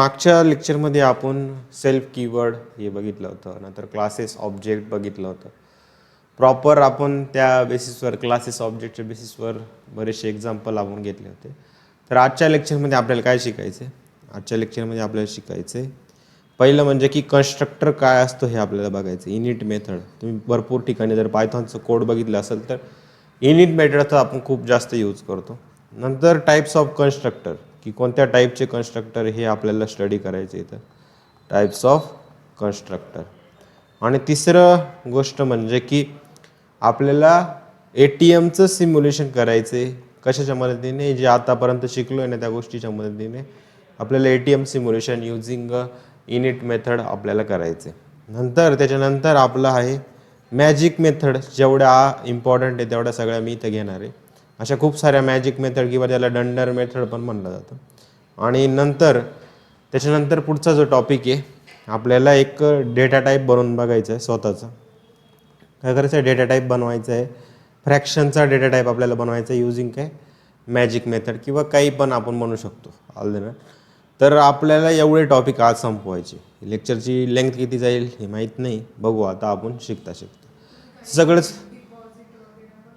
मागच्या लेक्चरमध्ये आपण सेल्फ कीवर्ड हे बघितलं होतं, नंतर क्लासेस ऑब्जेक्ट बघितलं होतं. प्रॉपर आपण त्या बेसिसवर क्लासेस ऑब्जेक्टच्या बेसिसवर बरेचसे एक्झाम्पल आपण घेतले होते. तर आजच्या लेक्चरमध्ये आपल्याला काय शिकायचं आहे? आजच्या लेक्चरमध्ये आपल्याला शिकायचं आहे पहिलं म्हणजे की कन्स्ट्रक्टर काय असतो हे आपल्याला बघायचं. इनिट मेथड, तुम्ही भरपूर ठिकाणी जर पायथॉनचं कोड बघितलं असेल तर इनिट मेथडचा आपण खूप जास्त यूज करतो. नंतर टाईप्स ऑफ कन्स्ट्रक्टर, की कोणत्या टाईपचे कन्स्ट्रक्टर हे आपल्याला स्टडी करायचे इथं. Types of constructor. आणि तिसरं गोष्ट म्हणजे की आपल्याला ATMचं सिम्युलेशन करायचं आहे. कशाच्या मदतीने? जे आतापर्यंत शिकलो आहे ना त्या गोष्टीच्या मदतीने आपल्याला ATM simulation using init method आपल्याला करायचं आहे. नंतर त्याच्यानंतर आपलं आहे मॅजिक मेथड. जेवढ्या इम्पॉर्टंट आहे तेवढ्या सगळ्या मी इथं घेणार आहे. अशा खूप साऱ्या मॅजिक मेथड किंवा त्याला डंडर मेथड पण म्हणलं जातं. आणि नंतर त्याच्यानंतर पुढचा जो टॉपिक आहे आपल्याला एक डेटा टाईप बनवून बघायचं आहे स्वतःचा. काय करायचं आहे? डेटा टाईप बनवायचं आहे. फ्रॅक्शनचा डेटा टाईप आपल्याला बनवायचा आहे युजिंग काय? मॅजिक मेथड किंवा काही पण आपण म्हणू शकतो ऑलरेडी. तर आपल्याला एवढे टॉपिक आज संपवायचे. लेक्चरची लेंथ किती जाईल हे माहीत नाही, बघू आता आपण शिकता सगळंच.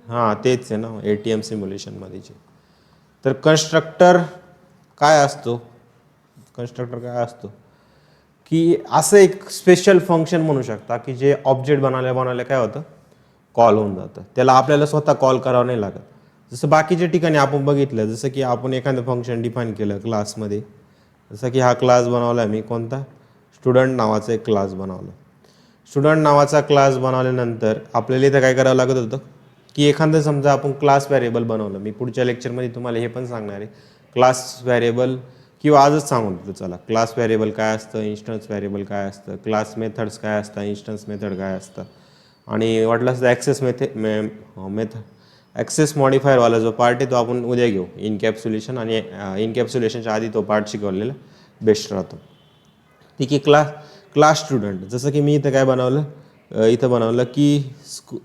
हां तेच आहे ना ATM सिम्युलेशनमध्येचे. तर कन्स्ट्रक्टर काय असतो? कन्स्ट्रक्टर काय असतो की असं एक स्पेशल फंक्शन म्हणू शकता की जे ऑब्जेक्ट बनवल्या काय होतं? कॉल होऊन जातं. त्याला आपल्याला स्वतः कॉल करावं नाही लागत. जसं बाकीच्या ठिकाणी आपण बघितलं, जसं की आपण एखादं फंक्शन डिफाईन केलं क्लासमध्ये. जसं की हा क्लास बनवला मी कोणता? स्टुडंट नावाचा एक क्लास बनवला. स्टुडंट नावाचा क्लास बनवल्यानंतर आपल्याला इथं काय करावं लागत होतं की एखादं समजा आपण क्लास व्हॅरिएबल बनवलं. मी पुढच्या लेक्चरमध्ये तुम्हाला हे पण सांगणार आहे क्लास व्हॅरिएबल, किंवा आजच सांगून देतो चला. क्लास व्हॅरिएबल काय असतं, इन्स्टन्स व्हॅरिएबल काय असतं, क्लास मेथड्स काय असतं, इन्स्टन्स मेथड काय असतं, आणि वाटलं असतं ॲक्सेस मेथड ॲक्सेस मॉडिफायरवाला जो पार्ट आहे तो आपण उद्या घेऊ. इनकॅप्सुलेशन, आणि इनकॅप्सुलेशनच्या आधी तो पार्ट शिकवलेला बेस्ट राहतो. ठीक आहे. क्लास स्टुडंट, जसं की मी इथं काय बनवलं, इथं बनवलं की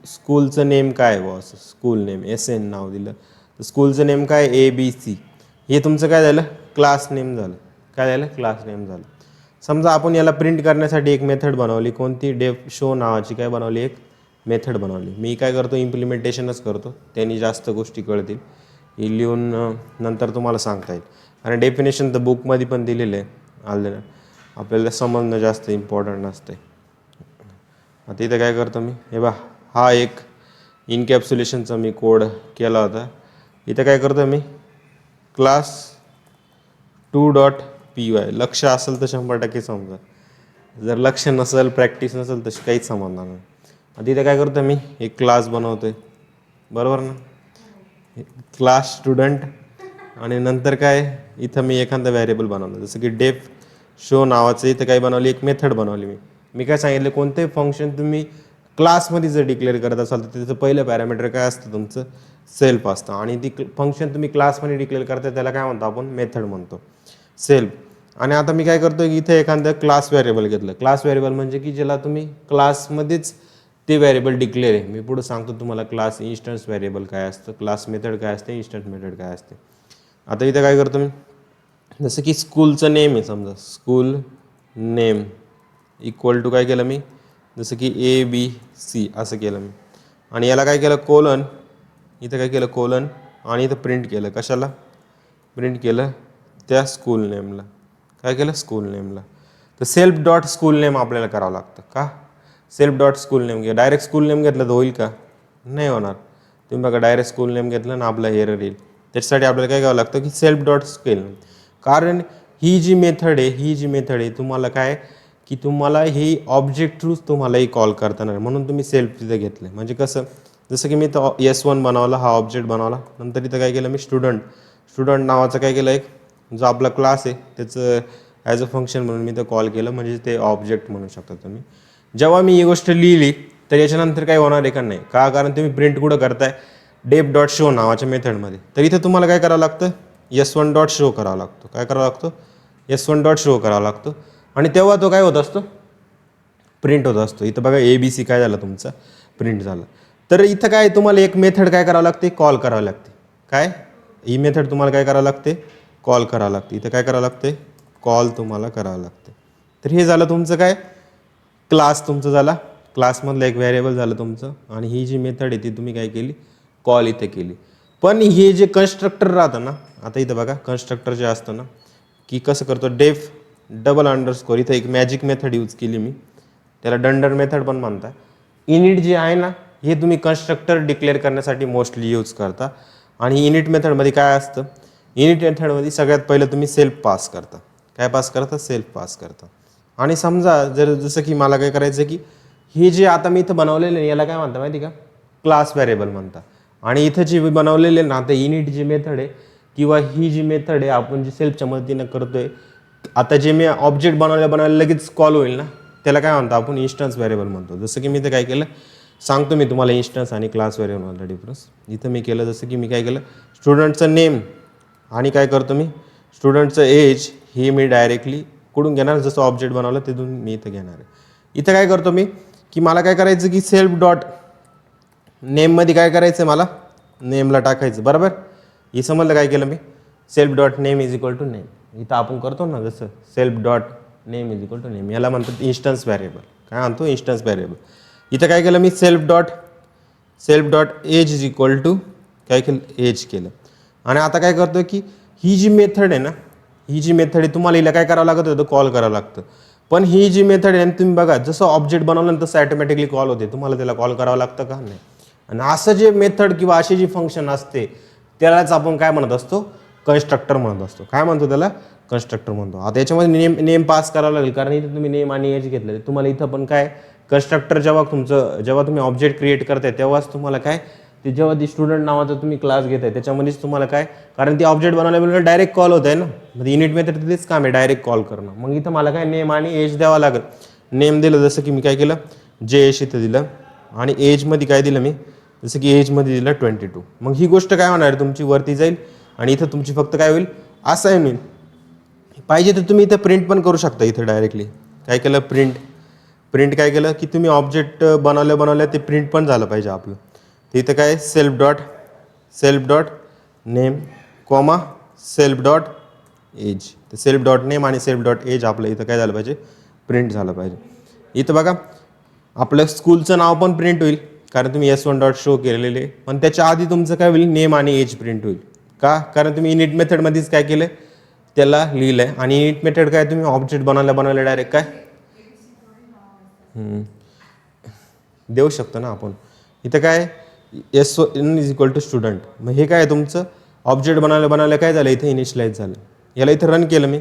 स्कूलचं नेम काय आहे असं. स्कूल नेम SN नाव दिलं. तर स्कूलचं नेम काय? ABC. हे तुमचं काय झालं? क्लास नेम झालं. काय झालं? क्लास नेम झालं. समजा आपण याला प्रिंट करण्यासाठी एक मेथड बनवली. कोणती? डेफ शो नावाची काय बनवली? एक मेथड बनवली. मी काय करतो? इम्प्लिमेंटेशनच करतो, त्यांनी जास्त गोष्टी कळतील. ही लिहून नंतर तुम्हाला सांगता येईल. आणि डेफिनेशन तर बुकमध्ये पण दिलेलं आहे आलेलं. आपल्याला समजणं जास्त इम्पॉर्टंट नसते. आता इथं काय करतो मी, हे बा हा एक इनकॅप्सुलेशनचा मी कोड केला होता. इथं काय करतो मी? Class 2.py. लक्ष असेल तर 100% समजा, जर लक्ष नसेल, प्रॅक्टिस नसेल तर काहीच समजणार नाही. आता इथं काय करतो मी? एक क्लास बनवतोय, बरोबर ना? Class student. आणि नंतर काय? इथं मी एखादा व्हॅरिएबल बनवलं, जसं की डेफ शो नावाचं. इथं काय बनवली? एक मेथड बनवली मी काय सांगितलं? कोणतेही फंक्शन तुम्ही क्लासमध्ये जर डिक्लेअर करत असाल तर त्याचं पहिलं पॅरामीटर काय असतं? तुमचं सेल्फ असतं. आणि ती फंक्शन तुम्ही क्लासमध्ये डिक्लेअर करता त्याला काय म्हणतो आपण? मेथड म्हणतो, सेल्फ. आणि आता मी काय करतो की इथे एखादं क्लास व्हॅरिएबल घेतलं. क्लास व्हॅरिएबल म्हणजे की ज्याला तुम्ही क्लासमध्येच ते व्हॅरिएबल डिक्लेअर आहे. मी पुढे सांगतो तुम्हाला क्लास इन्स्टन्स व्हॅरिएबल काय असतं, क्लास मेथड काय असते, इन्स्टन्स मेथड काय असते. आता इथं काय करतो मी? जसं की स्कूलचं नेम आहे समजा, स्कूल नेम इक्वल टू काय केलं मी? जसं की ABC असं केलं मी. आणि याला काय केलं? कोलन. इथं काय केलं? कोलन. आणि इथं प्रिंट केलं. कशाला प्रिंट केलं? त्या स्कूल नेमला. काय केलं? स्कूल नेमला. तर सेल्फ डॉट स्कूल नेम आपल्याला करावं लागतं. का? सेल्फ डॉट स्कूल नेम घ्या. डायरेक्ट स्कूल नेम घेतलं तर होईल का? नाही होणार. तुम्ही बघा, डायरेक्ट स्कूल नेम घेतलं ना आपला एरर येईल. त्याच्यासाठी आपल्याला काय करावं लागतं की सेल्फ डॉट स्कूल नेम. कारण ही जी मेथड आहे तुम्हाला काय की तुम्हाला ही ऑब्जेक्ट थ्रूच तुम्हालाही कॉल करताना, म्हणून तुम्ही सेल्फ तिथं घेतलं. म्हणजे कसं? जसं की मी तो S1 बनवला, हा ऑब्जेक्ट बनवला. नंतर इथं काय केलं मी? स्टुडंट नावाचं काय केलं? एक जो आपला क्लास आहे त्याचं ॲज अ फंक्शन म्हणून मी तर कॉल केलं, म्हणजे ते ऑब्जेक्ट म्हणू शकता तुम्ही. जेव्हा मी ही गोष्ट लिहिली तर याच्यानंतर काय होणार आहे का? नाही. का? कारण तुम्ही प्रिंट कुठं करताय? डेफ डॉट शो नावाच्या मेथडमध्ये. तर इथं तुम्हाला काय करावं लागतं? S1 डॉट शो करावा लागतो. काय करावं लागतं? S1 डॉट शो करावा लागतो. आणि तेव्हा तो काय होत असतो? प्रिंट होत असतो. इथं बघा ABC काय झालं? तुमचा प्रिंट झाला. तर इथं काय तुम्हाला एक मेथड काय करावं लागते? कॉल करावं लागते. काय? ही मेथड तुम्हाला काय करावं लागते? कॉल करावं लागते. इथं काय करावं लागते? कॉल तुम्हाला करावं लागते. तर हे झालं तुमचं काय, क्लास तुमचं झाला, क्लासमधलं एक व्हेरिएबल झालं तुमचं. आणि ही जी मेथड आहे ती तुम्ही काय केली, कॉल इथे केली. पण हे जे कन्स्ट्रक्टर राहतं ना, आता इथं बघा कन्स्ट्रक्टर जे असतं ना, की कसं करतो, डेफ डबल अंडरस्कोर, इथं एक मॅजिक मेथड यूज केली मी, त्याला डंडर मेथड पण म्हणता. इनिट जे आहे ना, हे तुम्ही कन्स्ट्रक्टर डिक्लेअर करण्यासाठी मोस्टली यूज करता. आणि इनिट मेथडमध्ये काय असतं, इनिट मेथडमध्ये सगळ्यात पहिलं तुम्ही सेल्फ पास करता. काय पास करता, सेल्फ पास करता. आणि समजा जर जसं की मला काय करायचं की हे जे आता मी इथं बनवलेलं आहे याला काय म्हणता माहिती का, क्लास व्हेरिएबल म्हणता. आणि इथं जे बनवलेले ना, आता इनिट जी मेथड आहे किंवा ही जी मेथड आहे आपण जी सेल्फच्या मदतीनं करतोय, आता जे मी ऑब्जेक्ट बनवायला लगेच कॉल होईल ना, त्याला काय म्हणतो आपण, इन्स्टन्स व्हेरिएबल म्हणतो. जसं की मी इथं काय केलं सांगतो मी तुम्हाला, इन्स्टन्स आणि क्लास व्हेरिएबलमधला डिफरन्स. इथं मी केलं जसं की मी काय केलं, स्टुडंटचं नेम आणि काय करतो मी, स्टुडंटचं एज हे मी डायरेक्टली कुठून घेणार, जसं ऑब्जेक्ट बनवलं तिथून मी इथं घेणार आहे. इथं काय करतो मी की मला काय करायचं की सेल्फ डॉट नेममध्ये काय करायचं आहे, मला नेमला टाकायचं. बरोबर, हे समजलं काय केलं मी, self dot name is equal to name. इथं आपण करतो ना जसं self dot name is equal to name, याला म्हणतात इन्स्टन्स व्हेरिएबल. काय म्हणतो, इन्स्टन्स व्हेरिएबल. इथं काय केलं मी, self dot age is equal to काय केलं, एज केलं. आणि आता काय करतो की ही जी मेथड आहे ना, ही जी मेथड आहे तुम्हाला हिला काय करावं लागत होतं, कॉल करावं लागतं. पण ही जी मेथड आहे तुम्ही बघा, जसं ऑब्जेक्ट बनवलं तसं ॲटोमॅटिकली कॉल होते, तुम्हाला त्याला कॉल करावं लागतं का, नाही. आणि असं जे मेथड किंवा अशी जी फंक्शन असते त्यालाच आपण काय म्हणत असतो, कन्स्ट्रक्टर म्हणत असतो. काय म्हणतो त्याला, कन्स्ट्रक्टर म्हणतो. आता याच्यामध्ये नेम पास करावं लागेल, कारण इथं तुम्ही नेम आणि एज घेतलं. तुम्हाला इथं पण काय, कन्स्ट्रक्टर जेव्हा तुम्ही ऑब्जेक्ट क्रिएट करताय तेव्हाच तुम्हाला काय, ते जेव्हा ती स्टुडंट नावाचा तुम्ही क्लास घेताय त्याच्यामध्येच तुम्हाला काय, कारण ती ऑब्जेक्ट बनवल्यामुळे डायरेक्ट कॉल होत आहे ना, म्हणजे युनिट मेथड तिथेच काम आहे, डायरेक्ट कॉल करणं. मग इथं मला काय नेम आणि एज द्यावा लागेल. नेम दिलं जसं की मी काय केलं, JS इथं दिलं. आणि एजमध्ये काय दिलं मी, जसं की एजमध्ये दिलं 22. मग ही गोष्ट काय होणार आहे, तुमची वरती जाईल आणि इथं तुमची फक्त काय होईल, असाइन होईल. पाहिजे तर तुम्ही इथं प्रिंट पण करू शकता. इथं डायरेक्टली काय केलं, प्रिंट काय केलं की तुम्ही ऑब्जेक्ट बनवल्या ते प्रिंट पण झालं पाहिजे आपलं. तर इथं काय, self dot name comma self dot age. तर सेल्फ डॉट नेम आणि सेल्फ डॉट एज आपलं इथं काय झालं पाहिजे, प्रिंट झालं पाहिजे. इथं बघा आपलं स्कूलचं नाव पण प्रिंट होईल, कारण तुम्ही S1 डॉट शो केलेले. पण त्याच्या आधी तुमचं काय होईल, नेम आणि एज प्रिंट होईल. का, कारण तुम्ही इनिट मेथडमध्येच काय केलं, त्याला लिहिलं आहे. आणि इनिट मेथड काय, तुम्ही ऑब्जेक्ट बनवल्या डायरेक्ट काय देऊ शकतो ना आपण. इथं काय, S1 is equal to student. मग हे काय तुमचं ऑब्जेक्ट बनवल्या काय झालं, इथे इनिशियलाइज झालं. याला इथं रन केलं मी,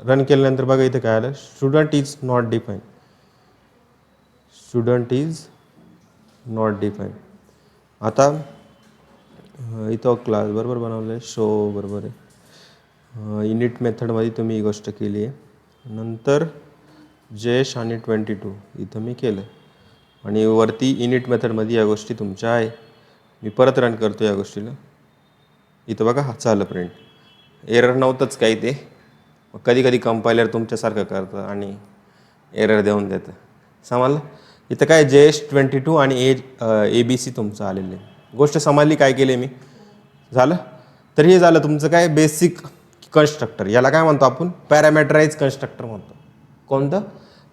रन केल्यानंतर बघा इथं काय आलं, स्टुडंट इज नॉट डिफाईन. आता इथं क्लास बरोबर बनवलं आहे, शो बरोबर आहे. इनिट मेथडमध्ये तुम्ही ही गोष्ट केली आहे. नंतर JS आणि 22 इथं मी केलं. आणि वरती इनिट मेथडमध्ये या गोष्टी तुमच्या आहे. मी परत रन करतो या गोष्टीला. इथं बघा हा चालं प्रिंट, एरर नव्हतंच काही ते. कधी कधी कंपायलर तुमच्यासारखं करतं आणि एरर देऊन देतं, समजलं. इथं काय JS 22 आणि एज ABC तुमचं आलेलं आहे. गोष्ट समजली काय केली मी, झालं. तर हे झालं तुमचं काय, बेसिक कन्स्ट्रक्टर. याला काय म्हणतो आपण, पॅरामीटराइज कन्स्ट्रक्टर म्हणतो. कोणतं,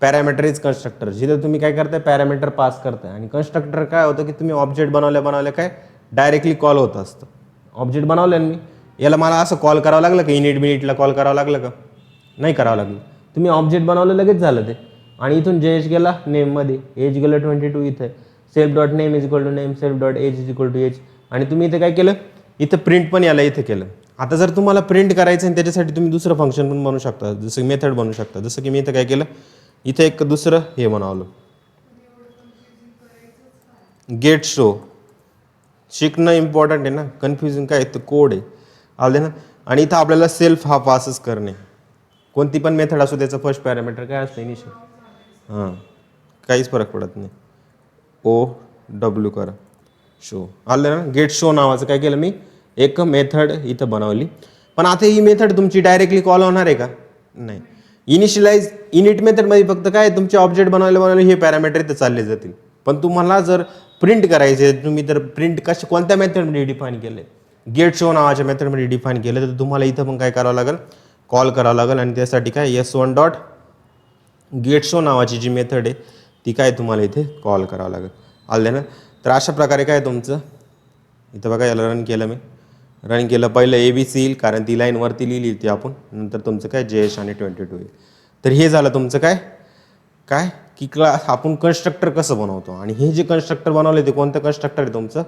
पॅरामीटराइज कन्स्ट्रक्टर. जिथं तुम्ही काय करताय, पॅरामीटर पास करताय. आणि कन्स्ट्रक्टर काय होतं की तुम्ही ऑब्जेक्ट बनवल्या काय डायरेक्टली कॉल होत असतं. ऑब्जेक्ट बनवलं मी, याला मला असं कॉल करावं लागलं का, इनिट कॉल करावं लागलं का, नाही करावं लागलं. तुम्ही ऑब्जेक्ट बनवलं लगेच झालं ते. आणि इथून JS गेला नेममध्ये, एज गेलं 22. इथं self dot name is equal to name, self dot age is equal to age. आणि तुम्ही इथं काय केलं, इथं प्रिंट पण याला इथं केलं. आता जर तुम्हाला प्रिंट करायचं आणि त्याच्यासाठी तुम्ही दुसरं फंक्शन पण बनवू शकता, जसं मेथड बनवू शकता. जसं की मी इथं काय केलं, इथं एक दुसरं हे बनवलं, गेट शो. शिकणं इम्पॉर्टंट आहे ना, कन्फ्युजन काय तर कोड आहे आले ना. आणि इथं आपल्याला सेल्फ हा पासच करणे. कोणती पण मेथड असो त्याचं फर्स्ट पॅरामीटर काय असतं, इनिशियल. काहीच फरक पडत नाही, OW करा, शो आलं ना. गेट शो नावाचं काय केलं मी, एक मेथड इथं बनवली. पण आता ही मेथड तुमची डायरेक्टली कॉल होणार आहे का, नाही. इनिट मेथडमध्ये फक्त काय, तुमचे ऑब्जेक्ट बनवले हे पॅरामीटर इथं चालले जातील. पण तुम्हाला जर प्रिंट करायचे, तुम्ही तर प्रिंट कोणत्या मेथडमध्ये डिफाईन केलं, गेट शो नावाच्या मेथडमध्ये डिफाईन केलं, तर तुम्हाला इथं पण काय करावं लागेल, कॉल करावं लागेल आणि त्यासाठी काय S1 डॉट गेट शो नावाची जी मेथड आहे ती काय तुम्हाला इथे कॉल करावं लागेल. आलं ना. तर अशा प्रकारे काय तुमचं इथं बघा याला रन केलं मी. रन केलं पहिलं ABC येईल कारण ती लाईन वरती लिहिली होती आपण. नंतर तुमचं काय JS आणि 22 येईल. तर हे झालं तुमचं काय काय की आपण कन्स्ट्रक्टर कसं बनवतो. आणि हे जे कन्स्ट्रक्टर बनवले ते कोणतं कन्स्ट्रक्टर आहे तुमचं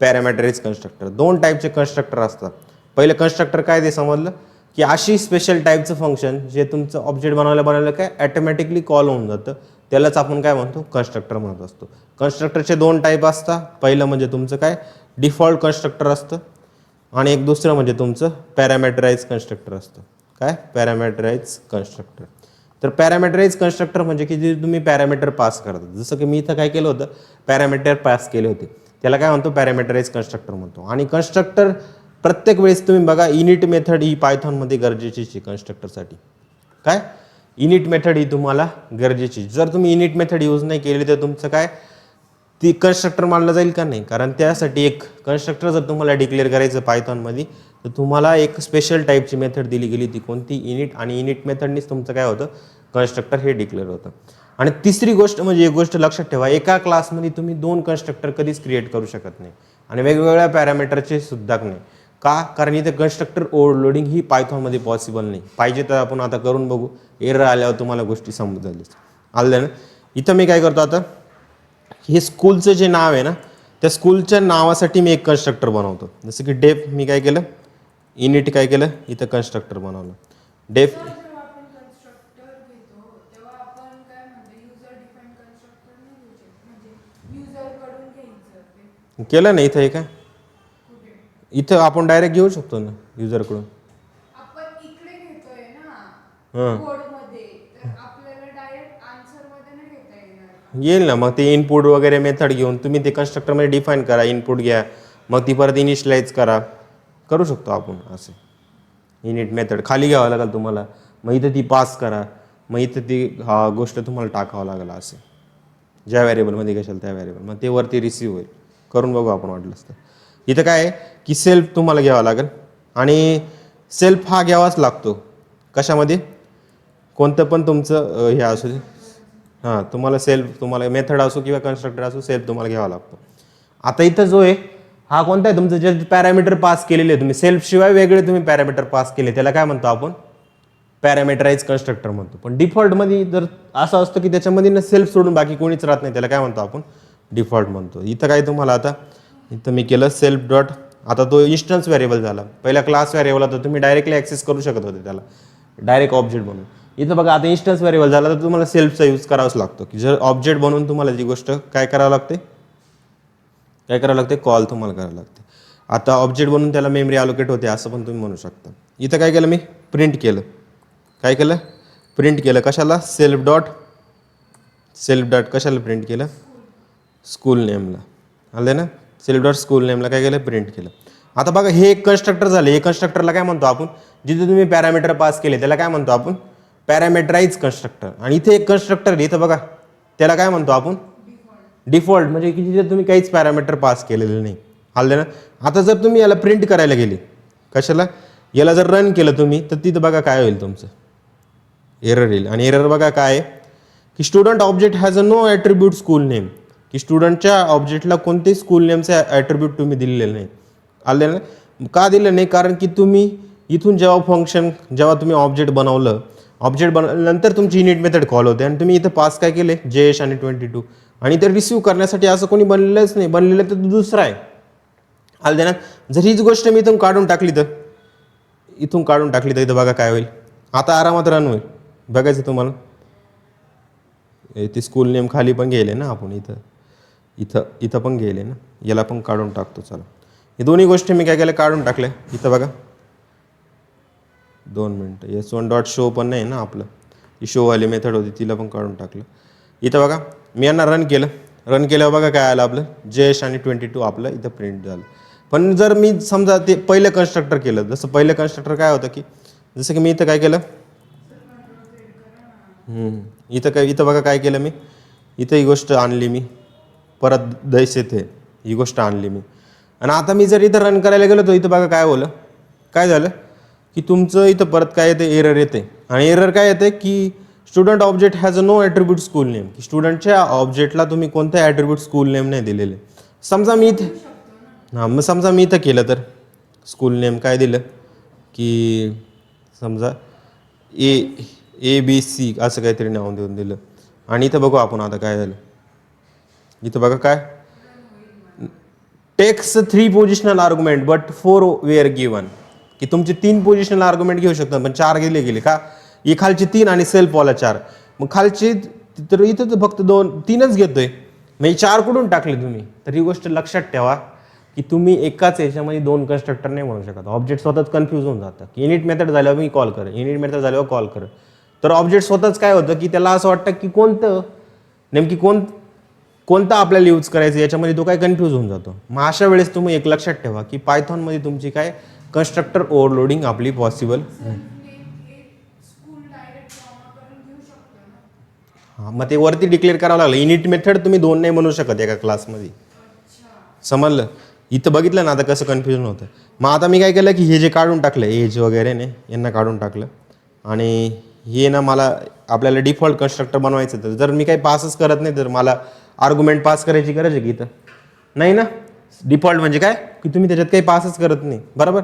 पॅरामीटराइज कन्स्ट्रक्टर. 2 टाईपचे कन्स्ट्रक्टर असतात. पहिलं कन्स्ट्रक्टर काय ते समजलं की अशी स्पेशल टाईपचं फंक्शन जे तुमचं ऑब्जेक्ट बनवलं काय ॲटोमॅटिकली कॉल होऊन जातं त्यालाच आपण काय म्हणतो कन्स्ट्रक्टर म्हणत असतो. कन्स्ट्रक्टरचे 2 टाईप असतात. पहिलं म्हणजे तुमचं काय डिफॉल्ट कन्स्ट्रक्टर असतं आणि एक दुसरं म्हणजे तुमचं पॅरामीटराइज कन्स्ट्रक्टर असतं. काय पॅरामीटराइज कन्स्ट्रक्टर. तर पॅरामीटराइज कन्स्ट्रक्टर म्हणजे की जे तुम्ही पॅरामीटर पास करता. जसं की मी इथं काय केलं होतं पॅरामीटर पास केले होते त्याला काय म्हणतो पॅरामीटराइज कन्स्ट्रक्टर म्हणतो. आणि कन्स्ट्रक्टर प्रत्येक वेळेस तुम्ही बघा इनिट मेथड ही पायथॉनमध्ये गरजेचीच आहे कन्स्ट्रक्टरसाठी. काय इनिट मेथड ही तुम्हाला गरजेची. जर तुम्ही इनिट मेथड यूज नाही केली तर तुमचं काय ती कन्स्ट्रक्टर मानलं जाईल का नाही. कारण त्यासाठी एक कन्स्ट्रक्टर जर तुम्हाला डिक्लेअर करायचं पायथॉनमध्ये तर तुम्हाला एक स्पेशल टाईपची मेथड दिली गेली ती कोणती इनिट. आणि इनिट मेथडनीच तुमचं काय होतं कन्स्ट्रक्टर हे डिक्लेअर होतं. आणि तिसरी गोष्ट म्हणजे एक गोष्ट लक्षात ठेवा एका क्लासमध्ये तुम्ही 2 कन्स्ट्रक्टर कधीच क्रिएट करू शकत नाही आणि वेगवेगळ्या पॅरामीटरचे सुद्धा नाही. का कारण इथे कन्स्ट्रक्टर ओव्हरलोडिंग ही पायथॉनमध्ये पॉसिबल नाही. पाहिजे तर आपण आता करून बघू. एरर आल्यावर तुम्हाला गोष्टी समजतील. आलं ना. इथं मी काय करतो आता हे स्कूलचं जे नाव आहे ना त्या स्कूलच्या नावासाठी मी एक कन्स्ट्रक्टर बनवतो. जसं की डेफ मी काय केलं इनिट काय केलं इथं कन्स्ट्रक्टर बनवलं डेफ केलं ना. इथं हे काय इथं आपण डायरेक्ट घेऊ शकतो ना युजरकडून. येईल ना. मग ते इनपुट वगैरे मेथड घेऊन तुम्ही ते कन्स्ट्रक्टरमध्ये डिफाईन करा. इनपुट घ्या मग ती परत इनिशियलाइज करू शकतो आपण. असे इनिट मेथड खाली घ्यावं लागेल तुम्हाला. मग इथं ती पास करा. मग इथं ती गोष्ट तुम्हाला टाकावं लागेल. असे ज्या व्हेरिएबलमध्ये घेशाल त्या व्हेरिएबल मग ते वरती रिसीव्ह होईल. करून बघू आपण वाटलंच तर. इथं काय आहे की सेल्फ तुम्हाला घ्यावा लागेल आणि सेल्फ हा घ्यावाच लागतो. कशामध्ये कोणतं पण तुमचं हे असू दे तुम्हाला सेल्फ तुम्हाला मेथड असो किंवा कन्स्ट्रक्टर असो सेल्फ तुम्हाला घ्यावा लागतो. आता इथं जो आहे हा कोणता आहे तुमचं जे पॅरामीटर पास केलेले तुम्ही सेल्फ शिवाय वेगळे तुम्ही पॅरामीटर पास केले त्याला काय म्हणतो आपण पॅरामीटराइज कन्स्ट्रक्टर म्हणतो. पण डिफॉल्टमध्ये जर असं असतं की त्याच्यामध्ये ना सेल्फ सोडून बाकी कोणीच राहत नाही त्याला काय म्हणतो आपण डिफॉल्ट म्हणतो. इथं काय तुम्हाला आता इथं मी केलं सेल्फ डॉट. आता तो इन्स्टन्स व्हेरिएबल झाला. पहिला क्लास व्हेरिएबल होता तुम्ही डायरेक्टली ॲक्सेस करू शकत होते त्याला डायरेक्ट ऑब्जेक्ट बनवून. इथं बघा आता इन्स्टन्स व्हेरिएबल झाला तर तुम्हाला सेल्फचा यूज करावाच लागतो की जर ऑब्जेक्ट बनवून तुम्हाला जी गोष्ट काय करावं लागते कॉल तुम्हाला करावं लागते. आता ऑब्जेक्ट बनवून त्याला मेमरी अलोकेट होते असं पण तुम्ही म्हणू शकता. इथं काय केलं मी प्रिंट केलं. काय केलं प्रिंट केलं कशाला सेल्फ डॉट कशाला प्रिंट केलं स्कूल नेमला. आलं ना. सेल्फ डॉट स्कूल नेमला काय केलं प्रिंट केलं. आता बघा हे एक कन्स्ट्रक्टर झालं. हे कन्स्ट्रक्टरला काय म्हणतो आपण जिथे तुम्ही पॅरामीटर पास केले त्याला काय म्हणतो आपण पॅरामीटराइज कन्स्ट्रक्टर. आणि इथे एक कन्स्ट्रक्टर इथं बघा त्याला काय म्हणतो आपण डिफॉल्ट म्हणजे की जिथे तुम्ही काहीच पॅरामीटर पास केलेलं नाही. आलं ना. आता जर तुम्ही याला प्रिंट करायला गेले कशाला याला जर रन केलं तुम्ही तर तिथं बघा काय होईल तुमचं एरर येईल. आणि एरर बघा काय आहे की student object has a no attribute school name की स्टुडंटच्या ऑब्जेक्टला कोणतेही स्कूल नेमचे ॲट्रिब्यूट तुम्ही दिलेले नाही. आले ना. का दिलं नाही कारण की तुम्ही इथून जेव्हा तुम्ही ऑब्जेक्ट बनवल्यानंतर तुमची युनिट मेथड कॉल होते आणि तुम्ही इथं पास काय केले JS आणि 22 आणि ते रिसीव्ह करण्यासाठी असं कोणी बनलेलंच नाही. बनलेलं तर दुसरा आहे. आलं ना. जर हीच गोष्ट मी इथून काढून टाकली तर इथं बघा काय होईल. आता आरामात रन होईल. बघायचं तुम्हाला ते स्कूल नेम खाली पण गेले ना आपण इथं पण गेले ना. याला पण काढून टाकतो. चला हे दोन्ही गोष्टी मी काय केलं काढून टाकल्या. इथं बघा 2 मिनटं S1 डॉट शो पण नाही ना आपलं ही शोवाली मेथड होती तिला पण काढून टाकलं. इथं बघा मी यांना रन केल्यावर बघा काय आलं आपलं JS आणि 22 आपलं इथं प्रिंट झालं. पण जर मी समजा ते पहिलं कन्स्ट्रक्टर केलं जसं पहिलं कन्स्ट्रक्टर काय होतं की जसं की मी इथं काय केलं इथं बघा काय केलं मी इथं ही गोष्ट आणली मी परत दैस येथे ही गोष्ट आणली मी. आणि आता मी जर इथं रन करायला गेलो तर इथं बघा काय झालं की तुमचं इथं परत काय येते, एरर येते. आणि एरर काय येते की student object has a no attribute school name, की स्टुडंटच्या ऑब्जेक्टला तुम्ही कोणतं ॲट्रिब्यूट स्कूल नेम नाही दिलेले. समजा मी इथे मग समजा मी इथं केलं तर स्कूल नेम काय दिलं की समजा ABC असं काहीतरी नाव देऊन दिलं. आणि इथं बघू आपण आता काय झालं. इथं बघा काय takes 3 positional argument but 4 were given, की तुमचे 3 पोजिशनल आर्ग्युमेंट घेऊ शकतात पण 4 गेले का. ही खालची 3 आणि सेल्फ वाला 4. मग खालची तर इथं तर फक्त 3च घेतोय. मग 4 कुठून टाकले तुम्ही. तर ही गोष्ट लक्षात ठेवा की तुम्ही एकाच याच्यामध्ये 2 कन्स्ट्रक्टर नाही म्हणू शकत. ऑब्जेक्ट स्वतःच कन्फ्यूज होऊन जातं की इनिट मेथड झाल्यावर मी कॉल करेन, इनिट मेथड झाल्यावर कॉल करेन. तर ऑब्जेक्ट स्वतःच काय होतं की त्याला असं वाटतं की नेमकी कोणता आपल्याला यूज करायचं याच्यामध्ये तो काय कन्फ्यूज होऊन जातो. मग अशा वेळेस तुम्ही एक लक्षात ठेवा की पायथॉनमध्ये तुमची काय कन्स्ट्रक्टर ओव्हरलोडिंग आपली पॉसिबल. हां, मग ते वरती डिक्लेअर करावं लागलं. इनिट मेथड तुम्ही 2 नाही म्हणू शकत एका क्लासमध्ये. समजलं. इथं बघितलं ना आता कसं कन्फ्युजन होतं. मग आता मी काय केलं की हे जे काढून टाकलं एज वगैरे ने यांना काढून टाकलं. आणि हे ना मला आपल्याला डिफॉल्ट कन्स्ट्रक्टर बनवायचं. तर जर मी काही पासच करत नाही तर मला आर्ग्युमेंट पास करायची गरज आहे की इथं नाही ना. डिफॉल्ट म्हणजे काय की तुम्ही त्याच्यात काही पासच करत नाही. बरोबर.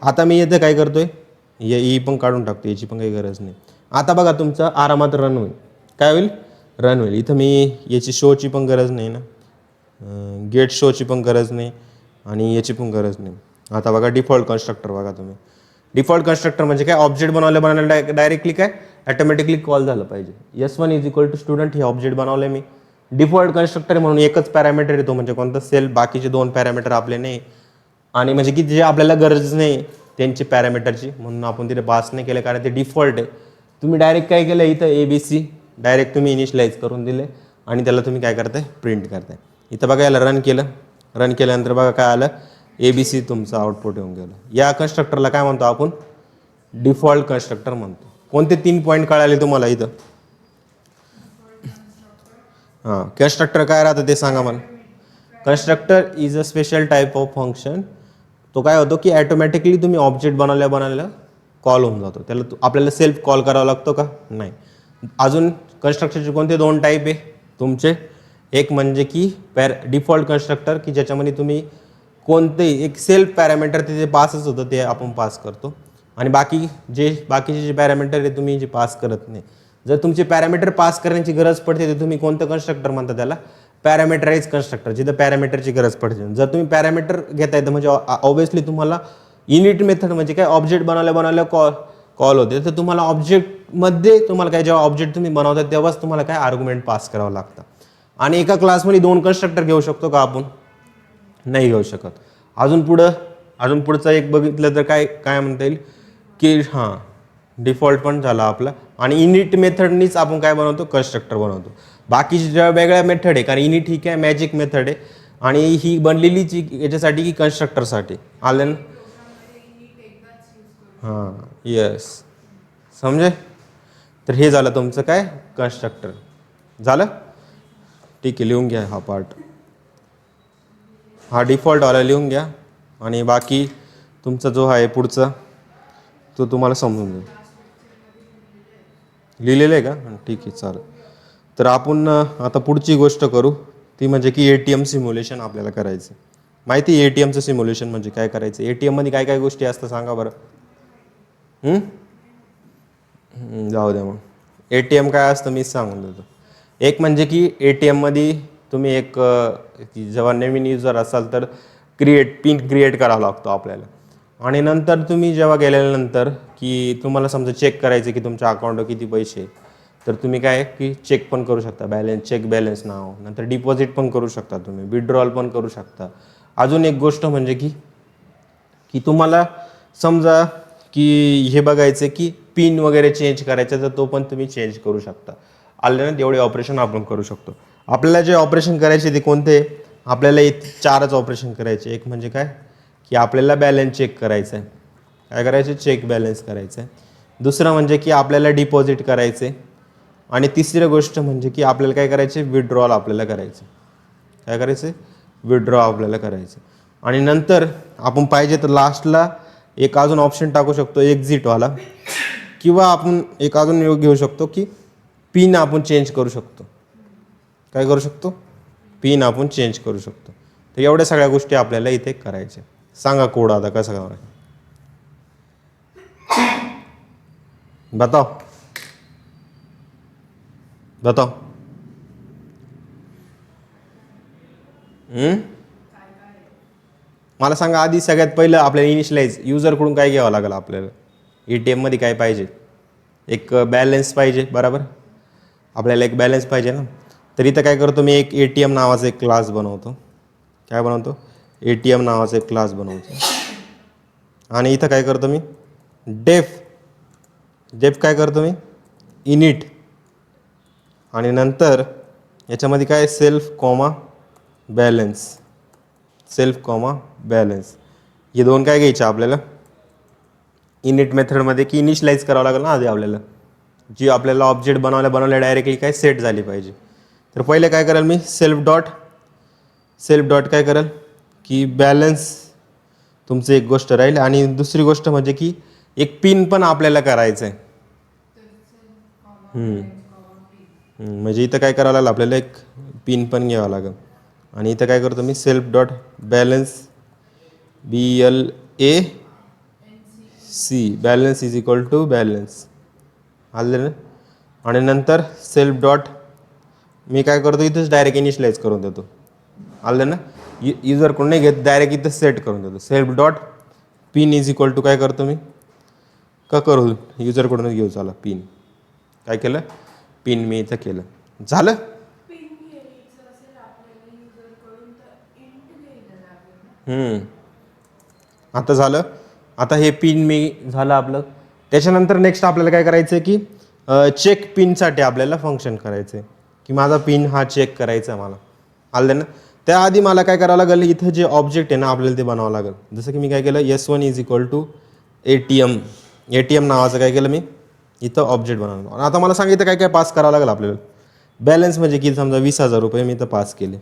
आता मी इथं काय करतोय ही पण काढून टाकतो, याची पण काही गरज नाही. आता बघा तुमचं आरामात रन होईल. काय होईल, रन होईल. इथं मी याची शोची पण गरज नाही ना, गेट शोची पण गरज नाही आणि याची पण गरज नाही. आता बघा डिफॉल्ट कन्स्ट्रक्टर बघा तुम्ही. डिफॉल्ट कन्स्ट्रक्टर म्हणजे काय ऑब्जेक्ट बनवल्या डायरेक्टली काय ॲटोमॅटिकली कॉल झालं पाहिजे. S1 is equal to student हे ऑब्जेक्ट बनवलं मी. डिफॉल्ट कन्स्ट्रक्टर म्हणून एकच पॅरामीटर येतो म्हणजे कोणता सेल्फ, बाकीचे 2 पॅरामीटर आपले नाही. आणि म्हणजे की जे आपल्याला गरज नाही त्यांची पॅरामीटरची म्हणून आपण तिथे पास नाही केलं कारण ते डिफॉल्ट आहे. तुम्ही डायरेक्ट काय केलं इथं ABC डायरेक्ट तुम्ही इनिशियलाइज करून दिले आणि त्याला तुम्ही काय करताय प्रिंट करताय. इथं बघा याला रन केलं. रन केल्यानंतर बघा काय आलं ABC तुमचं आउटपुट येऊन गेलं. या कन्स्ट्रक्टरला काय म्हणतो आपण, डिफॉल्ट कन्स्ट्रक्टर म्हणतो. कोणते 3 पॉईंट कळाले तुम्हाला इथं. हां, कन्स्ट्रक्टर काय राहतं ते सांगा मला. Constructor is a special type of function. तो काय होतो की ॲटोमॅटिकली तुम्ही ऑब्जेक्ट बनवल्या कॉल होऊन जातो. त्याला आपल्याला सेल्फ कॉल करावा लागतो का, नाही. अजून कन्स्ट्रक्टरचे कोणते 2 टाईप आहे तुमचे. एक म्हणजे की डिफॉल्ट कन्स्ट्रक्टर की ज्याच्यामध्ये तुम्ही कोणतेही एक सेल्फ पॅरामीटर तिथे पासच होतं ते आपण पास करतो. आणि बाकीचे जे पॅरामीटर आहे तुम्ही जे पास करत नाही. जर तुमचे पॅरामीटर पास करण्याची गरज पडते तर तुम्ही कोणतं कन्स्ट्रक्टर म्हणता त्याला, पॅरामीटराइज कन्स्ट्रक्टर, जिथं पॅरामीटरची गरज पडते. जर तुम्ही पॅरामीटर घेताय तर म्हणजे ऑब्व्हियसली तुम्हाला इनिट मेथड म्हणजे काय ऑब्जेक्ट बनवल्या कॉल होते. तर तुम्हाला ऑब्जेक्टमध्ये तुम्हाला काय जेव्हा ऑब्जेक्ट तुम्ही बनवता तेव्हाच तुम्हाला काय आर्ग्युमेंट पास करावं लागतं. आणि एका क्लासमध्ये 2 कन्स्ट्रक्टर घेऊ शकतो का आपण, नाही घेऊ शकत. अजून पुढचं एक बघितलं तर काय म्हणता येईल की हां डिफॉल्ट पण झाला आपला. आणि इनिट मेथडनीच आपण काय बनवतो, कन्स्ट्रक्टर बनवतो. बाकीची ज्या वेगळ्या मेथड आहे कारण इनिट ही काय मॅजिक मेथड आहे आणि ही बनलेलीच याच्यासाठी की कन्स्ट्रक्टरसाठी आलं. हां येस समजे. तर हे झालं तुमचं काय कन्स्ट्रक्टर झालं. ठीक आहे, लिहून घ्या हा पार्ट. हा डिफॉल्टवाला लिहून घ्या आणि बाकी तुमचा जो आहे पुढचा तो तुम्हाला समजून जाईल. लिहिलेलं आहे का, ठीक आहे चालेल. तर आपण आता पुढची गोष्ट करू ती म्हणजे की ATM सिम्युलेशन आपल्याला करायचं. माहिती आहे ATMचं सिम्युलेशन म्हणजे काय करायचं. ATMमध्ये काय काय गोष्टी असतात सांगा बरं. जाऊ द्या मग. ATM काय असतं मीच सांगून देतो. एक म्हणजे की ATMमध्ये तुम्ही एक जेव्हा नवीन युजर असाल तर पिन क्रिएट करावा लागतो आपल्याला. आणि नंतर तुम्ही जेव्हा गेल्यानंतर की तुम्हाला समजा चेक करायचं की तुमच्या अकाउंटवर किती पैसे, तर तुम्ही काय की चेक पण करू शकता, चेक बॅलन्स नाव. नंतर डिपॉझिट पण करू शकता तुम्ही, विड्रॉल पण करू शकता. अजून एक गोष्ट म्हणजे की तुम्हाला समजा की हे बघायचं की पिन वगैरे चेंज करायचं तर तो पण तुम्ही चेंज करू शकता. आले ना तेवढे ऑपरेशन आपण करू शकतो. आपल्याला जे ऑपरेशन करायचे ते कोणते, आपल्याला 4च ऑपरेशन करायचे. एक म्हणजे काय की आपल्याला बॅलन्स चेक करायचं आहे. काय करायचं, चेक बॅलन्स करायचं आहे. दुसरं म्हणजे की आपल्याला डिपॉझिट करायचं आहे. आणि तिसरी गोष्ट म्हणजे की आपल्याला काय करायचे, विड्रॉल आपल्याला करायचं. काय करायचं, विड्रॉ आपल्याला करायचं. आणि नंतर आपण पाहिजे तर लास्टला एक अजून ऑप्शन टाकू शकतो एक्झिटवाला, किंवा आपण एक अजून घेऊ शकतो की पिन आपण चेंज करू शकतो. काय करू शकतो? पिन आपण चेंज करू शकतो. तर एवढ्या सगळ्या गोष्टी आपल्याला इथे करायच्या. सांगा कोड आता कसं करायचं. बताओ बताओ. मला सांगा आधी सगळ्यात पहिलं आपल्याला इनिशियलाइज युजरकडून काय घ्यावं लागेल आपल्याला. ATM मध्ये काय पाहिजे? एक बॅलन्स पाहिजे, बरोबर. आपल्याला एक बॅलन्स पाहिजे ना. तर इथं काय करतो मी, एक ATM नावाचा एक क्लास बनवतो. काय बनवतो? ATM नावाचा एक क्लास बनवतो. आणि इथं काय करतो मी, डेफ काय करतो मी, इनिट. आणि नंतर याच्यामध्ये काय, सेल्फ कॉमा बॅलन्स. हे दोन काय घ्यायचे आपल्याला इनिट मेथडमध्ये, की इनिशियलाइज करावं लागेल ना आधी आपल्याला. जी आपल्याला ऑब्जेक्ट बनवल्या डायरेक्टली काय सेट झाली पाहिजे. तर पहिले काय करेल मी, सेल्फ डॉट काय करेल की बॅलन्स तुमचं एक गोष्ट राहील. आणि दुसरी गोष्ट म्हणजे की एक पिन पण आपल्याला करायचं आहे. म्हणजे इथं काय करावं लागेल आपल्याला, एक पिन पण घ्यावं लागेल. आणि इथं काय करतो मी, self dot balance balance is equal to balance. आलं ना. आणि नंतर सेल्फ डॉट मी काय करतो, इथंच डायरेक्ट इनिशियलाइज करून देतो. आलं ना. युजरकडून नाही घेत, डायरेक्ट इथं सेट करून देतो. Self dot pin is equal to काय करतो मी, का करू युजरकडूनच घेऊ. चला पिन काय केलं, पिन मी इथं केलं. झालं. आता झालं. आता हे पिन मी झालं आपलं. त्याच्यानंतर नेक्स्ट आपल्याला काय करायचं आहे की चेक पिनसाठी आपल्याला फंक्शन करायचं आहे, की माझा पिन हा चेक करायचा आहे मला. आलं ना. त्याआधी मला काय करावं लागेल, इथं जे ऑब्जेक्ट आहे ना आपल्याला ते बनावं लागेल. जसं की मी काय केलं, S1 is equal to ATM नावाचं काय केलं मी इथं ऑब्जेक्ट बनवलं. आणि आता मला सांगितलं काय काय पास करावं लागेल आपल्याला. बॅलन्स म्हणजे की समजा 20,000 रुपये मी इथं पास केले.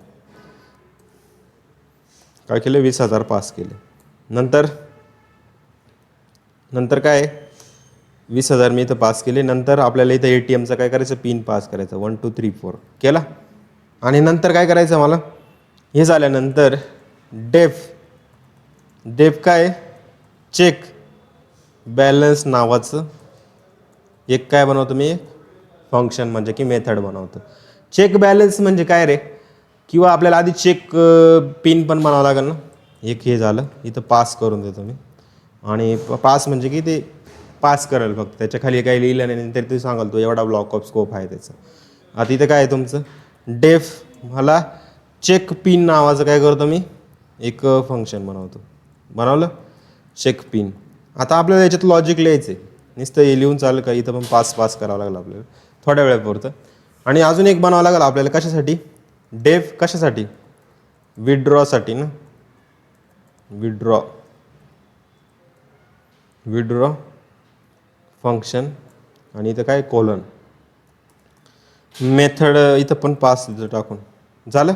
काय केलं, 20,000 पास केले. नंतर काय 20,000 मी इथं पास केले. नंतर आपल्याला इथं ATMचं काय करायचं, पिन पास करायचं 1 2 3 4 केला. आणि नंतर काय करायचं मला, हे झाल्यानंतर डेफ काय चेक बॅलन्स नावाचं एक काय बनवतो मी, फंक्शन म्हणजे की मेथड बनवतो. चेक बॅलन्स म्हणजे काय रे, किंवा आपल्याला आधी चेक पिन पण बनावं लागेल ना. एक हे झालं, इथं पास करून देतो मी. आणि पास म्हणजे की ते पास करेल फक्त, त्याच्या खाली काही लिहिलं नाही तरी ते सांगाल तो एवढा ब्लॉक ऑफ स्कोप आहे त्याचं. आता इथं काय आहे तुमचं, डेफ मला चेक पिन नावाचं काय करतो मी, एक फंक्शन बनवलं चेक पिन. आता आपल्याला याच्यात लॉजिक लिहायचं आहे, नुसतं हे लिहून चालेल का, इथं पण पास करावं लागेल आपल्याला थोड्या वेळापुरतं. आणि अजून एक बनावं लागेल आपल्याला, कशासाठी, डेफ कशासाठी, विड्रॉसाठी ना, विड्रॉ फंक्शन. आणि इथं काय कोलन मेथड, इथं पण पास इथं टाकून झालं.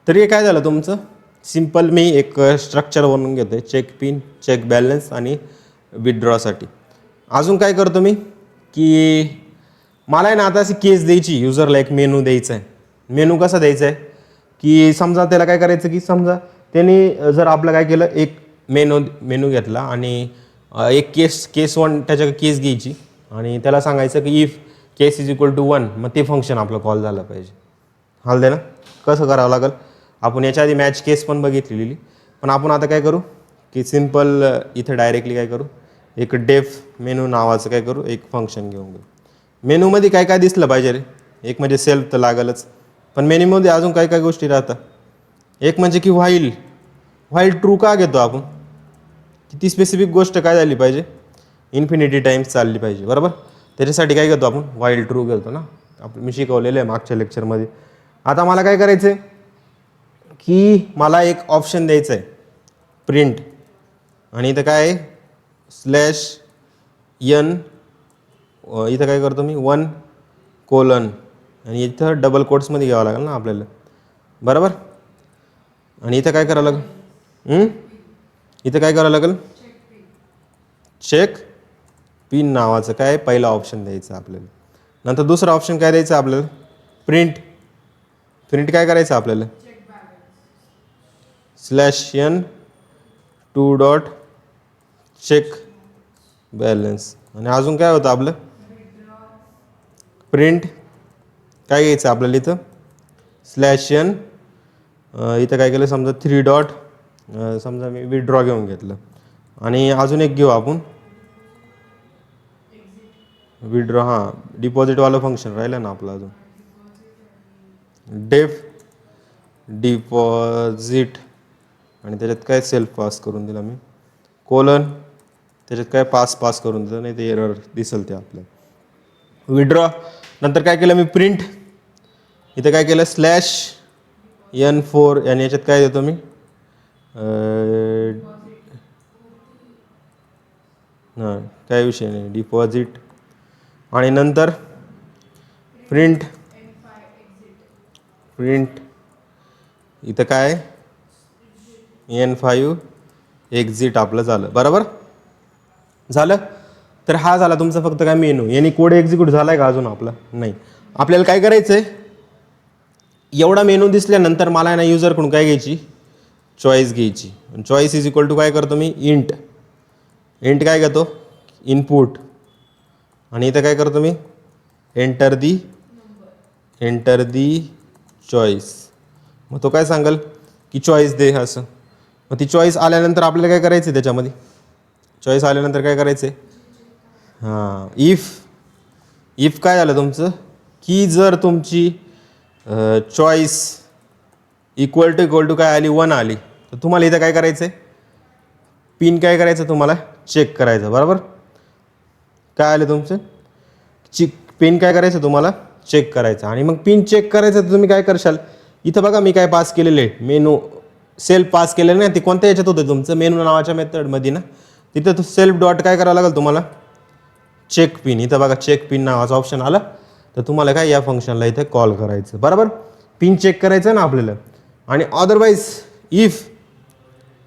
तरी काय झालं तुमचं, सिम्पल मी एक स्ट्रक्चर बनवून घेतो आहे, चेक पिन, चेक बॅलन्स आणि विड्रॉसाठी. अजून काय करतो मी, की मला आहे ना आता अशी केस द्यायची, युजरला एक मेनू द्यायचा आहे. मेनू कसा द्यायचा आहे, की समजा त्याला काय करायचं, की समजा त्याने जर आपलं काय केलं, एक मेनू घेतला आणि एक केस 1 त्याच्या केस घ्यायची आणि त्याला सांगायचं की if case is equal to 1, मग ते फंक्शन आपलं कॉल झालं पाहिजे. हाल दे ना. कसं करावं लागेल, आपण याच्या आधी मॅच केस पण बघितलेली, पण आपण आता काय करू, की सिम्पल इथं डायरेक्टली काय करू, एक डेफ मेनू नावाचं काय करू, एक फंक्शन घेऊ. मेनूमध्ये काय काय दिसलं पाहिजे रे, एक म्हणजे सेल्फ तर लागलच, पण मेनूमध्ये अजून काय काय गोष्टी राहतात. एक म्हणजे की व्हाईल ट्रू का घेतो आपण, ती स्पेसिफिक गोष्ट काय झाली पाहिजे, इन्फिनिटी टाइम्स चालली पाहिजे, बरोबर. त्याच्यासाठी काय घेतो आपण, व्हाईल ट्रू घेतो ना, आपण मी शिकवलेलं आहे मागच्या लेक्चरमध्ये. आता मला काय करायचं आहे, की मला एक ऑप्शन द्यायचं आहे प्रिंट. आणि इथं काय आहे, /n, इथं काय करतो मी 1 कोलन, आणि इथं डबल कोट्समध्ये घ्यावं लागेल ना आपल्याला, बरोबर. आणि इथं काय करावं लागेल, इथं काय करावं लागेल, चेक पिन नावाचं काय पहिला ऑप्शन द्यायचं आपल्याला. नंतर दुसरा ऑप्शन काय द्यायचं आपल्याला, प्रिंट. प्रिंट काय करायचं आपल्याला, /n2 चेक बॅलन्स. आणि अजून काय होतं आपलं, प्रिंट काय घ्यायचं आपल्याला इथं, /n इथं काय केलं समजा 3 समजा मी विड्रॉ घेऊन घेतलं. आणि अजून एक घेऊ आपण विड्रॉ, हां डिपॉझिटवालं फंक्शन राहिलं ना आपलं अजून, डेफ डिपॉझिट. आणि त्याच्यात काय सेल्फ पास करून दिला मी, कोलन त्याच्यात काय पास करून दिलं, नाही ते एरर दिसेल ते आपल्याला. विड्रॉ नंतर काय केलं मी, प्रिंट. इथं काय केलं, /n4 आणि याच्यात काय देतो मी, हां काय विषय नाही, डिपॉझिट. आणि नंतर प्रिंट इथं काय N5 एक्झिट आपलं झालं. बरोबर झालं. तर हा झाला तुमचा फक्त काय मेनू. याने कोड एक्झिक्यूट झालाय का अजून आपला, नाही. आपल्याला काय करायचंय, एवढा मेनू दिसल्यानंतर मला ना युजरकडून काय घ्यायची, चॉईस घ्यायची. चॉईस इज इक्वल टू काय करतो मी, इंट काय घेतो, इनपुट. आणि इथं काय करतो मी, एंटर दी चॉईस. मग तो काय सांगेल की चॉईस दे असं. मग ती चॉईस आल्यानंतर आपल्याला काय करायचं, त्याच्यामध्ये चॉईस आल्यानंतर काय करायचं, हां इफ काय झालं तुमचं, की जर तुमची चॉईस इक्वल टू काय आली, 1 आली, तर तुम्हाला इथं काय करायचं आहे, पिन काय करायचं तुम्हाला चेक करायचं. बरोबर काय आलं तुमचं, पिन काय करायचं तुम्हाला चेक करायचं. आणि मग पिन चेक करायचं तर तुम्ही काय करशाल, इथं बघा मी काय पास केलेलं आहे, मेनू सेल्फ पास केलेलं नाही, ते कोणत्या याच्यात होतं तुमचं, मेनू नावाच्या मेथडमध्ये ना, तिथं तो सेल्फ डॉट काय करावं लागेल तुम्हाला, चेक पिन. इथं बघा चेक पिन नावाचा ऑप्शन आला, तर तुम्हाला काय या फंक्शनला इथे कॉल करायचं. बरोबर पिन चेक करायचं ना आपल्याला. आणि अदरवाईज इफ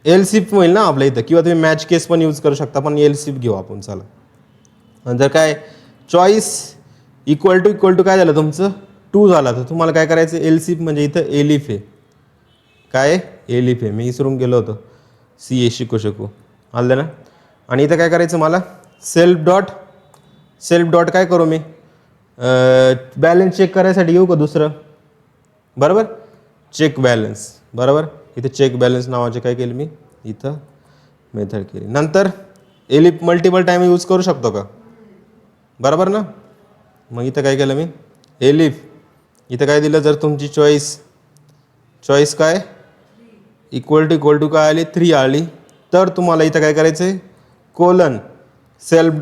एलसिफ होईल ना आपल्या इथं, किंवा तुम्ही मॅच केस पण यूज करू शकता, पण एलसिफ घेऊ आपण चला. आणि जर काय चॉईस इक्वल टू काय झालं तुमचं 2 झाला, तर तुम्हाला काय करायचं, एलसिफ म्हणजे इथं एलिफ आहे, काय एलिफ आहे, मी विसरून गेलो होतो, CA शिकू आलं ना. आणि इथं काय करायचं मला, सेल्फ डॉट काय करू मी, बॅलन्स चेक करायसाठी येऊ का दुसरं, बरोबर चेक बॅलन्स. बरोबर इथं चेक बॅलन्स नावाचे काय केलं मी, इथं मेथड केली. नंतर एलिफ मल्टिपल टाईम यूज करू शकतो का, बरोबर ना. मग इथं काय केलं मी, एलिफ इथं काय दिलं, जर तुमची चॉईस काय इक्वल टू काय आली, 3 आली, तर तुम्हाला इथं काय करायचं आहे, कोलन सेल्फ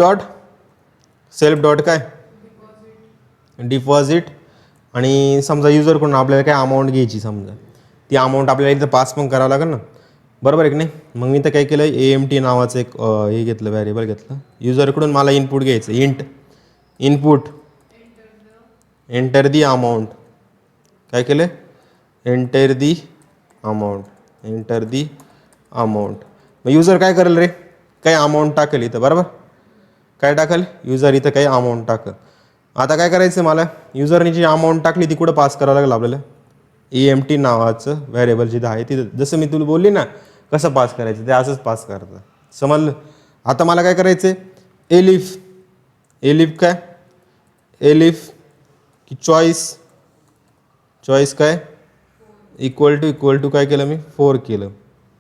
डॉट काय डिपॉझिट. आणि समजा युजरकडून आपल्याला काय अमाऊंट घ्यायची, समजा ती अमाऊंट आपल्याला इथं पास पण करावं लागेल ना, बरोबर आहे की नाही. मग मी तर काय केलं, AMT नावाचं एक हे घेतलं, व्हेरिएबल घेतलं. युजरकडून मला इनपुट घ्यायचं, इनपुट एंटर दी अमाऊंट. काय केलं, एंटर दी अमाऊंट. मग युजर काय करेल रे, काही अमाऊंट टाकेल इथं, बरोबर काय टाकेल युजर इथं, काही अमाऊंट टाकेल. आता काय करायचं मला, युजरने जी अमाऊंट टाकली ती कुठं पास करावं लागेल आपल्याला, AMT नावाचं व्हेरिएबल जिथं आहे तिथं. जसं मी तुला बोलली ना कसं पास करायचं, ते असंच पास करतं, समजलं. आता मला काय करायचं आहे, एलिफ की चॉईस काय इक्वल टू काय केलं मी, 4 केलं.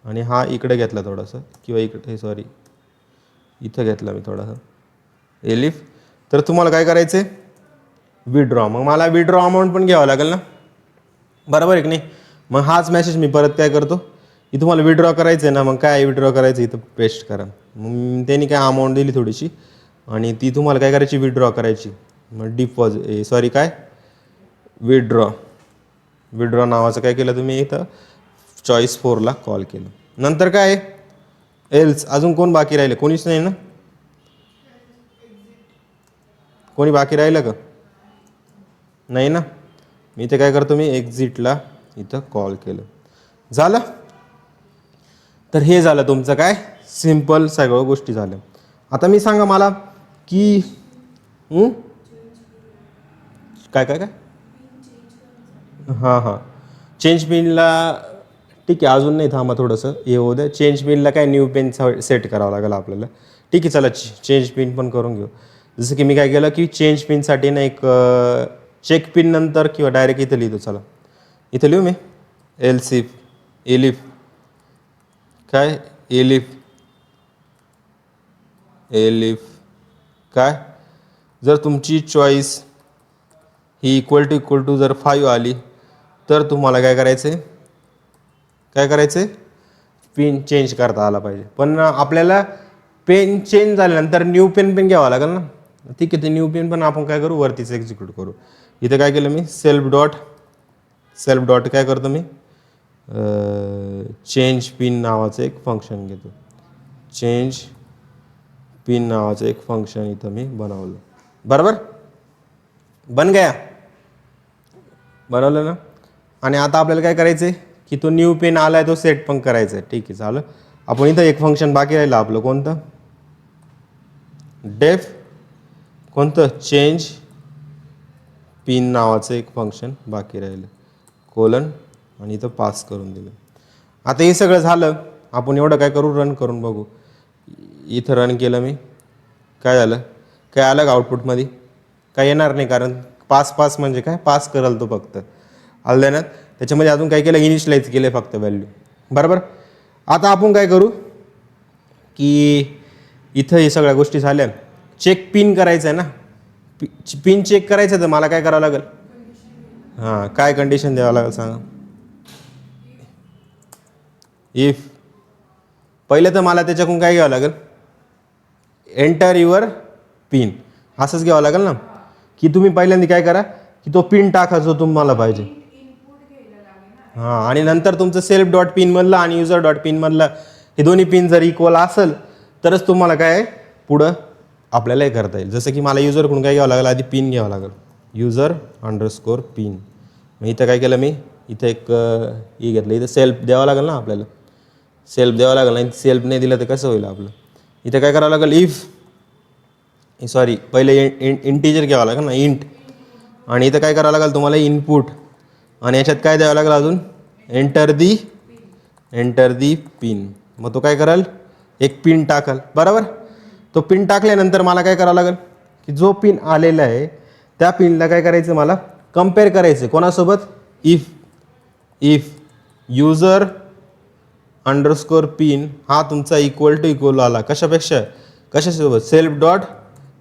आणि हा इकडे घेतला थोडासा, किंवा इकडे सॉरी इथं घेतला मी थोडासा एलिफ. तर तुम्हाला काय करायचं आहे, विड्रॉ. मग मला विड्रॉ अमाऊंट पण घ्यावं लागेल ना, बरोबर आहे की नाही. मग हाच मेसेज मी परत काय करतो, की तुम्हाला विड्रॉ करायचं आहे ना, मग काय विड्रॉ करायचं इथं पेस्ट करा. मग त्यांनी काय अमाऊंट दिली थोडीशी, आणि ती तुम्हाला काय करायची, विड्रॉ करायची. मग काय विड्रॉ नावाचं काय केलं तुम्ही, इथं चॉईस 4ला कॉल केलं. नंतर काय एल्स, अजून कोण बाकी राहिलं, कोणीच नाही ना, कोणी बाकी राहिलं का, नाही ना. मी इथे काय करतो, मी एक्झिटला इथं कॉल केलं, झालं. तर हे झालं तुमचं काय सिम्पल, सगळ्या गोष्टी झाल्या. आता मी सांगा मला की काय काय काय हां हां चेंज पिनला ठीक आहे अजून नाही थांबा थोडंसं हे होऊ द्या. चेंज पिनला काय न्यू पिन सेट करावं लागेल आपल्याला. ठीक आहे चला चेंज पिन पण करून घेऊ. जसं की मी काय केलं की चेंज पिनसाठी ना एक चेक पिन नंतर किंवा डायरेक्ट इथं लिहितो. चला इथं लिहू मी एलिफ एलिफ काय एलिफ एलिफ काय जर तुमची चॉईस ही इक्वल टू जर 5 आली तर तुम्हाला काय करायचं आहे पिन चेंज करता आला पाहिजे. पण आपल्याला पेन चेंज झाल्यानंतर न्यू पेन पण घ्यावा लागेल ना. ठीक आहे ते न्यू पेन पण आपण काय करू वरतीच एक्झिक्यूट करू. इथं काय केलं मी सेल्फ डॉट काय करतो मी चेंज पिन नावाचं एक फंक्शन घेतो. चेंज पिन नावाचं एक फंक्शन इथं मी बनवलं. बरोबर बनवलं ना. आणि आता आपल्याला काय करायचं आहे की तो न्यू पेन आला आहे तो सेट पण करायचा आहे. ठीक आहे चालेल. आपण इथं एक फंक्शन बाकी राहिलं आपलं कोणतं डेफ कोणतं चेंज पिन नावाचं एक फंक्शन बाकी राहिलं कोलन आणि इथं पास करून दिलं. आता हे सगळं झालं आपण एवढं काय करू रन करून बघू. इथं रन केलं मी काय झालं काय आलं का आउटपुटमध्ये काय येणार नाही कारण पास म्हणजे काय पास कराल तो फक्त आलं ना. त्याच्यामध्ये अजून काय केलं इनिशियलाइज केलं फक्त व्हॅल्यू. बरोबर. आता आपण काय करू की इथं हे सगळ्या गोष्टी झाल्या चेक पिन करायचं आहे ना. पिन चेक करायचं तर मला काय करावं लागेल हां काय कंडिशन द्यावं लागेल सांगा. इफ पहिले तर मला त्याच्याकडून काय घ्यावं लागेल एंटर युअर पिन असंच घ्यावं लागेल ना की तुम्ही पहिल्यांदा काय करा की तो पिन टाका जो तुम्हाला पाहिजे. हां आणि नंतर तुमचं सेल्फ डॉट पिनमधलं आणि युजर डॉट पिनमधलं हे दोन्ही पिन जर इक्वल असेल तरच तुम्हाला काय आहे पुढं आपल्याला हे करता येईल. जसं की मला युजरकडून काय घ्यावं लागेल आधी पिन घ्यावं लागेल user_पिन. मग इथं काय केलं मी इथं एक हे घेतलं इथं सेल्फ द्यावं लागेल ना आपल्याला सेल्फ द्यावं लागेल नाही सेल्फ नाही दिलं तर कसं होईल आपलं. इथं काय करावं लागेल पहिले इंटिजर घ्यावं लागेल ना इंट आणि इथं काय करावं लागेल तुम्हाला इनपुट आणि याच्यात काय द्यावं लागेल अजून एंटर दी पिन. मग तो काय कराल एक पिन टाकाल. बरोबर. तो पिन टाकल्यानंतर मला काय करावं लागेल की जो पिन आलेला आहे त्या पिनला काय करायचं मला कम्पेअर करायचं कोणासोबत इफ user_पिन हा तुमचा इक्वल आला कशासोबत सेल्फ डॉट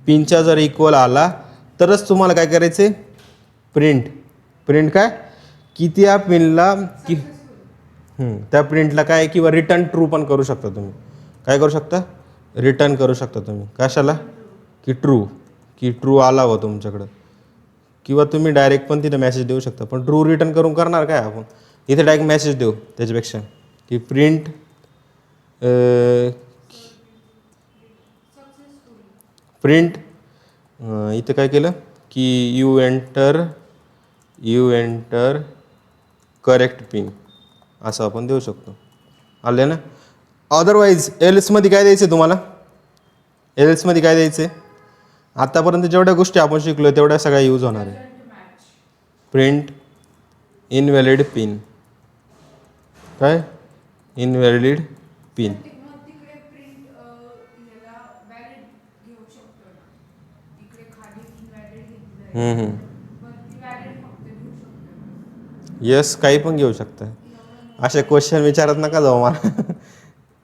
पिनच्या जर इक्वल आला तरच तुम्हाला काय करायचं प्रिंट काय की त्या पिनला की त्या प्रिंटला काय किंवा रिटर्न ट्रू पण करू शकता तुम्ही. काय करू शकता रिटर्न करू शकता तुम्ही कशाला की ट्रू आला हो तुमच्याकडं किंवा तुम्ही डायरेक्ट पण तिथे मेसेज देऊ शकता. पण ट्रू रिटर्न करून करणार काय आपण इथे डायरेक्ट मेसेज देऊ त्याच्यापेक्षा की प्रिंट इथं काय केलं की यू एंटर करेक्ट पिन असं आपण देऊ शकतो. आले ना. अदरवाईज एल्समध्ये काय द्यायचं तुम्हाला एल्समध्ये काय द्यायचं आतापर्यंत जेवढ्या गोष्टी आपण शिकलो तेवढ्या सगळ्या यूज होणार आहे. प्रिंट इनव्हॅलिड पिन काय इनव्हॅलिड पिन यस काही पण घेऊ शकता. असे क्वेश्चन विचारत नका जाऊ मला.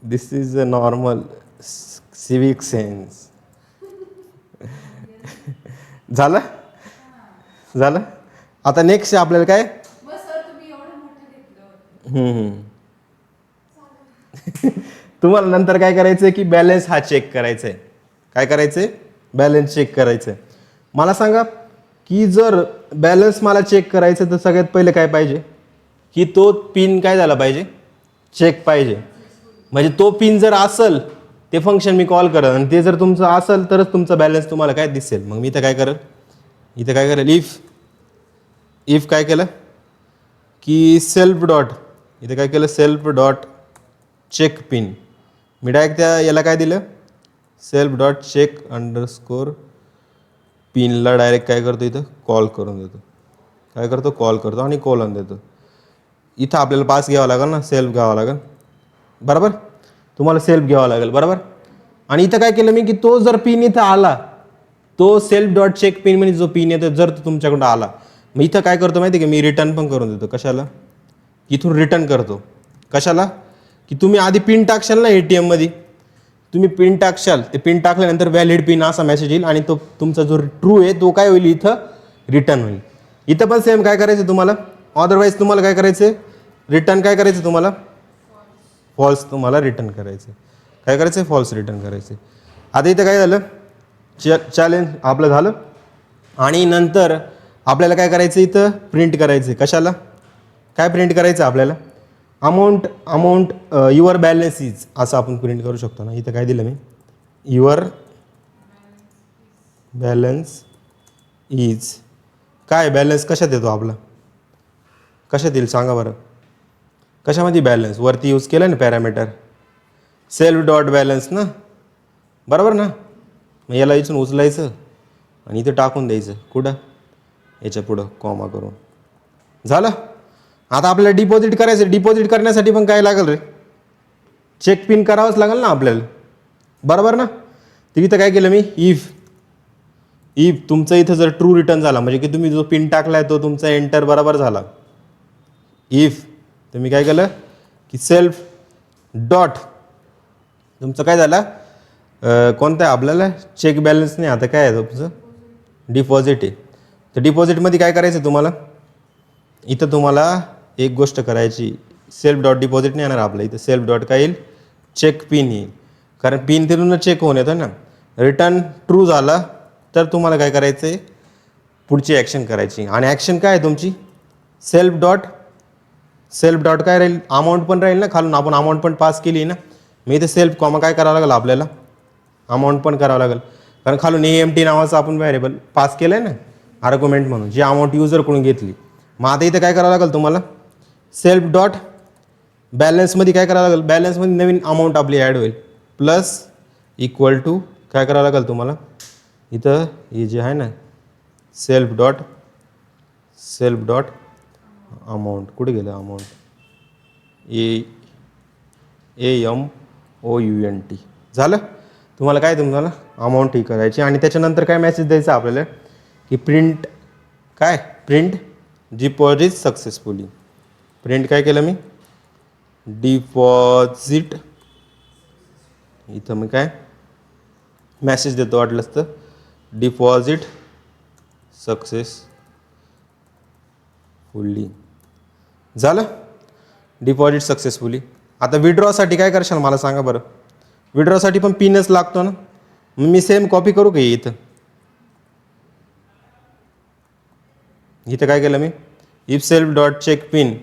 This is a normal civic sense. झालं आता नेक्स्ट आपल्याला काय तुम्हाला नंतर काय करायचं की बॅलन्स हा चेक करायचा आहे. काय करायचंय बॅलन्स चेक करायचंय. मला सांगा की जर बॅलन्स मला चेक करायचं तर सगळ्यात पहिले काय पाहिजे की तो पिन काय झाला पाहिजे चेक पाहिजे. म्हणजे तो पिन जर असेल ते फंक्शन मी कॉल करेल आणि ते जर तुमचं असेल तरच तुमचा बॅलन्स तुम्हाला काय दिसेल. मग मी इथं काय करेल इफ काय केलं की सेल्फ डॉट चेक पिन मी डायरेक्ट त्या याला काय दिलं सेल्फ डॉट चेक अंडरस्कोर पिनला डायरेक्ट काय करतो इथं कॉल करून देतो. काय करतो कॉल करतो आणि कॉलन देतो. इथं आपल्याला पास घ्यावा लागेल ना, सेल्फ घ्यावा लागेल बरोबर. तुम्हाला सेल्फ घ्यावा लागेल बरोबर. आणि इथं काय केलं मी की तो जर पिन इथं आला, तो सेल्फ डॉट चेक पिन म्हणजे जो पिन येतो जर तो तुमच्याकडून आला, मग इथं काय करतो माहिती आहे की मी रिटर्न पण करून देतो. कशाला? इथून रिटर्न करतो. कशाला? की तुम्ही आधी पिन टाकशाल ना ATM मध्ये, तुम्ही पिन टाकशाल, ते पिन टाकल्यानंतर व्हॅलिड पिन असा मेसेज येईल आणि तो तुमचा जो ट्रू आहे तो काय होईल इथं रिटर्न होईल. इथं पण सेम काय करायचं तुम्हाला, अदरवाईज तुम्हाला काय करायचं रिटर्न काय करायचं तुम्हाला फॉल्स तुम्हाला रिटर्न करायचं. काय करायचं फॉल्स रिटर्न करायचं. आता इथं काय झालं चॅलेंज आपलं झालं आणि नंतर आपल्याला काय करायचं इथं प्रिंट करायचं. कशाला? काय प्रिंट करायचं आपल्याला अमाऊंट युअर बॅलन्स इज असं आपण प्रिंट करू शकतो ना. इथं काय दिलं मी युअर बॅलन्स इज. काय बॅलन्स कशात येतो आपला, कशात येईल सांगा बरं. कशामध्ये बॅलन्स वरती यूज केलं ना पॅरामीटर सेल्फ डॉट बॅलन्स ना बरोबर ना. मग याला इथून उचलायचं आणि इथं टाकून द्यायचं. कुठं याच्या पुढं कॉमा करून झालं. आता आपल्याला डिपॉझिट करायचं. डिपॉझिट करण्यासाठी पण काय लागेल रे, चेक पिन करावंच लागेल ना आपल्याला बरोबर ना. तर इथं काय केलं मी इफ तुमचं इथं जर ट्रू रिटर्न झाला म्हणजे की तुम्ही जो पिन टाकलाय तो तुमचा एंटर बरोबर झाला. इफ तुम्ही काय केलं की सेल्फ डॉट तुमचं काय झालं कोणतं आहे आपल्याला चेक बॅलन्स नाही, आता काय आहे तुमचं डिपॉझिट आहे. तर डिपॉझिटमध्ये काय करायचं तुम्हाला, इथं तुम्हाला एक गोष्ट करायची, सेल्फ डॉट डिपॉझिट नाही येणार आपलं, इथं सेल्फ डॉट काय येईल चेक पिन येईल. कारण पिन तिथून चेक होऊन येतं ना. रिटर्न ट्रू झाला तर तुम्हाला काय करायचं आहे पुढची ॲक्शन करायची. आणि ॲक्शन काय आहे तुमची सेल्फ डॉट काय राहील अमाऊंट पण राहील ना खालून, आपण अमाऊंट पण पास केली ना. मी इथे सेल्फ कॉमा काय करावं लागेल आपल्याला अमाऊंट पण करावं लागेल. कारण खालून AMT नावाचं आपण व्हेरिएबल पास केलं आहे ना आर्ग्युमेंट म्हणून, जी अमाऊंट युजरकडून घेतली. मग आता इथं काय करावं लागेल तुम्हाला सेल्फ डॉट बॅलन्समध्ये काय करावं लागेल, बॅलन्समध्ये नवीन अमाऊंट आपली ॲड होईल प्लस इक्वल टू काय करावं लागेल तुम्हाला इथं हे जे आहे ना सेल्फ डॉट अमाऊंट कुठे गेलं अमाऊंट AMOUNT झालं. तुम्हाला काय तुम्हाला अमाऊंट ही करायची आणि त्याच्यानंतर काय मेसेज द्यायचा आपल्याला की प्रिंट डिपॉझिट सक्सेसफुली. प्रिंट काय केलं मी डिपॉझिट, इथं मी काय मेसेज देतो वाटलंच तर डिपॉझिट सक्सेसफुली झालं. Deposit successfully. आता विड्रॉसाठी काय करशाल मला सांगा बरं. विड्रॉसाठी पण पिनच लागतो ना. मग मी सेम कॉपी करू का इथं काय केलं मी if self dot check pin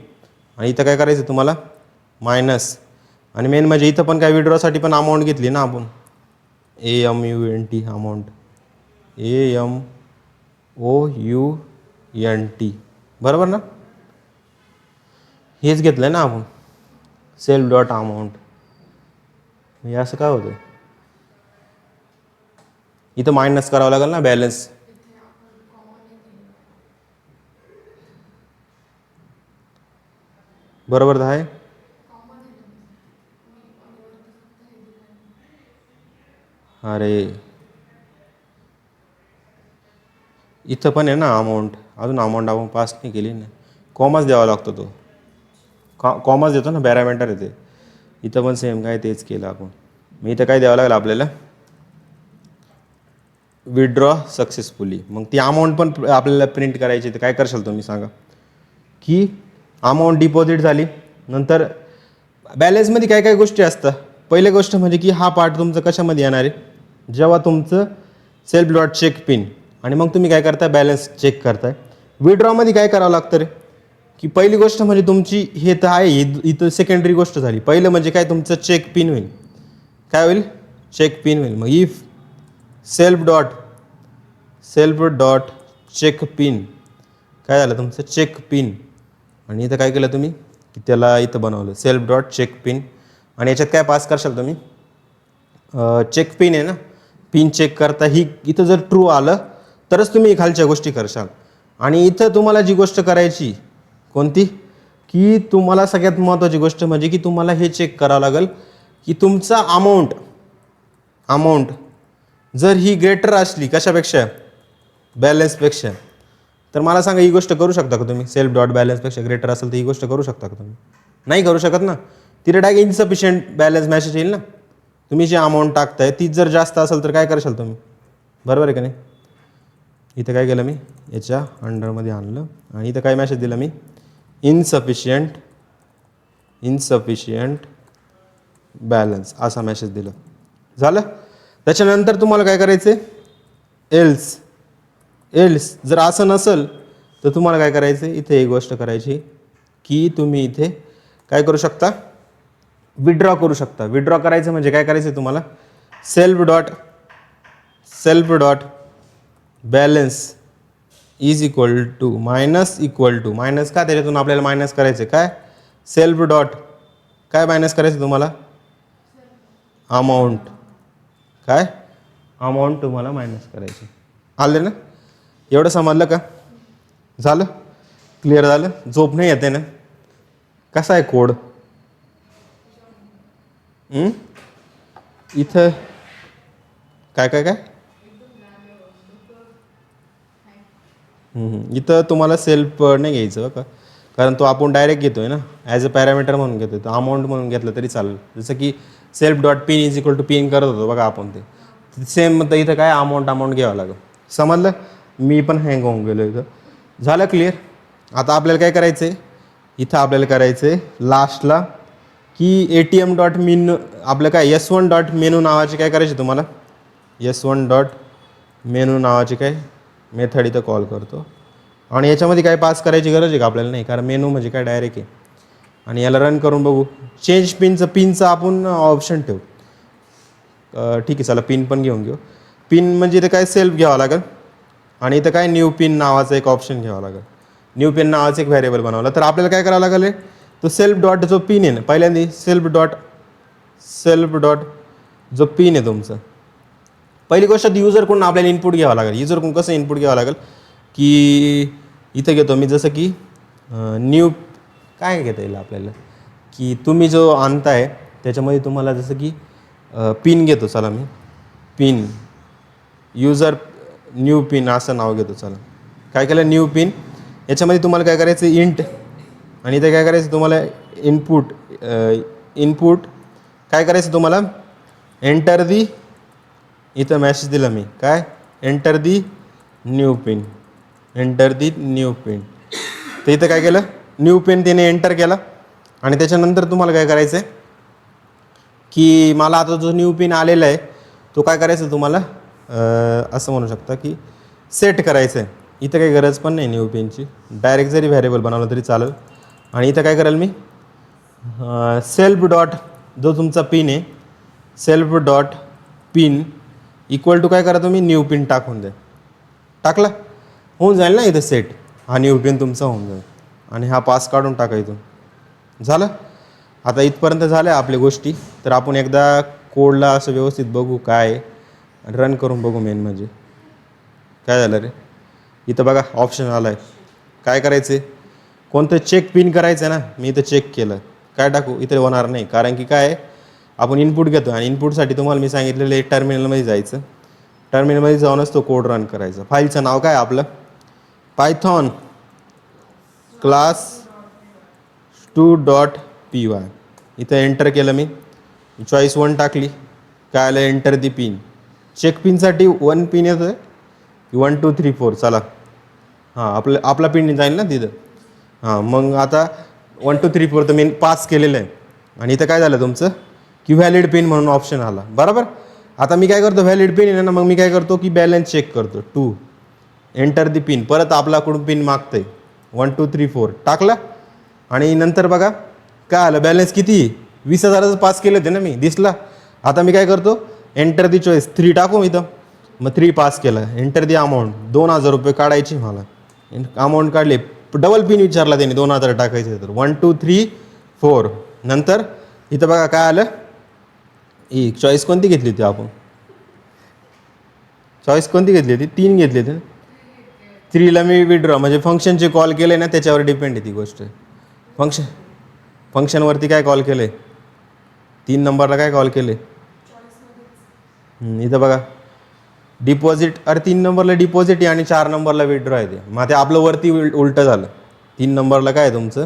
आणि इथं काय करायचं तुम्हाला मायनस. आणि मेन म्हणजे इथं पण काय विड्रॉसाठी पण अमाऊंट घेतली ना आपण AMOUNT अमाऊंट AMOUNT बरोबर ना. हेच घेतलं आहे ना आपण सेल्फ डॉट अमाऊंट. हे असं काय होतं इथं मायनस करावं लागेल ना बॅलन्स. बरोबर आहे. अरे इथं पण आहे ना अमाऊंट, अजून अमाऊंट आपण पास नाही केली ना. कॉमर्स द्यावा लागतो तो कॉमर्स देतो ना पॅरामीटर येते. इथं पण सेम काय तेच केलं आपण. मी इथं काय द्यावं लागेल आपल्याला विड्रॉ सक्सेसफुली. मग ती अमाऊंट पण आपल्याला प्रिंट करायची. तर काय करशाल तुम्ही सांगा की अमाऊंट डिपॉझिट झाली. नंतर बॅलन्समध्ये काय काय गोष्टी असतात. पहिली गोष्ट म्हणजे की हा पार्ट तुमचं कशामध्ये येणार आहे जेव्हा तुमचं सेल्फ डॉट चेक पिन आणि मग तुम्ही काय करताय बॅलन्स चेक करताय. विड्रॉमध्ये काय करावं लागतं रे की पहिली गोष्ट म्हणजे तुमची हे तर आहे इथं सेकंडरी गोष्ट झाली. पहिलं म्हणजे काय तुमचं चेक पिन होईल. काय होईल चेक पिन होईल. मग if self dot check pin काय झालं तुमचं चेक पिन आणि इथं काय केलं तुम्ही की त्याला इथं बनवलं सेल्फ डॉट चेक पिन आणि याच्यात काय पास करशाल तुम्ही चेक पिन आहे ना. पिन चेक करता ही इथं जर ट्रू आलं तरच तुम्ही खालच्या गोष्टी करशाल. आणि इथं तुम्हाला जी गोष्ट करायची कोणती की तुम्हाला सगळ्यात महत्त्वाची गोष्ट म्हणजे की तुम्हाला हे चेक करावं लागेल की तुमचा अमाऊंट जर ही ग्रेटर असली कशापेक्षा बॅलन्सपेक्षा तर मला सांगा ही गोष्ट करू शकता का तुम्ही सेल्फ डॉट बॅलन्सपेक्षा ग्रेटर असेल तर ही गोष्ट करू शकता का तुम्ही नाही करू शकत ना. तिथे डायरेक्ट इन्सफिशियंट बॅलन्स मॅसेज येईल ना. तुम्ही जे अमाऊंट टाकताय ती जर जास्त असेल तर काय करशाल तुम्ही बरोबर आहे का नाही. इथं काय केलं मी याच्या अंडरमध्ये आणलं आणि इथं काय मॅसेज दिला मी इनसफिशियंट बॅलन्स असा मॅसेज दिला झालं. त्याच्यानंतर तुम्हाला काय करायचं आहे एल्स जर असं नसेल तर तुम्हाला काय करायचं आहे इथे एक गोष्ट करायची की तुम्ही इथे काय करू शकता विड्रॉ करू शकता. विड्रॉ करायचं म्हणजे काय करायचं आहे तुम्हाला self dot balance is equal to minus का त्याच्यातून आपल्याला मायनस करायचं काय सेल्फ डॉट काय मायनस करायचं तुम्हाला अमाऊंट तुम्हाला मायनस करायची. आले ना एवढं समजलं का झालं क्लिअर झालं. झोप नाही येते ना कसा आहे कोड इथं काय इथं तुम्हाला सेल्फ नाही घ्यायचं का कारण तो आपण डायरेक्ट घेतोय ना ॲज अ पॅरामीटर म्हणून घेतोय तो अमाऊंट म्हणून घेतलं तरी चालेल. जसं की self dot pin is equal to pin करत होतो बघा आपण ते सेम तर इथं काय अमाऊंट घ्यावं लागेल. समजलं मी पण हँग होऊन गेलो इथं झालं क्लिअर. आता आपल्याला काय करायचं आहे इथं आपल्याला करायचं आहे लास्टला की ATM डॉट मेनू आपलं काय S1 डॉट मेनू नावाचे काय करायचे तुम्हाला S1 डॉट मेनू नावाची काय मेथड इथं कॉल करतो आणि याच्यामध्ये काय पास करायची गरज आहे का आपल्याला नाही कारण मेनू म्हणजे काय डायरेक्ट आहे. आणि याला रन करून बघू चेंज पिनचं आपण ऑप्शन ठेवू ठीक आहे चला पिन पण घेऊ पिन म्हणजे इथं काय सेल्फ घ्यावं लागेल आणि इथं काय न्यू पिन नावाचं एक ऑप्शन घ्यावं लागेल. न्यू पिन नावाचं एक व्हेरिएबल बनवलं तर आपल्याला काय करावं लागेल तो सेल्फ डॉट जो पिन आहे ना पहिल्यांदा सेल्फ डॉट जो पिन आहे तुमचं पहिली गोष्ट युजरकडून आपल्याला इनपुट घ्यावं लागेल. युजरकडून कसं इनपुट घ्यावं लागेल की इथं घेतो मी जसं की न्यू काय घेता येईल आपल्याला की तुम्ही जो आणताय त्याच्यामध्ये तुम्हाला जसं की पिन घेतो चला मी पिन युजर न्यू पिन असं नाव घेतो चला काय केलं न्यू पिन याच्यामध्ये तुम्हाला काय करायचं इंट आणि इथे काय करायचं तुम्हाला इनपुट काय करायचं तुम्हाला एंटर दी इथं मॅसेज दिला मी काय एंटर दी न्यू पिन तर इथं काय केलं न्यू पिन त्याने एंटर केला आणि त्याच्यानंतर तुम्हाला काय करायचं आहे की मला आता जो न्यू पिन आलेला आहे तो काय करायचं तुम्हाला असं म्हणू शकता की सेट करायचं आहे. इथं काही गरज पण नाही न्यू पिनची डायरेक्ट जरी व्हेरिएबल बनवलं तरी चालेल. आणि इथं काय करेल मी सेल्फ डॉट जो तुमचा पिन आहे self dot pin equal to काय करा तुम्ही न्यू पिन टाकून द्या टाकला होऊन जाईल ना इथं सेट हा न्यू पिन तुमचा होऊन जाईल आणि हा पास काढून टाका इथून झालं. आता इथपर्यंत झाल्या आपल्या गोष्टी तर आपण एकदा कोडला असं व्यवस्थित बघू काय रन करून बघू. मेन म्हणजे काय झालं रे इथं बघा ऑप्शन आला आहे काय करायचं आहे कोणतं चेक पिन करायचं आहे ना मी इथं चेक केलं काय टाकू इथे होणार नाही कारण की काय आपण इनपुट घेतो आणि इनपुटसाठी तुम्हाला मी सांगितलेलं आहे टर्मिनलमध्ये जायचं टर्मिनलमध्ये जाऊनच तो कोड रन करायचा. फाईलचं नाव काय आपलं पायथॉन क्लास 2.py इथं एंटर केलं मी चॉईस 1 टाकली काय आलं एंटर दी पिन चेक पिनसाठी 1 पिन येतो आहे 1 2 3 4 चला हां आपला पिन जाईल ना तिथं हां मग आता 1 2 3 4 तर मी पास केलेलं आहे आणि इथं काय झालं तुमचं की व्हॅलिड पिन म्हणून ऑप्शन आला बरोबर. आता मी काय करतो व्हॅलिड पिन आहे ना मग मी काय करतो की बॅलन्स चेक करतो 2 एंटर दी पिन परत आपल्याकडून पिन मागतंय 1 2 3 4 टाकला आणि नंतर बघा काय आलं बॅलन्स किती 20,000चं पास केलं होते ना मी दिसला. आता मी काय करतो एंटर दी चॉईस 3 टाकू इथं मग 3 पास केलं एंटर दी अमाऊंट 2,000 रुपये काढायची मला अमाऊंट काढली डबल पिन विचारला त्याने 2,000 टाकायचे तर 1 2 3 4 नंतर इथं बघा काय आलं ही चॉईस कोणती घेतली होती आपण चॉईस कोणती घेतली होती? 3 घेतली होती ना. 3ला मी विड्रॉ म्हणजे फंक्शनचे कॉल केले ना त्याच्यावर डिपेंड आहे ती गोष्ट. फंक्शनवरती काय कॉल केलं आहे? 3 नंबरला काय कॉल केले? इथं बघा डिपॉझिट. अरे 3 नंबरला डिपॉझिट आहे आणि 4 नंबरला विड्रॉ आहे. ते मग ते आपलं वरती उलटं झालं. 3 नंबरला काय आहे तुमचं?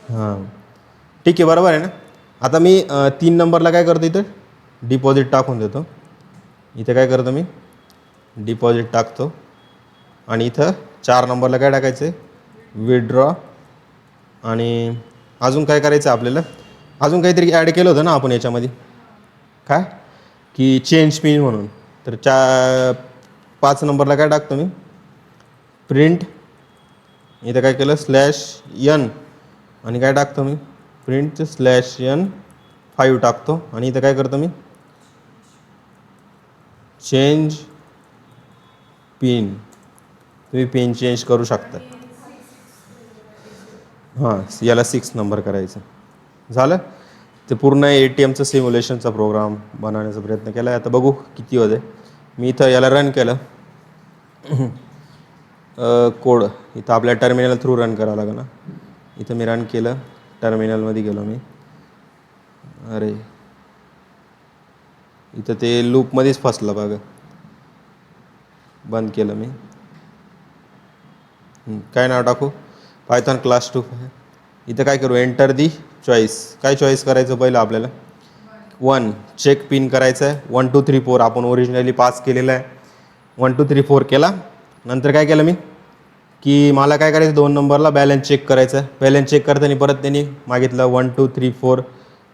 हां ठीक आहे बरोबर आहे ना. आता मी 3 नंबरला काय करतो? इथं डिपॉझिट टाकून देतो. इथं काय करतो मी? डिपॉझिट टाकतो आणि इथं 4 नंबरला काय टाकायचं आहे? विड्रॉ. आणि अजून काय करायचं आपल्याला? अजून काहीतरी ॲड केलं होतं ना आपण याच्यामध्ये, काय की चेंज पिन म्हणून. तर 5 नंबरला काय टाकतो मी? प्रिंट. इथं काय केलं? /n आणि काय टाकतो मी? प्रिंट /n5 टाकतो आणि इथं काय करतो मी? Change pin. तुम्ही पिन चेंज करू शकता. हां याला 6 नंबर करायचं. झालं. ते पूर्ण ATMचं सिम्युलेशनचा प्रोग्राम बनवण्याचा प्रयत्न केला आहे. आता बघू किती होते. मी इथं याला रन केलं. कोड इथं आपल्या टर्मिनल थ्रू रन करावं लागेल ना. इथं मी रन केलं. टर्मिनलमध्ये गेलो मी. अरे इथं ते लूपमध्येच फसलं बघा. बंद केलं मी. काय नाव टाकू? Python class 2. इथं काय करू? Enter the choice. काय चॉईस करायचं पहिलं आपल्याला? 1 चेक पिन करायचं आहे. 1 2 3 4 आपण ओरिजिनली पास केलेलं आहे. 1 2 3 4 केला. नंतर काय केलं मी की मला काय करायचं? 2 नंबरला बॅलन्स चेक करायचं आहे. बॅलन्स चेक करताना परत त्यांनी मागितलं 1 2 3 4.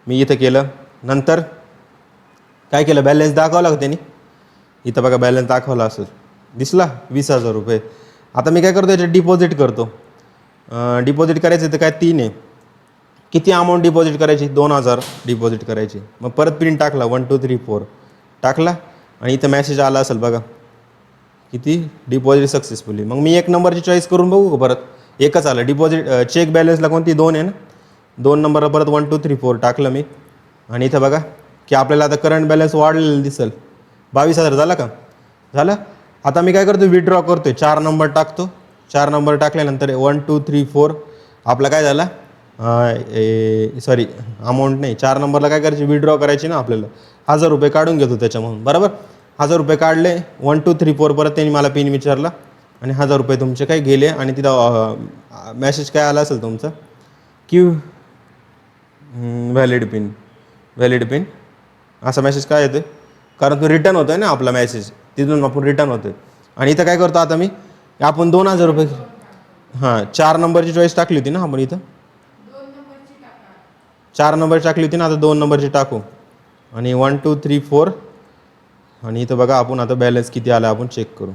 मी इथं केलं. नंतर काय केलं? बॅलन्स दाखवला का त्यांनी? इथं बघा बॅलन्स दाखवला असेल, दिसला 20,000 रुपये. आता मी काय करतो? याच्यात डिपॉझिट करतो. डिपॉझिट करायचं तर काय 3 आहे. किती अमाऊंट डिपॉझिट करायची? 2,000 डिपॉझिट करायची. मग परत प्रिंट टाकला 1 2 3 4 टाकला आणि इथं मेसेज आला असेल बघा किती? Deposit successfully. मग मी 1 नंबरची चॉईस करून बघू का? परत एकच आलं डिपॉझिट. चेक बॅलन्सला कोणती? 2 आहे ना. 2 नंबरला परत 1 2 3 4 टाकलं मी आणि इथं बघा की आपल्याला आता करंट बॅलन्स वाढलेलं दिसेल. 22,000 झाला का? झालं. आता मी काय करतो? विड्रॉ करतो. 4 नंबर टाकतो. 4 नंबर टाकल्यानंतर 1 2 3 4 आपला काय झाला? सॉरी अमाऊंट नाही. 4 नंबरला काय करायची? विड्रॉ करायची ना आपल्याला. 1,000 रुपये काढून घेतो त्याच्यामधून. बरोबर. 1,000 रुपये काढले. 1 2 3 4 परत त्यांनी मला पिन विचारला आणि 1,000 रुपये तुमचे काय गेले. आणि तिथं मेसेज काय आला असेल तुमचा की व्हॅलिड पिन असा मेसेज काय येते? कारण तो रिटर्न होतो आहे ना आपला मेसेज. तिथून आपण रिटर्न होतो. आणि इथं काय करतो? आता मी आपण 2,000 रुपये 4 नंबरची चॉईस टाकली होती ना आपण. इथं 4 नंबर टाकली होती ना. आता 2 नंबरची टाकू आणि 1 2 3 4 आणि इथं बघा आपण आता बॅलन्स किती आला आपण चेक करू.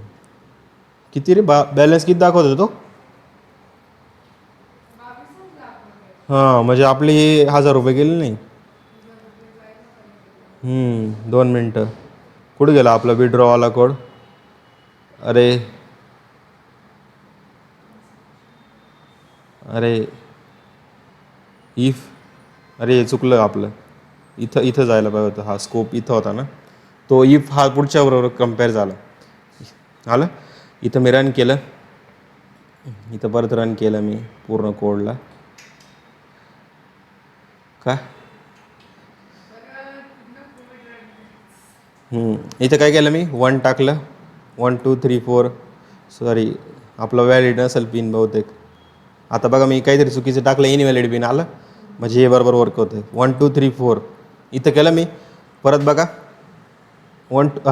किती रे? बॅलन्स किती दाखवत होतो? म्हणजे आपले 1,000 रुपये गेले नाही. 2 मिनटं. कुठं गेला आपला विड्रॉवाला कोड? अरे अरे चुकलं आपलं. इथं जायला पाहिजे होतं. हा स्कोप इथं होता ना. तो इफ हा पुढच्या बरोबर कम्पेअर झाला. आलं. इथं मी रन केलं. इथं परत रन केलं मी पूर्ण कोडला. का इथं काय केलं मी? 1 टाकलं. 1 2 3 4 सॉरी आपलं व्हॅलिड नसेल पिन बहुतेक. आता बघा मी काहीतरी चुकीचं टाकलं. इनव्हॅलिड पिन आलं. म्हणजे हे बरोबर वर्क होतं. 1 2 3 4 इथं केलं मी. परत बघा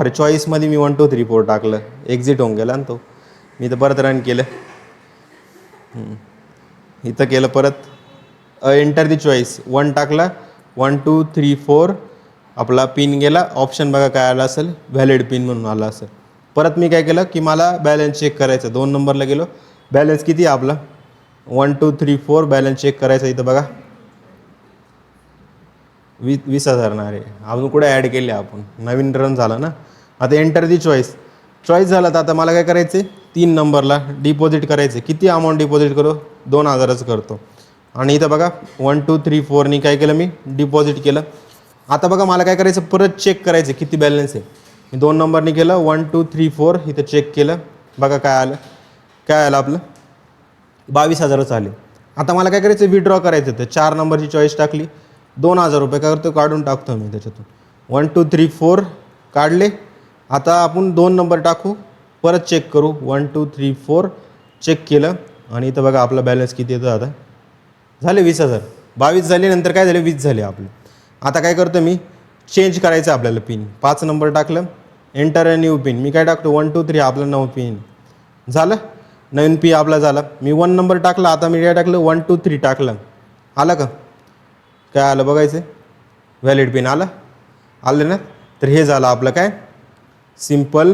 चॉईसमध्ये मी 1 2 3 4 टाकलं. एक्झिट होऊन गेला ना तो. मी इथं परत रन केलं. इथं केलं परत एंटर दी चॉईस. 1 टाकला. 1 2 3 4 आपला पिन गेला. ऑप्शन बघा काय आला असेल? व्हॅलिड पिन म्हणून आला असेल. परत मी काय केलं की मला बॅलन्स चेक करायचं. 2 नंबरला गेलो. बॅलन्स किती आहे आपला? 1 2 3 4 बॅलन्स चेक करायचा. इथं बघा 20,000 ना. रे अजून कुठे ॲड केले आपण? नवीन रन झाला ना. आता एंटर दी चॉईस. चॉईस झाला. तर आता मला काय करायचं आहे? 3 नंबरला डिपॉझिट करायचं. किती अमाऊंट डिपॉझिट करू? 2,000च करतो. आणि इथं बघा 1 2 3 4नी काय केलं मी? डिपॉझिट केलं. आता बघा मला काय करायचं? परत चेक करायचं किती बॅलन्स आहे. मी 2 नंबरनी केलं 1 2 3 4 इथं चेक केलं बघा काय आलं आपलं 22,000च आले. आता मला काय करायचं विड्रॉ करायचं तर 4 नंबरची चॉईस टाकली 2,000 रुपये काय करतो काढून टाकतो मी त्याच्यातून 1 2 3 4 काढले. आता आपण 2 नंबर टाकू परत चेक करू 1 2 3 4 चेक केलं आणि इथं बघा आपला बॅलन्स किती येतं आता झाले 20,000 22 झाले नंतर काय झाले 20 झाले आपले. आता काय करतो मी चेंज करायचं आपल्याला पिन 5 नंबर टाकलं एंटर अ न्यू पिन मी काय टाकतो 1 2 3 आपलं नवं पिन झालं नवीन पी आपला झाला. मी 1 नंबर टाकला आता मी काय टाकलं 1 2 3 टाकलं आलं का काय आलं बघायचं व्हॅलिड पिन आलं ना. तर हे झालं आपलं काय सिम्पल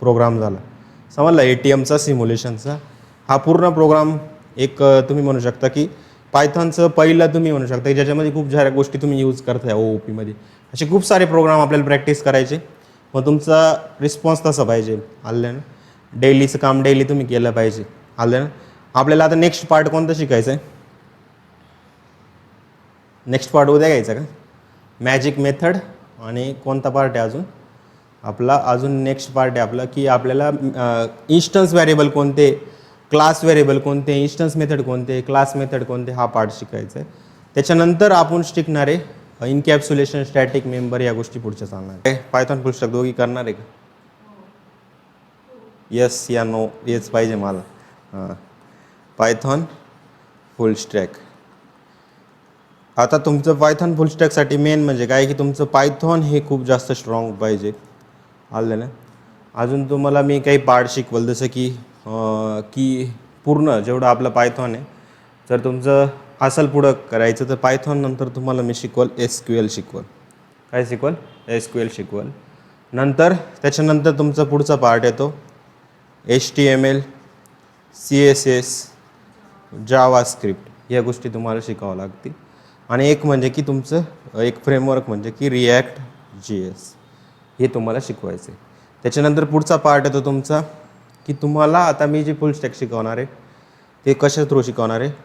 प्रोग्राम झाला समजला ATMचा सिम्युलेशनचा हा पूर्ण प्रोग्राम एक तुम्ही म्हणू शकता की पायथॉनचं पहिलं तुम्ही म्हणू शकता की ज्याच्यामध्ये खूप साऱ्या गोष्टी तुम्ही यूज करताय OOPमध्ये असे खूप सारे प्रोग्राम आपल्याला प्रॅक्टिस करायचे. मग तुमचा रिस्पॉन्स तसा पाहिजे आलं ना डेलीचं काम डेली तुम्ही केलं पाहिजे आलं ना. आपल्याला आता नेक्स्ट पार्ट कोणतं शिकायचं आहे नेक्स्ट पार्ट उद्या घ्यायचा का मॅजिक मेथड आणि कोणता पार्ट आहे अजून आपला अजून नेक्स्ट पार्ट आहे आपला की आपल्याला इन्स्टन्स व्हेरिएबल कोणते क्लास व्हेरिएबल कोणते इन्स्टन्स मेथड कोणते क्लास मेथड कोणते हा पार्ट शिकायचा आहे. त्याच्यानंतर आपण शिकणार आहे इनकॅप्सुलेशन स्टॅटिक मेंबर या गोष्टी पुढच्या चालणार आहे. पायथॉन फुल स्टॅक दोघी करणार आहे का येस या नो येच पाहिजे मला हां पायथॉन फुल स्टॅक. आता तुमचं पायथॉन फुल स्टॅकसाठी मेन म्हणजे काय की तुमचं पायथॉन हे खूप जास्त स्ट्रॉंग पाहिजे आलं ना. अजून तुम्हाला मी काही पार्ट शिकवलं जसं की पूर्ण जेवढं आपलं पायथॉन आहे जर तुमचं असेल पुढं करायचं तर पायथॉन नंतर तुम्हाला मी शिकवल SQL शिकवल काय शिकवल SQL शिकवल. नंतर त्याच्यानंतर तुमचा पुढचा पार्ट येतो HTML CSS जावास्क्रिप्ट या गोष्टी तुम्हाला शिकावं लागतील. आणि एक म्हणजे की तुमचं एक फ्रेमवर्क म्हणजे की React.js हे तुम्हाला शिकवायचं आहे. त्याच्यानंतर पुढचा पार्ट येतो तुमचा की तुम्हाला आता मी जे फुल स्टॅक शिकवणार आहे ते कशा थ्रू शिकवणार आहे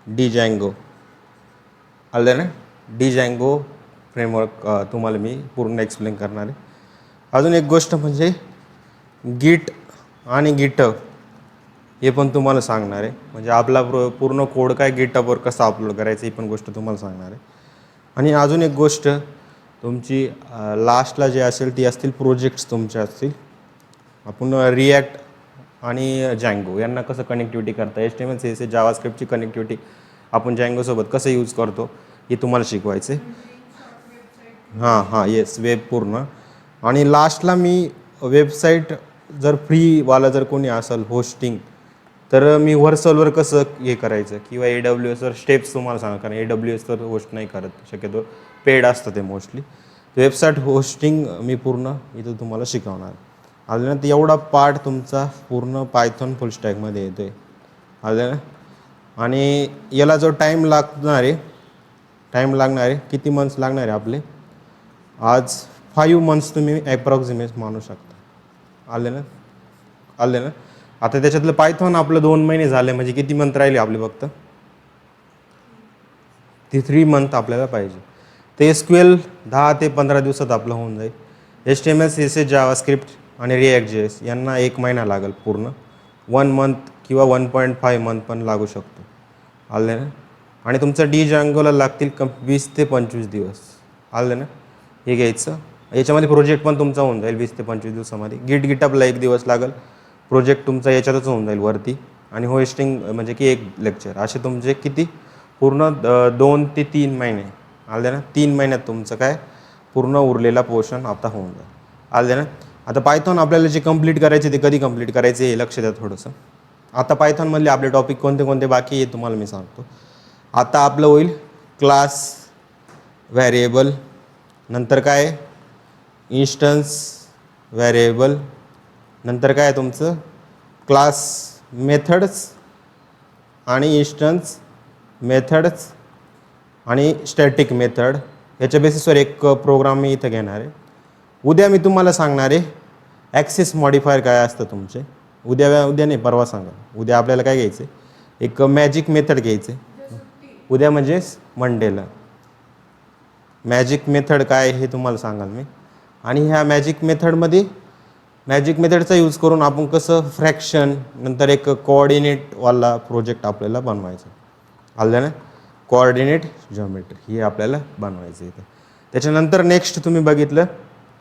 Django आलं ना Django फ्रेमवर्क तुम्हाला मी पूर्ण एक्सप्लेन करणार आहे. अजून एक गोष्ट म्हणजे गिट आणि गिटहब हे पण तुम्हाला सांगणार आहे म्हणजे आपला पूर्ण कोड काय गिटहबवर कसा अपलोड करायचं ही पण गोष्ट तुम्हाला सांगणार आहे. आणि अजून एक गोष्ट तुमची लास्टला जे असेल ती असतील प्रोजेक्ट्स तुमचे असतील. आपण React आणि Django यांना कसं कनेक्टिव्हिटी करता HTML CSS जावास्क्रिप्टची कनेक्टिव्हिटी आपण Djangoसोबत कसं यूज करतो हे तुम्हाला शिकवायचं आहे. हां येस वेब पूर्ण. आणि लास्टला मी वेबसाईट जर फ्रीवाला जर कोणी असेल होस्टिंग तर मी व्हर्सलवर कसं हे करायचं किंवा AWSवर स्टेप्स तुम्हाला सांगा कारण AWS तर होस्ट नाही करत शक्यतो पेड असतं ते मोस्टली. वेबसाईट होस्टिंग मी पूर्ण इथं तुम्हाला शिकवणार आलं ना. तर एवढा पार्ट तुमचा पूर्ण पायथॉन फुल स्टॅकमध्ये येतो आहे आलं ना. आणि याला जो टाईम लागणार आहे किती मंथ्स लागणार आहे आपले आज 5 मंथ्स तुम्ही ॲप्रॉक्सिमेट मानू शकता आलं ना. आता त्याच्यातलं पायथॉन आपलं 2 महिने झाले म्हणजे किती मंथ राहिले आपले फक्त ती 3 मंथ आपल्याला पाहिजे. ते SQL 10 ते 15 दिवसात आपलं होऊन जाईल. HTML CSS जावास्क्रिप्ट आणि React.js यांना 1 महिना लागेल पूर्ण 1 मंथ किंवा 1.5 मंथ पण लागू शकतो आलं ना. आणि तुमचं Djangoला लागतील 20 ते 25 दिवस आलं ना. हे घ्यायचं याच्यामध्ये प्रोजेक्ट पण तुमचा होऊन जाईल 20 ते 25 दिवसामध्ये. गिटहबला 1 दिवस लागेल प्रोजेक्ट तुमचा याच्यातच होऊन जाईल वरती. आणि होस्टिंग म्हणजे की 1 लेक्चर असे तुमचे किती पूर्ण 2 ते 3 महिने आले ना. 3 महिन्यात तुमचं काय पूर्ण उरलेला पोर्शन आता होऊन जाईल आले ना. आता पायथॉन आपल्याला जे कंप्लीट करायचे ते कधी कंप्लीट करायचे हे लक्ष द्या थोडंसं. आता पायथॉनमधले आपले टॉपिक कोणते कोणते बाकी आहे तुम्हाला मी सांगतो. आता आपलं होईल क्लास व्हेरिएबल नंतर काय इन्स्टन्स व्हेरिएबल नंतर काय तुमचं क्लास मेथड्स आणि इन्स्टन्स मेथड्स आणि स्टॅटिक मेथड याच्या बेसिसवर एक प्रोग्राम मी इथं घेणार आहे. उद्या मी तुम्हाला सांगणार आहे ॲक्सेस मॉडिफायर काय असतं तुमचे. उद्या नाही परवा सांगा. उद्या आपल्याला काय घ्यायचं एक मॅजिक मेथड घ्यायचे उद्या म्हणजे मंडेला. मॅजिक मेथड काय हे तुम्हाला सांगाल मी आणि ह्या मॅजिक मेथडचा यूज करून आपण कसं फ्रॅक्शन नंतर एक कोऑर्डिनेटवाला प्रोजेक्ट आपल्याला बनवायचा. आलं ना, कोऑर्डिनेट जॉमेट्री हे आपल्याला बनवायचं इथं. त्याच्यानंतर नेक्स्ट तुम्ही बघितलं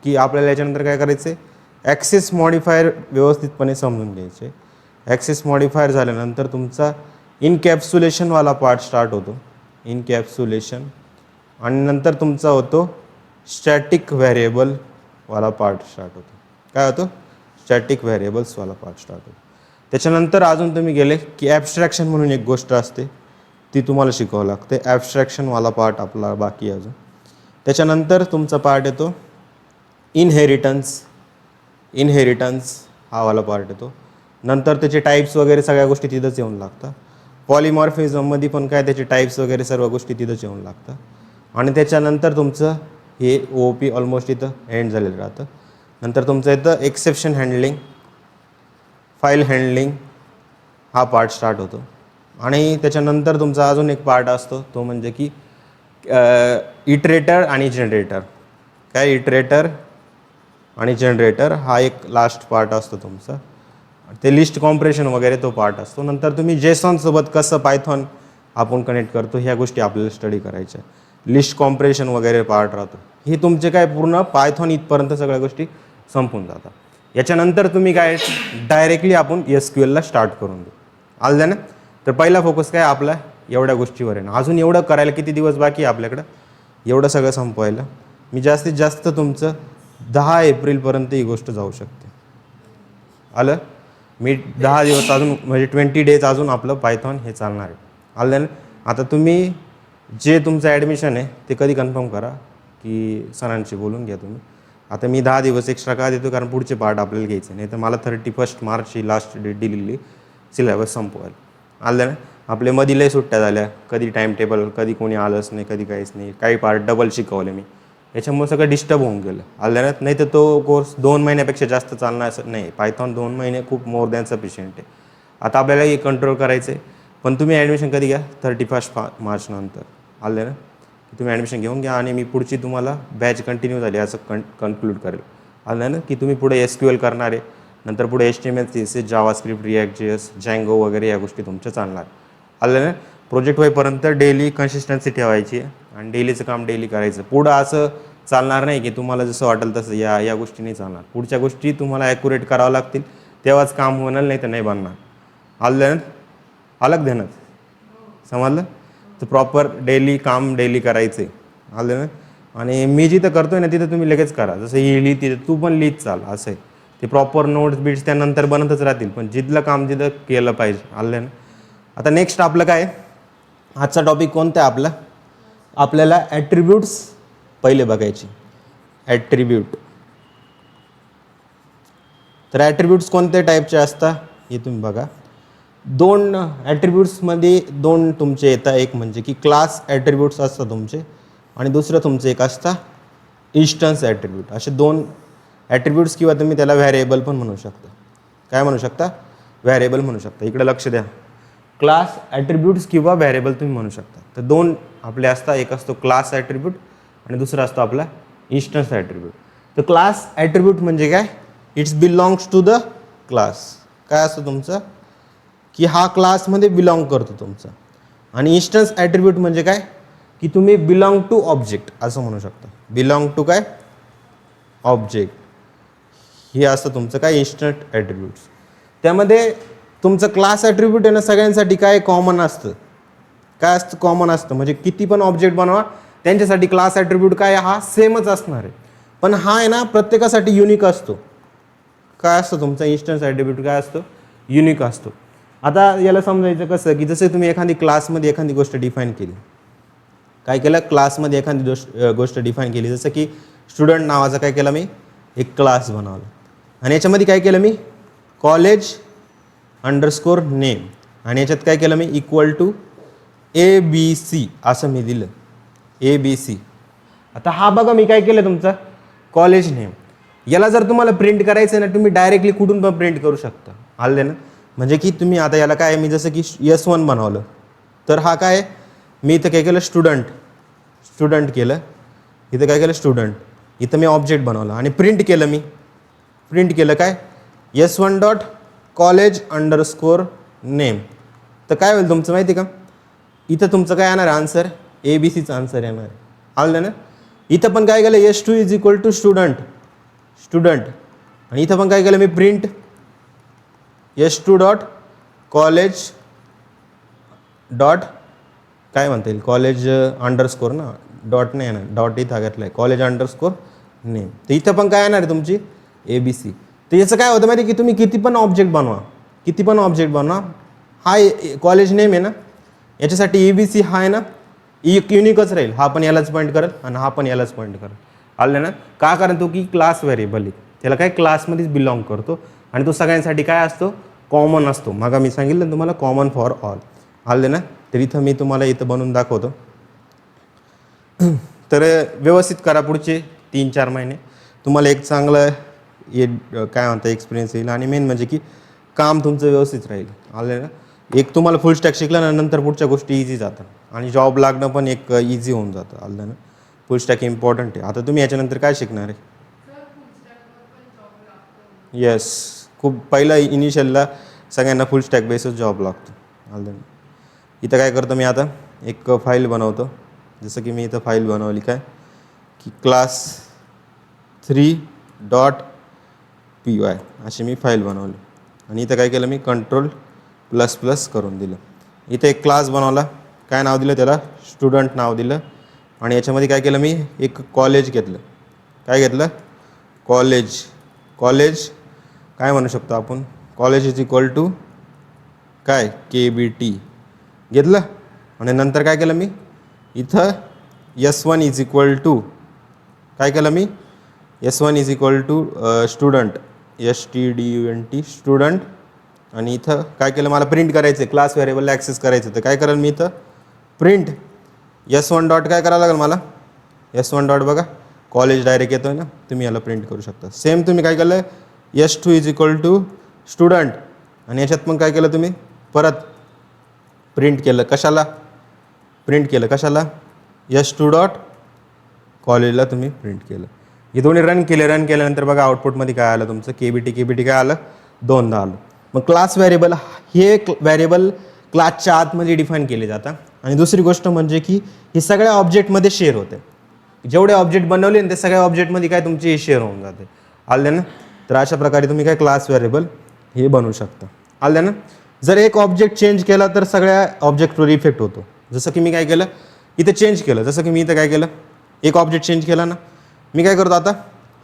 की आपल्याला याच्यानंतर काय करायचं आहे, ॲक्सेस मॉडिफायर व्यवस्थितपणे समजून घ्यायचे. ॲक्सेस मॉडिफायर झाल्यानंतर तुमचा इनकॅप्सुलेशनवाला पार्ट स्टार्ट होतो, इनकॅप्सुलेशन. आणि नंतर तुमचा होतो स्टॅटिक व्हेरिएबलवाला पार्ट स्टार्ट होतो. काय होतो, स्टॅटिक व्हेरिएबल्सवाला पार्ट स्टार्ट होतो. त्याच्यानंतर अजून तुम्ही गेले की ॲब्स्ट्रॅक्शन म्हणून एक गोष्ट असते, ती तुम्हाला शिकावं लागते. ॲब्स्ट्रॅक्शनवाला पार्ट आपला बाकी अजून. त्याच्यानंतर तुमचा पार्ट येतो इनहेरिटन्स हा वाला पार्ट येतो. नंतर त्याचे टाईप्स वगैरे सगळ्या गोष्टी तिथंच येऊन लागतात. पॉलिमॉर्फिझममध्ये पण काय त्याचे टाईप्स वगैरे सर्व गोष्टी तिथंच येऊन लागतात. आणि त्याच्यानंतर तुमचं हे OOP ऑलमोस्ट इथं एंड झालेलं राहतं. नंतर तुमचं येतं एक्सेप्शन हँडलिंग, फाईल हँडलिंग हा पार्ट स्टार्ट होतो. आणि त्याच्यानंतर तुमचा अजून एक पार्ट असतो, तो म्हणजे की इटरेटर आणि जनरेटर. काय इटरेटर आणि जनरेटर हा एक लास्ट पार्ट असतो तुमचा. ते लिस्ट कॉम्प्रेशन वगैरे तो पार्ट असतो. नंतर तुम्ही जेसॉनसोबत कसं पायथॉन आपण कनेक्ट करतो ह्या गोष्टी आपल्याला स्टडी करायच्या. लिस्ट कॉम्प्रेशन वगैरे पार्ट राहतो. हे तुमचे काय पूर्ण पायथॉन इथपर्यंत सगळ्या गोष्टी संपून जातात. याच्यानंतर तुम्ही काय डायरेक्टली आपण SQLला स्टार्ट करून देऊ. आलं ना. तर पहिला फोकस काय आपला एवढ्या गोष्टीवर आहे ना. अजून एवढं करायला किती दिवस बाकी आहे आपल्याकडं, एवढं सगळं संपवायला. मी जास्तीत जास्त तुमचं 10 एप्रिलपर्यंत ही गोष्ट जाऊ शकते. आलं. मी 10 दिवस अजून म्हणजे 20 डेज अजून आपलं पायथॉन हे चालणार आहे. आलं ना. आता तुम्ही जे तुमचं ॲडमिशन आहे ते कधी कन्फर्म करा की सरांशी बोलून घ्या तुम्ही. आता मी 10 दिवस एक्स्ट्रा का देतो, कारण पुढचे पार्ट आपल्याला घ्यायचे नाही तर मला 31 मार्च ही लास्ट डेट दिलेली सिलेबस संपवायला. आलं ना. आपले मध्ये लय सुट्ट्या झाल्या, कधी टाईम टेबल, कधी कोणी आलंच नाही, कधी काहीच नाही. काही पार्ट डबल शिकवले मी, याच्यामुळे सगळं डिस्टर्ब होऊन गेलं. आलं ना. नाही तर तो कोर्स 2 महिन्यापेक्षा जास्त चालणार असं नाही. पायथॉन 2 महिने खूप मोर दॅन सफिशियंट आहे. आता आपल्याला हे कंट्रोल करायचं आहे. पण तुम्ही ॲडमिशन कधी घ्या, 31 मार्च नंतर. आलं ना. तुम्ही ॲडमिशन घेऊन घ्या आणि मी पुढची तुम्हाला बॅच कंटिन्यू झाली असं कन्क्लूड करेल. आलं ना. की तुम्ही पुढे SQL करणार आहे, नंतर पुढे HTML CSS JavaScript React.js Django वगैरे या गोष्टी तुमच्या चालणार. आलं ना. प्रोजेक्ट होईपर्यंत डेली कन्सिस्टन्सी ठेवायची आणि डेलीचं काम डेली करायचं. पुढं असं चालणार नाही की तुम्हाला जसं वाटेल तसं या गोष्टी नाही चालणार. पुढच्या गोष्टी तुम्हाला ॲक्युरेट करावं लागतील, तेव्हाच काम होणार, नाही तर नाही बनणार. आलं ना. अलग देणार, समजलं. तर प्रॉपर डेली काम डेली करायचं आहे. आलं ना. आणि मी जिथं करतोय ना तिथं तुम्ही लगेच करा. जसं ही लिहित तिथं तू पण लिहित चाल, असं आहे. ते प्रॉपर नोट्स बीट्स त्यानंतर बनतच राहतील, पण जिथलं काम जिथं केलं पाहिजे. आलं ना. आता नेक्स्ट आपलं काय, आजचा टॉपिक कोणता आहे आपला, आपल्याला ॲट्रिब्यूट्स पहिले बघायचे. ॲट्रिब्यूट. तर ॲट्रिब्यूट्स कोणत्या टाईपचे असतात हे तुम्ही बघा. 2 ॲट्रिब्यूट्समध्ये 2 तुमचे येतात. एक म्हणजे की क्लास ॲट्रिब्यूट्स असतात तुमचे, आणि दुसरं तुमचं एक असतं इन्स्टन्स ॲट्रिब्यूट. असे 2 ॲट्रिब्यूट्स, किंवा तुम्ही त्याला व्हॅरिएबल पण म्हणू शकता. काय म्हणू शकता, व्हॅरिएबल म्हणू शकता. इकडे लक्ष द्या. क्लास ॲट्रिब्यूट्स किंवा व्हॅरिएबल तुम्ही म्हणू शकता. तर 2 आपले असतात. एक असतो क्लास ॲट्रिब्यूट आणि दुसरा असतो आपला इन्स्टन्स ॲट्रिब्यूट. तर क्लास ॲट्रिब्यूट म्हणजे काय, it's belongs to the class. काय असतं तुमचं, की हा क्लासमध्ये बिलॉंग करतो तुमचा. आणि इन्स्टन्स ॲट्रिब्यूट म्हणजे काय, की तुम्ही बिलॉंग टू ऑब्जेक्ट असं म्हणू शकता. बिलॉंग टू काय, ऑब्जेक्ट. हे असतं तुमचं काय, इन्स्टंट ॲट्रिब्यूट्स. त्यामध्ये तुमचं क्लास ॲट्रिब्यूट आहे ना, सगळ्यांसाठी काय कॉमन असतं. काय असतं, कॉमन असतं. म्हणजे किती पण ऑब्जेक्ट बनवा त्यांच्यासाठी क्लास ॲट्रिब्यूट काय हा सेमच असणार आहे. पण हा आहे ना प्रत्येकासाठी युनिक असतो. काय असतं तुमचा इन्स्टन्स ॲट्रिब्यूट काय असतो, युनिक असतो. आता याला समजायचं कसं, की जसं तुम्ही एखादी क्लासमध्ये एखादी गोष्ट डिफाईन केली. काय केलं, क्लासमध्ये एखादी गोष्ट डिफाईन केली. जसं की स्टुडंट नावाचा काय केला मी, एक क्लास बनवला. आणि याच्यामध्ये काय केलं मी, कॉलेज अंडरस्कोर नेम. आणि याच्यात काय केलं मी, इक्वल टू ABC असं मी दिलं, ABC. आता हा बघा मी काय केलं, तुमचा कॉलेज नेम. याला जर तुम्हाला प्रिंट करायचं आहे ना, तुम्ही डायरेक्टली कुठून पण प्रिंट करू शकता. आलं ना. म्हणजे की तुम्ही आता याला काय, मी जसं की S1 बनवलं, तर हा काय, मी इथं काय केलं, स्टुडंट केलं. इथं काय केलं, स्टुडंट. इथं मी ऑब्जेक्ट बनवलं आणि प्रिंट केलं मी. प्रिंट केलं काय S1 dot college underscore name. तर काय होईल तुमचं माहिती का, इथं तुमचं काय येणार आहे आन्सर, ABCचं आन्सर येणार आहे. आलं ना. इथं पण काय केलं S2 is equal to student आणि इथं पण काय केलं मी print S2 dot college dot काय म्हणता येईल कॉलेज अंडरस्कोर ना, डॉट नाही येणार, डॉट इथं घातलं आहे कॉलेज अंडरस्कोर नेम. तर इथं पण काय येणार आहे तुमची ABC. तर याचं काय होतं माहिती की तुम्ही किती पण ऑब्जेक्ट बनवा, हा कॉलेज नेम आहे ना, याच्यासाठी ABC हा आहे ना युनिकच राहील. हा पण यालाच पॉईंट करेल आणि हा पण यालाच पॉईंट करेल. आलं ना. का, कारण तो की क्लास व्हेरिएबल आहे, त्याला काय क्लासमध्येच बिलॉंग करतो आणि तो सगळ्यांसाठी काय असतो कॉमन असतो. मग मी सांगितलं तुम्हाला कॉमन फॉर ऑल. आलं ना. तर इथं मी तुम्हाला इथं बनवून दाखवतो. तर व्यवस्थित करा, पुढचे 3-4 महिने तुम्हाला एक चांगलं काय म्हणता एक्सपिरियन्स येईल आणि मेन म्हणजे की काम तुमचं व्यवस्थित राहील. आलं ना. एक तुम्हाला फुल स्टॅक शिकल्यानंतर पुढच्या गोष्टी इझी जातात आणि जॉब लागणं पण एक इझी होऊन जातं. आलं ना. फुल स्टॅक इम्पॉर्टंट आहे. आता तुम्ही याच्यानंतर काय शिकणार आहे. येस, खूप पहिलं इनिशियलला सगळ्यांना फुल स्टॅक बेसच जॉब लागतो. आलं ना. इथं काय करतो मी आता एक फाईल बनवतो. जसं की मी इथं फाईल बनवली काय की क्लास 3.py अशी मी फाईल बनवली आणि इथं काय केलं मी Ctrl++ करून दिलं. इथं एक क्लास बनवला, काय नाव दिलं त्याला स्टुडंट नाव दिलं आणि याच्यामध्ये काय केलं मी एक कॉलेज घेतलं. काय घेतलं कॉलेज काय म्हणू शकतो आपण, कॉलेज इज इक्वल टू काय KBT घेतलं आणि नंतर काय केलं मी इथं S1 इज इक्वल टू काय केलं मी S1 is equal to student STUDENT student आणि इथं काय केलं मला प्रिंट करायचं आहे, क्लास व्हेरिएबलला ॲक्सेस करायचं. तर काय करेल मी इथं प्रिंट S1 डॉट काय करावं लागेल मला S1 डॉट बघा कॉलेज डायरेक्ट येतो आहे ना, तुम्ही याला प्रिंट करू शकता. सेम तुम्ही काय केलं S2 is equal to student आणि याच्यात पण काय केलं तुम्ही परत प्रिंट केलं कशाला S2 डॉट कॉलेजला तुम्ही प्रिंट केलं. हे दोन्ही रन केल्यानंतर बघा आउटपुटमध्ये काय आलं तुमचं KBT काय आलं 2दा आलं. मग क्लास व्हेरिएबल हे व्हेरिएबल क्लासच्या आतमध्ये डिफाईन केले जातात आणि दुसरी गोष्ट म्हणजे की हे सगळ्या ऑब्जेक्टमध्ये शेअर होते. जेवढे ऑब्जेक्ट बनवले ना ते सगळ्या ऑब्जेक्टमध्ये काय तुमची शेअर होऊन जाते. आलं ना. तर अशा प्रकारे तुम्ही काय क्लास व्हेरिएबल हे बनवू शकता. आलं ना. जर एक ऑब्जेक्ट चेंज केला तर सगळ्या ऑब्जेक्टवर इफेक्ट होतो. जसं की मी काय केलं इथं चेंज केलं, जसं की मी इथं काय केलं एक ऑब्जेक्ट चेंज केला ना, मी काय करतो आता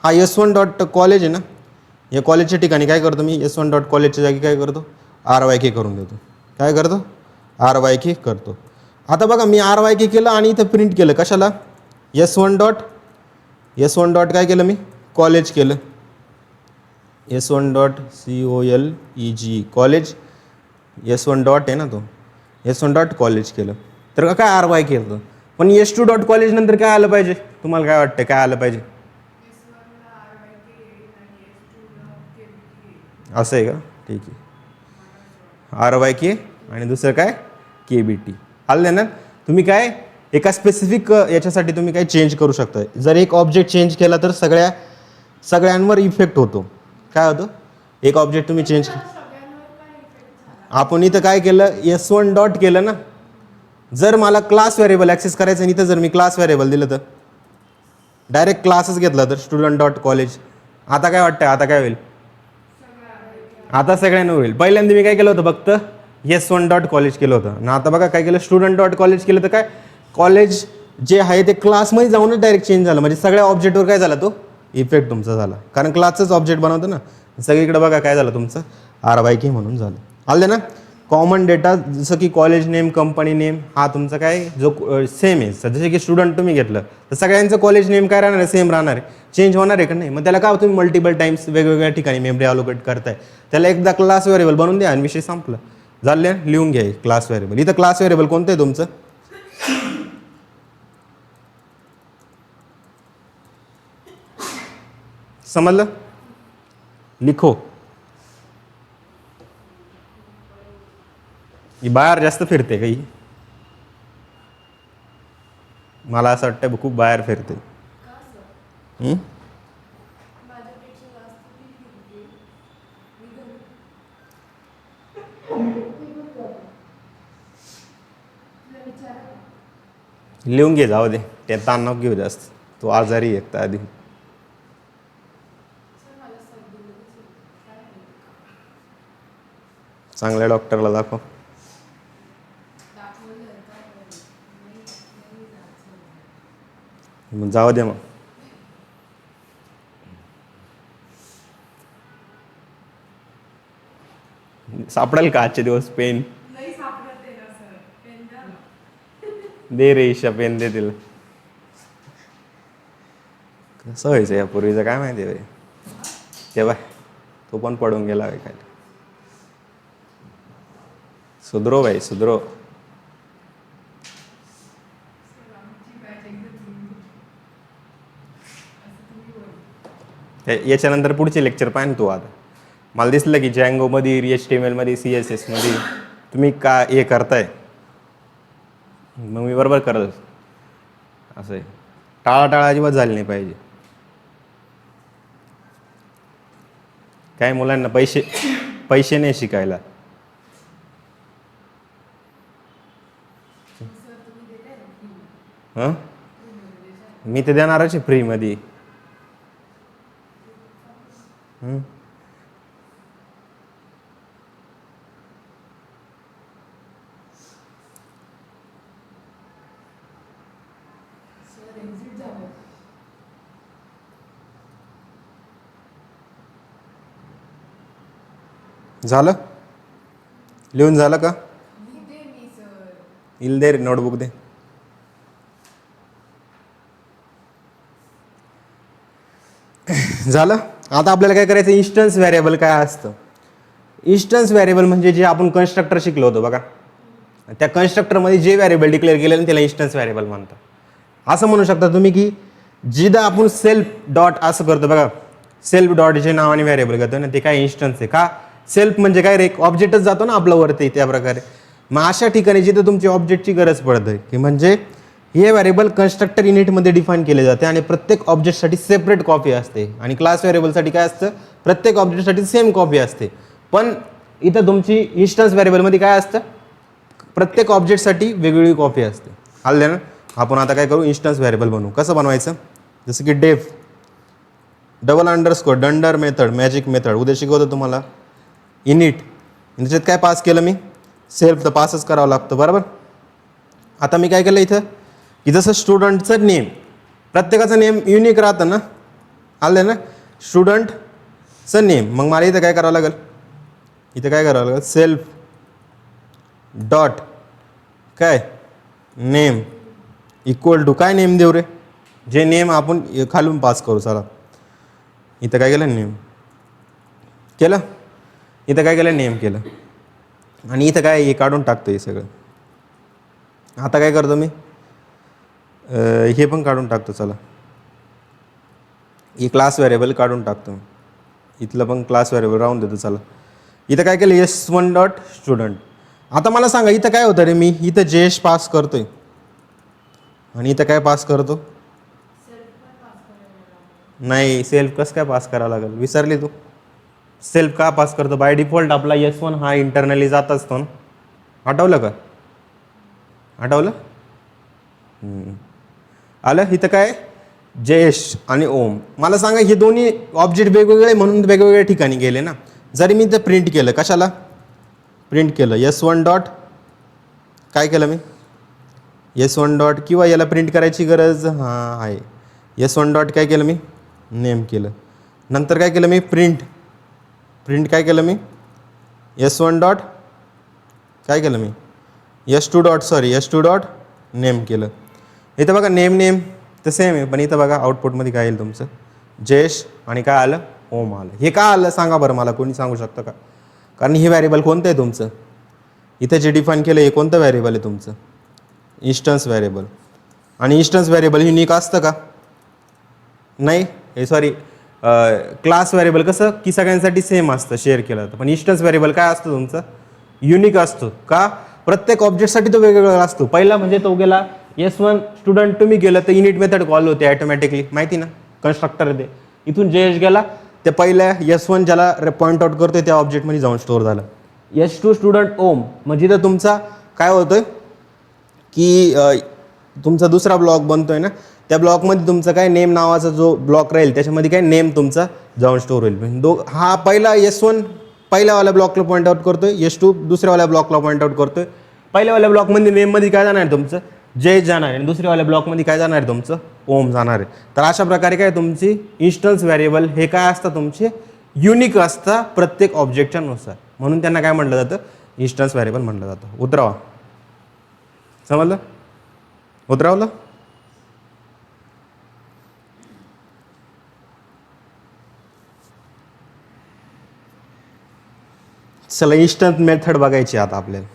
हा S1 डॉट कॉलेज आहे ना, या कॉलेजच्या ठिकाणी काय करतो मी S1 डॉट कॉलेजच्या जागी काय करतो RYK करून देतो. काय करतो RYK करतो. आता बघा मी RYK केलं आणि इथं प्रिंट केलं कशाला S1 डॉट काय केलं मी कॉलेज केलं S1 dot COLEG college S1 dot आहे ना तो S1 डॉट कॉलेज केलं. तर काय RYK केलं पण S2 डॉट कॉलेज नंतर काय आलं पाहिजे, तुम्हाला काय वाटतं काय आलं पाहिजे असं आहे का. ठीक आहे RYK आणि दुसरं काय KBT. आलं ना. तुम्ही काय एका स्पेसिफिक याच्यासाठी तुम्ही काय चेंज करू शकता. जर एक ऑब्जेक्ट चेंज केला तर सगळ्यांवर इफेक्ट होतो. काय होतं एक ऑब्जेक्ट तुम्ही चेंज आपण इथं काय केलं S1 डॉट केलं ना, जर मला क्लास व्हेरिएबल ॲक्सेस करायचं आणि इथं जर मी क्लास व्हेरिएबल दिलं तर डायरेक्ट क्लासच घेतला तर स्टुडंट डॉट कॉलेज. आता काय वाटतं आता काय होईल आता सगळ्यांना होईल. पहिल्यांदा मी काय केलं होतं फक्त S1 डॉट कॉलेज केलं होतं आणि आता बघा काय केलं स्टुडंट डॉट कॉलेज केलं तर काय कॉलेज जे आहे ते क्लासमध्ये जाऊनच डायरेक्ट चेंज झालं. म्हणजे सगळ्या ऑब्जेक्टवर काय झाला तो इफेक्ट तुमचा झाला, कारण क्लासचंच ऑब्जेक्ट बनवतो ना. सगळीकडे बघा काय झालं तुमचं RYK म्हणून झालं. आलं ना. कॉमन डेटा जसं की कॉलेज नेम कंपनी नेम हा तुमचा काय जो सेम आहे. जसे की स्टुडंट तुम्ही घेतलं तर सगळ्यांचं कॉलेज नेम काय राहणार आहे सेम राहणार आहे, चेंज होणार आहे का नाही. मग त्याला काय तुम्ही मल्टिपल टाइम्स वेगवेगळ्या ठिकाणी मेमरी अलोकेट करताय, त्याला एकदा क्लास व्हेरिएबल बनवून द्या आणि विषय संपला. झाले लिहून घ्या क्लास व्हेरिएबल. इथं क्लास व्हेरिएबल कोणतं आहे तुमचं समजलं लिखो. ही बाहेर जास्त फिरते काही, मला असं वाटतं खूप बाहेर फिरते. हं? लिहून घे, जाऊ दे, ते ताण नको घेऊ जास्त. तू आजारी एकता आधी. चांगल्या डॉक्टरला दाखव. मग जाऊ दे. मग सापडेल का आजचे दिवस पेन? दे रे ईशा, पेन दे तिला. कसं व्हायचं या पूर्वीचं काय माहिती भाई. तेव्हा तो पण पडून गेला काय. सुधरो भाई, सुधरो. याच्यानंतर पुढचे लेक्चर पाहिजे तू. आता मला दिसलं की जँगो मध्ये, HTML मध्ये, CSS मध्ये तुम्ही का हे करताय, मग मी बरोबर करत. असं आहे, टाळाटाळा अजिबात झाली नाही पाहिजे. काय मुलांना पैसे नाही शिकायला. हां, मी ते देणारच आहे फ्रीमध्ये. झालं, लिहून झालं का? इल दे, नोटबुक दे. झालं. आता आपल्याला काय करायचं, इन्स्टन्स व्हेरिएबल काय असतं. इन्स्टन्स व्हेरिएबल म्हणजे जे आपण कन्स्ट्रक्टर शिकलो होतो बघा, त्या कन्स्ट्रक्टरमध्ये जे व्हेरिएबल डिक्लेअर केलेलं त्याला इन्स्टन्स व्हेरिएबल म्हणतात. असं म्हणू शकता तुम्ही की जिथं आपण सेल्फ डॉट असं करतो बघा, सेल्फ डॉट जे नावाने व्हेरिएबल करतो ना, ते काय इन्स्टन्स आहे का. सेल्फ म्हणजे काय रे, ऑब्जेक्टच जातो ना आपलं वरती, त्या प्रकारे. मग अशा ठिकाणी जिथं तुमची ऑब्जेक्टची गरज पडते की म्हणजे हे व्हेरिएबल कन्स्ट्रक्टर युनिटमध्ये डिफाईन केले जाते आणि प्रत्येक ऑब्जेक्टसाठी सेपरेट कॉपी असते. आणि क्लास व्हेरिएबलसाठी काय असतं, प्रत्येक ऑब्जेक्टसाठी सेम कॉपी असते. पण इथं तुमची इन्स्टन्स व्हेरिएबलमध्ये काय असतं, प्रत्येक ऑब्जेक्टसाठी वेगवेगळी कॉपी असते. आले ना. आपण आता काय करू, इन्स्टन्स व्हेरिएबल बनवू. कसं बनवायचं, जसं की def double underscore dunder method, magic method उद्या शिकवतो तुम्हाला. इनिट, त्याच्यात काय पास केलं मी, सेल्फ, तर पासच करावं लागतं बरोबर. आता मी काय केलं इथं की जसं स्टुडंटचं नेम, प्रत्येकाचं नेम युनिक राहतं ना, आलं ना, स्टुडंटचं नेम. मग मला इथं काय करावं लागेल, इथं काय करावं लागेल, सेल्फ डॉट काय नेम इक्वल टू काय नेम देऊ रे, जे नेम आपण खालून पास करू. चला इथं काय केलं, नेम केलं. इथं काय केलं, नेम केलं. आणि इथं काय हे काढून टाकतो हे सगळं. आता काय करतो मी, हे पण काढून टाकतो. चला हे क्लास व्हेरिएबल काढून टाकतो. इथलं पण क्लास व्हेरिएबल राहून देतो. चला इथं काय केलं, S1 डॉट स्टुडंट. आता मला सांगा इथं काय होतं रे, मी इथं जेश पास करतोय आणि इथं काय पास करतो, नाही सेल्फ कसं काय पास करावं लागेल, विसरली तू. सेल्फ का पास करतो, बाय डिफॉल्ट आपला S1 हा इंटरनली जात असतो ना, आठवलं का, आठवलं. आलं. इथं काय जयेश आणि ओम. मला सांगा हे दोन्ही ऑब्जेक्ट वेगवेगळे म्हणून वेगवेगळ्या ठिकाणी गेले ना. जरी मी इथं प्रिंट केलं, कशाला प्रिंट केलं, S1 डॉट काय केलं मी, S1 डॉट, किंवा याला प्रिंट करायची गरज हां आहे, S1 डॉट काय केलं मी, नेम केलं. नंतर काय केलं मी, प्रिंट काय केलं मी, S1 डॉट काय केलं मी, S2 डॉट नेम केलं. इथं बघा नेम तर सेम आहे, पण इथं बघा आउटपुटमध्ये काय येईल तुमचं, जयेश आणि काय आलं, ओम आलं. हे का आलं सांगा बरं मला, कोणी सांगू शकतं का. कारण हे व्हेरिएबल कोणतं आहे तुमचं, इथं जे डिफाईन केलं हे कोणतं व्हेरिएबल आहे तुमचं, इन्स्टन्स व्हेरिएबल. आणि इन्स्टन्स व्हेरिएबल युनिक असतं का, नाही, हे सॉरी क्लास व्हेरिएबल कसं की सगळ्यांसाठी सेम असतं, शेअर केलं जातं. पण इन्स्टन्स व्हेरिएबल काय असतं तुमचं, युनिक असतो का, प्रत्येक ऑब्जेक्टसाठी तो वेगवेगळा असतो. पहिला म्हणजे तो गेला S1 स्टुडंट तुम्ही गेलं तर युनिट मेथड कॉल होते ॲटोमॅटिकली, माहिती ना. कन्स्ट्रक्टर आहे ते. इथून जे एच गेला ते पहिल्या S1 ज्याला पॉईंट आउट करतोय त्या ऑब्जेक्टमध्ये जाऊन स्टोअर झालं. S2 स्टुडंट ओम म्हणजे तर तुमचा काय होतोय की तुमचा दुसरा ब्लॉक बनतोय ना, त्या ब्लॉकमध्ये तुमचा काय नेम नावाचा जो ब्लॉक राहील त्याच्यामध्ये काय नेम तुमचा जाऊन स्टोअर होईल. हा पहिला S1 पहिल्यावाल्या ब्लॉकला पॉईंट आउट करतोय, S2 दुसऱ्यावाल्या ब्लॉकला पॉईंट आउट करतोय. पहिल्यावाल्या ब्लॉकमध्ये नेममध्ये काय जाणार आहे तुमचं जे जाणार आहे आणि दुसऱ्यावाल्या ब्लॉकमध्ये काय जाणार आहे तुमचं ओम जाणार आहे. तर अशा प्रकारे काय तुमची इन्स्टन्स व्हेरिएबल हे काय असतं तुमचे युनिक असतं प्रत्येक ऑब्जेक्टच्या नुसार, म्हणून त्यांना काय म्हटलं जातं इन्स्टन्स व्हेरिएबल म्हटलं जातं. उतरावा, समजलं? उतरावलं? चला इन्स्टन्स मेथड बघायची आता आपल्याला.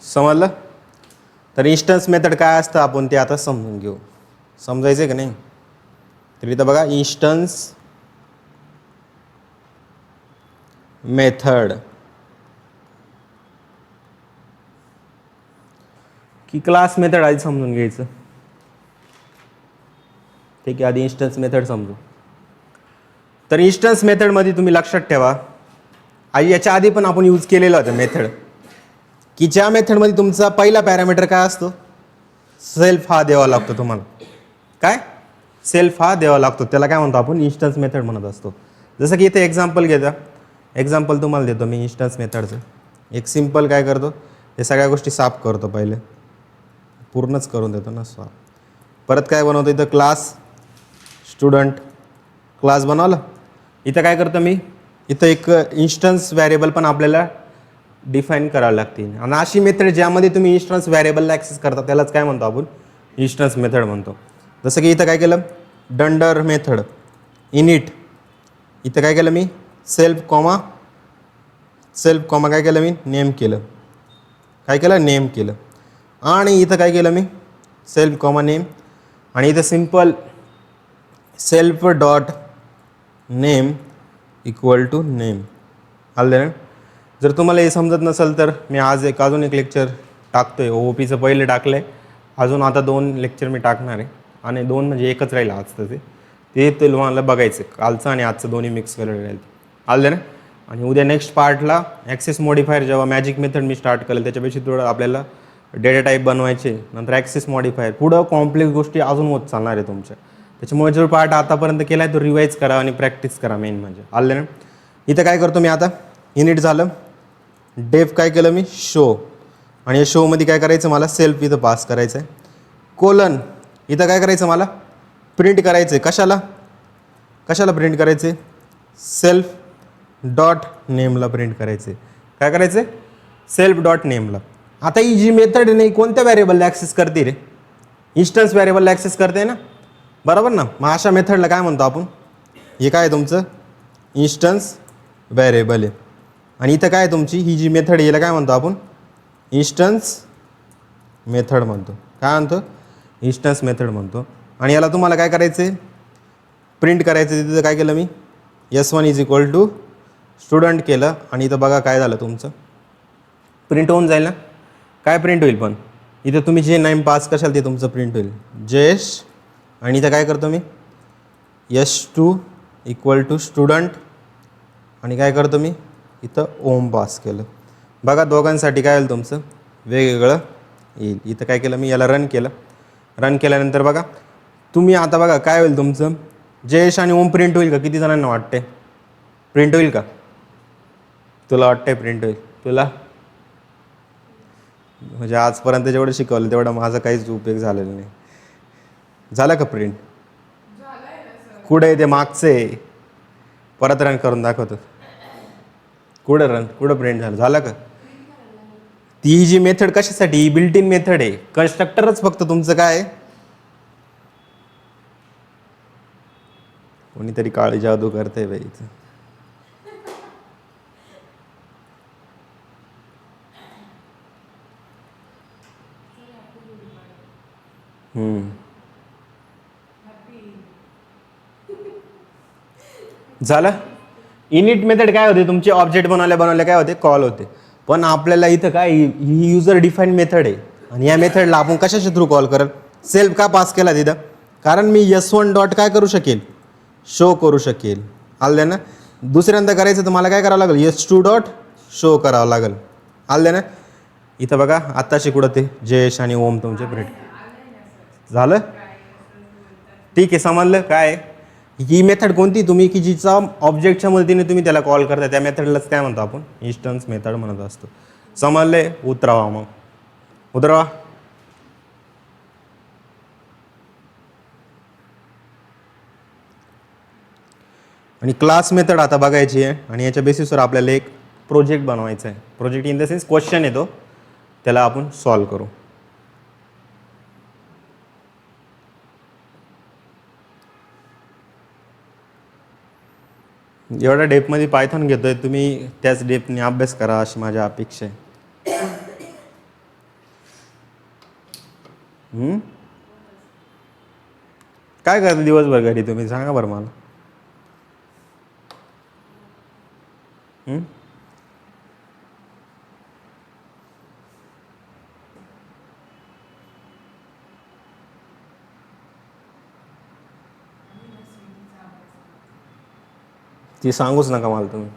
समजलं? तर इन्स्टन्स मेथड काय असतं आपण ते आता समजून घेऊ. समजायचं आहे का नाही? तर इथं बघा इन्स्टन्स मेथड की क्लास मेथड आधी समजून घ्यायचं. ठीक आहे, आधी इन्स्टन्स मेथड समजू. तर इन्स्टन्स मेथडमध्ये तुम्ही लक्षात ठेवा याच्या आधी पण आपण यूज केलेलं होतं मेथड की ज्या मेथडमध्ये तुमचा पहिला पॅरामीटर काय असतो सेल्फ हा द्यावा लागतो तुम्हाला. काय सेल्फ हा द्यावा लागतो, त्याला काय म्हणतो आपण इन्स्टन्स मेथड म्हणत असतो. जसं की इथे एक्झाम्पल घेता, एक्झाम्पल तुम्हाला देतो मी इन्स्टन्स मेथडचं. एक सिम्पल काय करतो हे सगळ्या गोष्टी साफ करतो, पहिले पूर्णच करून देतो ना साफ. परत काय बनवतो इथं क्लास स्टुडंट क्लास बनवलं. इथं काय करतो मी इथं एक इन्स्टन्स व्हेरिएबल पण आपल्याला डिफाईन करावं लागते. आणि अशी मेथड ज्यामध्ये तुम्ही इन्स्टन्स व्हेरिएबलला ॲक्सेस करता त्यालाच काय म्हणतो आपण इन्स्टन्स मेथड म्हणतो. जसं की इथं काय केलं डंडर मेथड इनिट, इथं काय केलं मी सेल्फ कॉमा काय केलं मी नेम केलं, काय केलं नेम केलं. आणि इथं काय केलं मी सेल्फ कॉमा नेम आणि इथं simple self dot name equal to name आलं ना. जर तुम्हाला हे समजत नसेल तर मी आज अजून एक लेक्चर टाकतो आहे, OOPचं पहिले टाकलं आहे, अजून आता 2 लेक्चर मी टाकणार आहे. आणि 2 म्हणजे एकच राहील आजचं ते तुम्हाला बघायचं, कालचं आणि आजचं दोन्ही मिक्स करायला राहील आलं ना. आणि उद्या नेक्स्ट पार्टला ॲक्सेस मॉडिफायर जेव्हा मॅजिक मेथड मी स्टार्ट करेल त्याच्यापेक्षा थोडं आपल्याला डेटा टाईप बनवायचे, नंतर ॲक्सेस मॉडिफायर, पुढं कॉम्प्लेक्स गोष्टी अजून होत चालणार आहे तुमच्या. त्याच्यामुळे जो पार्ट आतापर्यंत केला आहे तो रिवाईज करा आणि प्रॅक्टिस करा मेन म्हणजे आलं ना. इथं काय करतो मी आता इनिट झालं, डेफ काय केलं मी शो, आणि या शोमध्ये काय करायचं मला सेल्फ इथं पास करायचं आहे, कोलन इथं काय करायचं मला प्रिंट करायचं आहे. कशाला प्रिंट करायचे सेल्फ डॉट नेमला प्रिंट करायचे. काय करायचं सेल्फ डॉट नेमला. आता ही जी मेथड नाही कोणत्या व्हेरिएबलला ॲक्सेस करते रे इन्स्टन्स व्हेरिएबलला ॲक्सेस करते ना, बरोबर ना. मग अशा मेथडला काय म्हणतो आपण हे काय तुमचं इन्स्टन्स व्हेरिएबल आहे. आणि इथं काय तुमची ही जी मेथड याला काय म्हणतो आपण इन्स्टन्स मेथड म्हणतो. काय म्हणतो इन्स्टन्स मेथड म्हणतो. आणि याला तुम्हाला काय करायचं आहे प्रिंट करायचं. तिथं काय केलं मी S1 is equal to student केलं आणि इथं बघा काय झालं तुमचं प्रिंट होऊन जाईल ना. काय प्रिंट होईल पण इथं तुम्ही जे नेम पास करशाल ते तुमचं प्रिंट होईल जयेश. आणि इथं काय करतो मी S2 इक्वल टू स्टुडंट आणि काय करतो मी इथं ओम पास केलं. बघा दोघांसाठी काय होईल तुमचं वेगवेगळं येईल. इथं काय केलं मी याला रन केलं, रन केल्यानंतर बघा तुम्ही आता बघा काय होईल तुमचं जयेश आणि ओम प्रिंट होईल का. किती जणांना वाटते प्रिंट होईल का, तुला वाटतंय प्रिंट होईल तुला. म्हणजे आजपर्यंत जेवढं शिकवलं तेवढं माझा काहीच उपयोग झालेला नाही. झालं का प्रिंट कुठे ते मागचे परत रन करून दाखवतो. कुठं प्रिंट झालं का. ती जी मेथड कशासाठी ही बिल्ट इन मेथड आहे, कन्स्ट्रक्टरच फक्त तुमचं काय कोणीतरी काळी जादू करते बाई. झालं. इनिट मेथड काय होते तुमचे, ऑब्जेक्ट बनवल्या काय होते, कॉल होते. पण आपल्याला इथं काय, ही युजर डिफाईन मेथड आहे आणि या मेथडला आपण कशाच्या थ्रू कॉल करल, सेल्फ का पास केला तिथं, कारण मी S1 डॉट काय करू शकेल, शो करू शकेल. आलं ना. दुसऱ्यांदा करायचं तर मला काय करावं लागेल, S2 डॉट शो करावं लागेल. आलं ना. इथं बघा आत्ताशी कुठं ते जयेश आणि ओम तुमचे भेट झालं. ठीक आहे, समजलं काय ही मेथड कोणती तुम्ही की जिचा ऑब्जेक्टच्या मदतीने तुम्ही त्याला कॉल करता, त्या मेथडलाच काय म्हणतो आपण, इन्स्टन्स मेथड म्हणत असतो. समजले. उतरावा मग, उतरावा. आणि क्लास मेथड आता बघायची आहे आणि याच्या बेसिसवर आपल्याला एक प्रोजेक्ट बनवायचा आहे. Project in the sense question येतो, त्याला आपण सॉल्व करू. एवढ्या डेपमध्ये पायथॉन घेतोय तुम्ही, त्याच डेपने अभ्यास करा अशी माझी अपेक्षा आहे. काय करता दिवसभर घरी तुम्ही, सांगा बरं मला. ती सांगूच नका मला तुम्ही.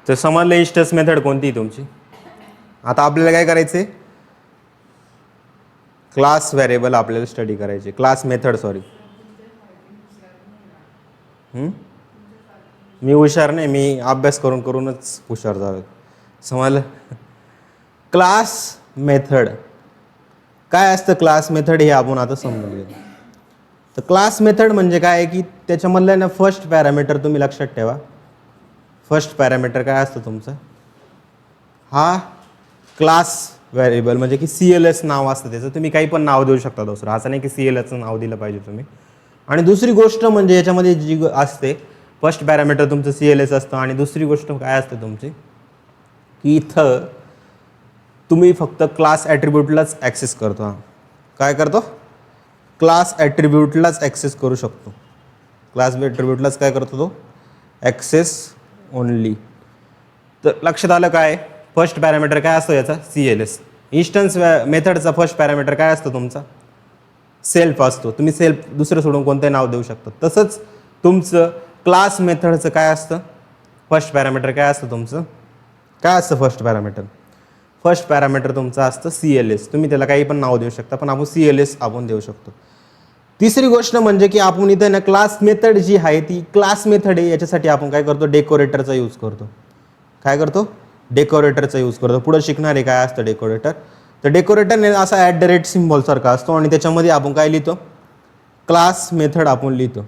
तर समजलं इन्स्टन्स मेथड कोणती तुमची. आता आपल्याला काय करायचे, क्लास व्हेरिएबल आपल्याला स्टडी करायचे, क्लास मेथड सॉरी. मी हुशार नाही, मी अभ्यास करून करूनच हुशार झालो. समजलं. क्लास मेथड काय असतं, क्लास मेथड हे आपण आता समजून घेऊ. तर क्लास मेथड म्हणजे काय की त्याच्यामधलं ना फर्स्ट पॅरामीटर तुम्ही लक्षात ठेवा. फर्स्ट पॅरामीटर काय असतं तुमचं, हा क्लास व्हेरिएबल म्हणजे की CLS नाव असतं त्याचं. तुम्ही काही पण नाव देऊ शकता दुसरं, असं नाही की CLSचं नाव दिलं पाहिजे तुम्ही. आणि दुसरी गोष्ट म्हणजे याच्यामध्ये जी असते, फर्स्ट पॅरामीटर तुमचं CLS असतं आणि दुसरी गोष्ट काय असते तुमची की इथं तुम्ही फक्त क्लास ॲट्रिब्यूटलाच ॲक्सेस करतो. काय करतो, क्लास ॲट्रिब्यूटलाच ॲक्सेस करू शकतो. क्लास ॲट्रिब्यूटलाच काय करतो तो, ॲक्सेस ओनली. तर लक्षात आलं काय, फर्स्ट पॅरामीटर काय असतो याचा, CLS. इन्स्टन्स मेथडचा फर्स्ट पॅरामीटर काय असतो तुमचा, सेल्फ असतो. तुम्ही सेल्फ दुसरं सोडून कोणतंही नाव देऊ शकता. तसंच तुमचं क्लास मेथडचं काय असतं, फर्स्ट पॅरामीटर काय असतं तुमचं, काय असतं फर्स्ट पॅरामीटर, फर्स्ट पॅरामीटर तुमचं असतं CLS. तुम्ही त्याला काही पण नाव देऊ शकता, पण आपण CLS आपण देऊ शकतो. तिसरी गोष्ट म्हणजे की आपण इथं ना क्लास मेथड जी आहे ती क्लास मेथड आहे, याच्यासाठी आपण काय करतो, डेकोरेटरचा यूज करतो. काय करतो, डेकोरेटरचा यूज करतो. पुढे शिकणारे काय असतं डेकोरेटर, तर डेकोरेटरने असा @ सिम्बॉल सारखा असतो आणि त्याच्यामध्ये आपण काय लिहितो, क्लास मेथड आपण लिहितो.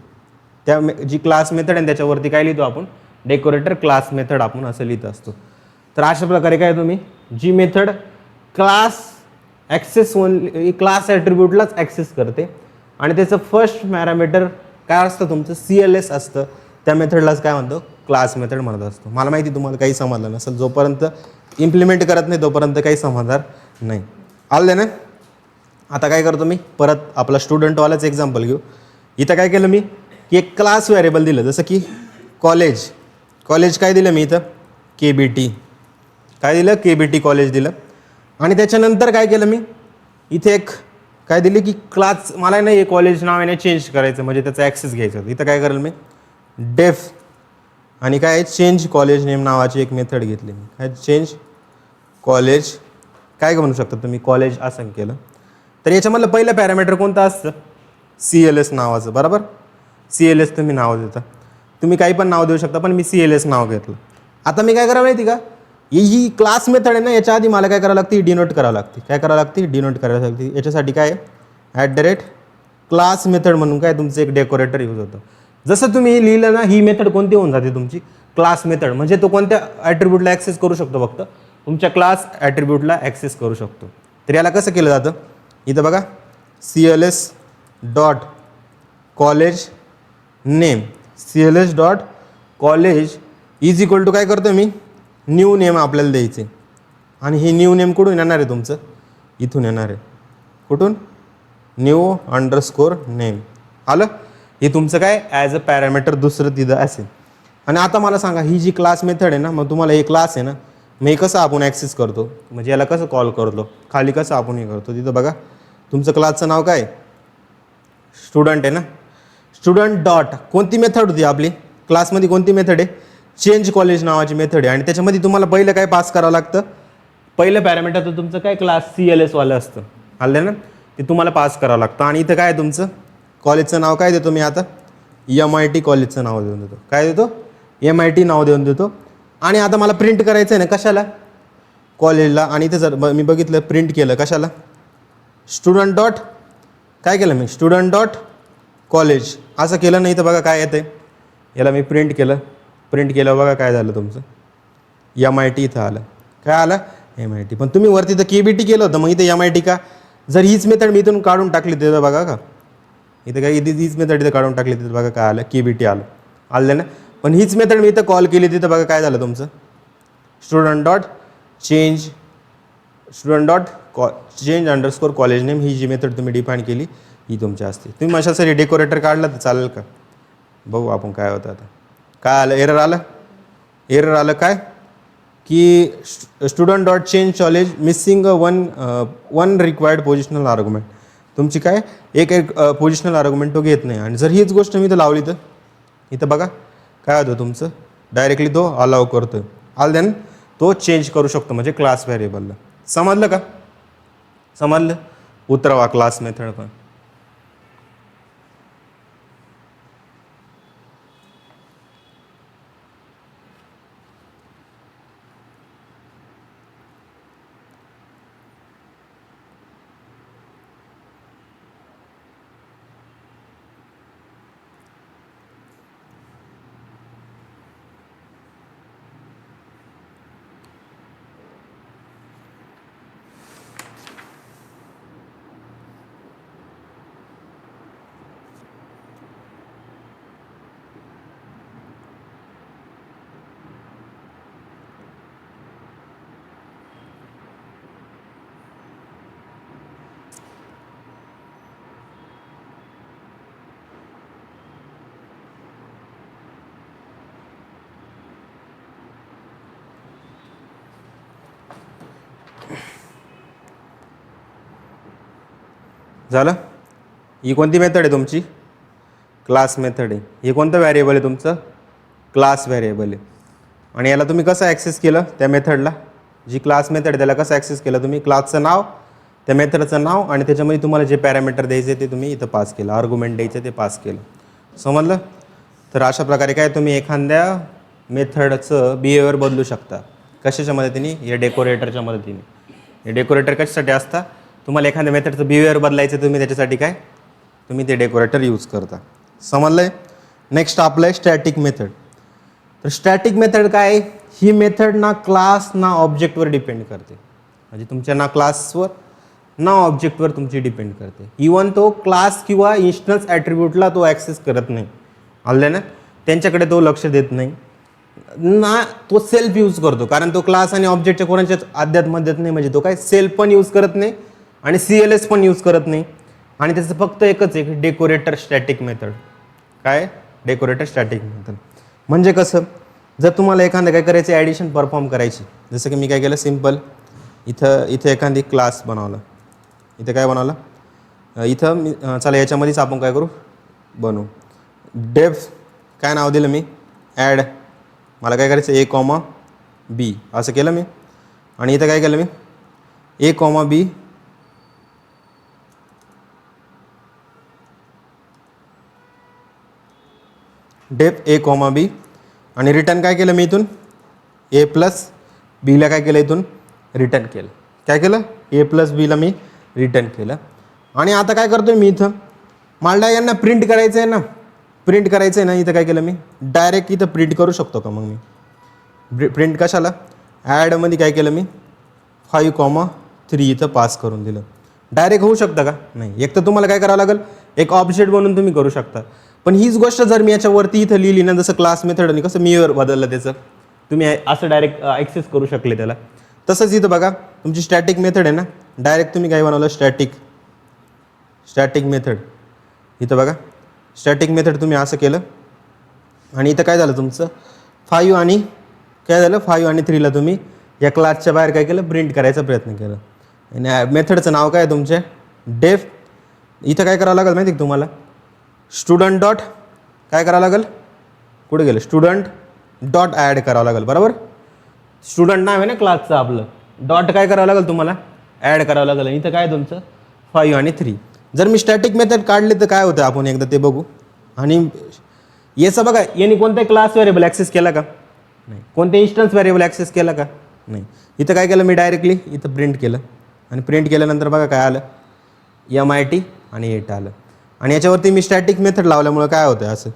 त्या जी क्लास मेथड आहे त्याच्यावरती काय लिहितो आपण, डेकोरेटर क्लास मेथड आपण असं लिहित असतो. तर अशा प्रकारे काय तुम्ही जी method class access only, class ॲट्रिब्यूटलाच ॲक्सेस करते आणि त्याचं फर्स्ट पॅरामीटर काय असतं तुमचं, CLS असतं, त्या मेथडलाच काय म्हणतो, क्लास मेथड म्हणत असतो. मला माहिती तुम्हाला काही समजलं नसेल, जोपर्यंत इम्प्लिमेंट करत नाही तोपर्यंत काही समजणार नाही. आलं ना. आता काय करतो मी, परत आपला स्टुडंटवालाच एक्झाम्पल घेऊ. इथं काय केलं मी की एक क्लास व्हेरिएबल दिलं, जसं की कॉलेज. कॉलेज काय दिलं मी इथं, KBT. काय दिलं, KBT कॉलेज दिलं. आणि त्याच्यानंतर काय केलं मी इथे एक काय दिले की क्लास, मला नाही हे कॉलेज नावाने चेंज करायचं, म्हणजे त्याचा ॲक्सेस घ्यायचा होता. इथं काय करेल मी, डेफ आणि काय चेंज कॉलेज नेम नावाची एक मेथड घेतली मी. काय चेंज कॉलेज, काय म्हणू शकता तुम्ही, कॉलेज असं केलं. तर याच्यामधलं पहिलं पॅरामीटर कोणतं असतं, CLS नावाचं. बरोबर, CLS तुम्ही नाव देता, तुम्ही काही पण नाव देऊ शकता, पण मी CLS नाव घेतलं. आता मी काय करावं माहिती का, ही क्लास मेथड आहे ना, याच्या आधी मला काय करावं लागते, डिनोट करावं लागते. काय करावं लागते, डिनोट करावं लागते. याच्यासाठी काय @क्लास मेथड म्हणून काय तुमचं एक डेकोरेटर यूज होतं. जसं तुम्ही लिहिलं ना, ही मेथड कोणती होऊन जाते तुमची, क्लास मेथड. म्हणजे तो कोणत्या ॲट्रिब्यूटला ॲक्सेस करू शकतो, फक्त तुमच्या क्लास ॲट्रिब्यूटला ॲक्सेस करू शकतो. तर याला कसं केलं जातं, इथं बघा CLS dot college name, CLS dot college is equal to काय करतो मी, न्यू नेम आपल्याला द्यायचे. आणि हे न्यू नेम कुठून येणार आहे, तुमचं इथून येणार आहे. कुठून, न्यू अंडरस्कोर नेम आलं. हे तुमचं काय ॲज अ पॅरामीटर दुसरं तिथं असेल. आणि आता मला सांगा, ही जी क्लास मेथड आहे ना, मग तुम्हाला हे क्लास आहे ना, मग हे कसं आपण ॲक्सेस करतो, म्हणजे याला कसं कॉल करतो, खाली कसं आपण हे करतो. तिथं बघा तुमचं क्लासचं नाव काय, स्टुडंट आहे ना. स्टुडंट डॉट कोणती मेथड होती आपली क्लासमध्ये, कोणती मेथड आहे, चेंज कॉलेज नावाची मेथड आहे. आणि त्याच्यामध्ये तुम्हाला पहिलं काय पास करावं लागतं, पहिलं पॅरामीटर तर तुमचं काय क्लास CLS वालं असतं, आलं ना, ते तुम्हाला पास करावं लागतं. आणि इथं काय तुमचं कॉलेजचं नाव काय देतो मी आता, MIT कॉलेजचं नाव देऊन देतो. काय देतो, MIT नाव देऊन देतो. आणि आता मला प्रिंट करायचं आहे ना, कशाला, कॉलेजला. आणि इथं जर मी बघितलं प्रिंट केलं कशाला, स्टुडंट डॉट काय केलं मी, स्टुडंट डॉट कॉलेज असं केलं. नाही तर बघा काय येतं, याला मी प्रिंट केलं, प्रिंट केलं बघा काय झालं तुमचं, MIT इथं आलं. काय आलं, MIT. पण तुम्ही वरती तर KBT केलं होतं, मग इथं MIT का. जर हीच मेथड मी इथून काढून टाकली तिथं बघा का, इथं काय इथे हीच मेथड इथं काढून टाकली तिथं बघा काय आलं, KBT आलं ना. पण हीच मेथड मी इथं कॉल केली तिथं बघा काय झालं तुमचं, student dot change, student dot change underscore college name, ही जी मेथड तुम्ही डिफाईन केली ही तुमची असते. तुम्ही अशासाठी डेकोरेटर काढला तर चालेल का, बघू आपण काय होतं आता. काय आलं, एरर आलं काय, की student dot change college missing one required positional argument. तुमची काय एक पोजिशनल आर्ग्युमेंट तो घेत नाही. आणि जर हीच गोष्ट मी इथं लावली तर इथं बघा काय होतं तुमचं, डायरेक्टली तो अलाव करतो. देन तो चेंज करू शकतो, म्हणजे क्लास व्हेरिएबलला. समजलं का, समजलं. उतरवा क्लास मेथड पण. झालं. ही कोणती मेथड आहे तुमची, क्लास मेथड आहे. हे कोणतं व्हेरिएबल आहे तुमचं, क्लास व्हेरिएबल आहे. आणि याला तुम्ही कसं ॲक्सेस केलं, त्या मेथडला जी क्लास मेथड त्याला कसं ॲक्सेस केलं तुम्ही, क्लासचं नाव, त्या मेथडचं नाव, आणि त्याच्यामध्ये तुम्हाला जे पॅरामीटर द्यायचे ते तुम्ही इथं पास केलं, आर्ग्युमेंट द्यायचं ते पास केलं. समजलं. तर अशा प्रकारे काय तुम्ही एखाद्या मेथडचं बिहेवियर बदलू शकता. कशाच्या मदतीने, या डेकोरेटरच्या मदतीने. हे डेकोरेटर कशासाठी असतात, तुम्हाला एखाद्या मेथडचं बिहेवियर बदलायचं, तुम्ही त्याच्यासाठी काय तुम्ही ते डेकोरेटर यूज करता. समजलं आहे. नेक्स्ट आपलं आहे स्टॅटिक मेथड. तर स्टॅटिक मेथड काय, ही मेथड ना क्लास ना ऑब्जेक्टवर डिपेंड करते, म्हणजे तुमच्या ना क्लासवर ना ऑब्जेक्टवर तुमची डिपेंड करते. इवन तो क्लास किंवा इन्स्टन्स ॲट्रिब्यूटला तो ॲक्सेस करत नाही, आलं ना, त्यांच्याकडे तो लक्ष देत नाही ना, तो सेल्फ यूज करतो. कारण तो क्लास आणि ऑब्जेक्टच्या कोणाच्याच अध्यात्मध्यात नाही, म्हणजे तो काय सेल्फ पण यूज करत नाही आणि CLS पण यूज करत नाही. आणि त्याचं फक्त एकच आहे, डेकोरेटर स्टॅटिक मेथड. काय, डेकोरेटर स्टॅटिक मेथड म्हणजे कसं, जर तुम्हाला एखादं काय करायचं, ॲडिशन परफॉर्म करायची, जसं की मी काय केलं, सिम्पल इथं एखादी क्लास बनवलं, इथं काय बनवलं, इथं मी चला याच्यामध्येच आपण काय करू, बनवू डेफ, काय नाव दिलं मी, ॲड, मला काय करायचं A,B असं केलं मी. आणि इथं काय केलं मी, A,B डेफ A,B आणि रिटर्न काय केलं मी इथून A+Bला काय केलं, इथून रिटर्न केलं. काय केलं, A+Bला मी रिटर्न केलं. आणि आता काय करतोय मी, इथं मला यांना प्रिंट करायचं आहे ना, प्रिंट करायचं आहे ना, इथं काय केलं मी, डायरेक्ट इथं प्रिंट करू शकतो का मग मी, प्रिंट कशाला, ॲडमध्ये काय केलं मी 5,3 इथं पास करून दिलं. डायरेक्ट होऊ शकतं का? नाही. एक तर तुम्हाला काय करावं लागेल, एक ऑब्जेक्ट बनवून तुम्ही करू शकता. पण हीच गोष्ट जर मी याच्यावरती इथं लिहिली ना, जसं क्लास मेथडने कसं मीवर बदललं त्याचं, तुम्ही असं डायरेक्ट ॲक्सेस करू शकले त्याला. तसंच इथं बघा तुमची स्टॅटिक मेथड आहे ना, डायरेक्ट तुम्ही काय बनवलं स्टॅटिक मेथड. इथं बघा स्टॅटिक मेथड तुम्ही असं केलं आणि इथं काय झालं तुमचं 5 आणि काय झालं 5 आणि 3ला तुम्ही या क्लासच्या बाहेर काय केलं, प्रिंट करायचा प्रयत्न केला. आणि मेथडचं नाव काय आहे तुमचे डेफ. इथं काय करावं लागेल माहिती आहे तुम्हाला, स्टुडंट डॉट काय करावं लागेल, कुठे गेलं, स्टुडंट डॉट ॲड करावं लागेल. बरोबर, स्टुडंट नाव आहे ना क्लासचं आपलं, डॉट काय करावं लागेल तुम्हाला, ॲड करावं लागेल. इथं काय तुमचं 5 आणि 3. जर मी स्टॅटिक मेथड काढले तर काय होतं आपण एकदा ते बघू. आणि याचं बघा यांनी कोणत्या क्लास व्हेरिएबल ॲक्सेस केला का, नाही. कोणत्या इन्स्टन्स व्हेरिएबल ॲक्सेस केला का, नाही. इथं काय केलं मी डायरेक्टली इथं प्रिंट केलं आणि प्रिंट केल्यानंतर बघा काय आलं, MIT आणि 8 आलं. आणि याच्यावरती मी स्टॅटिक मेथड लावल्यामुळं काय होतं, असं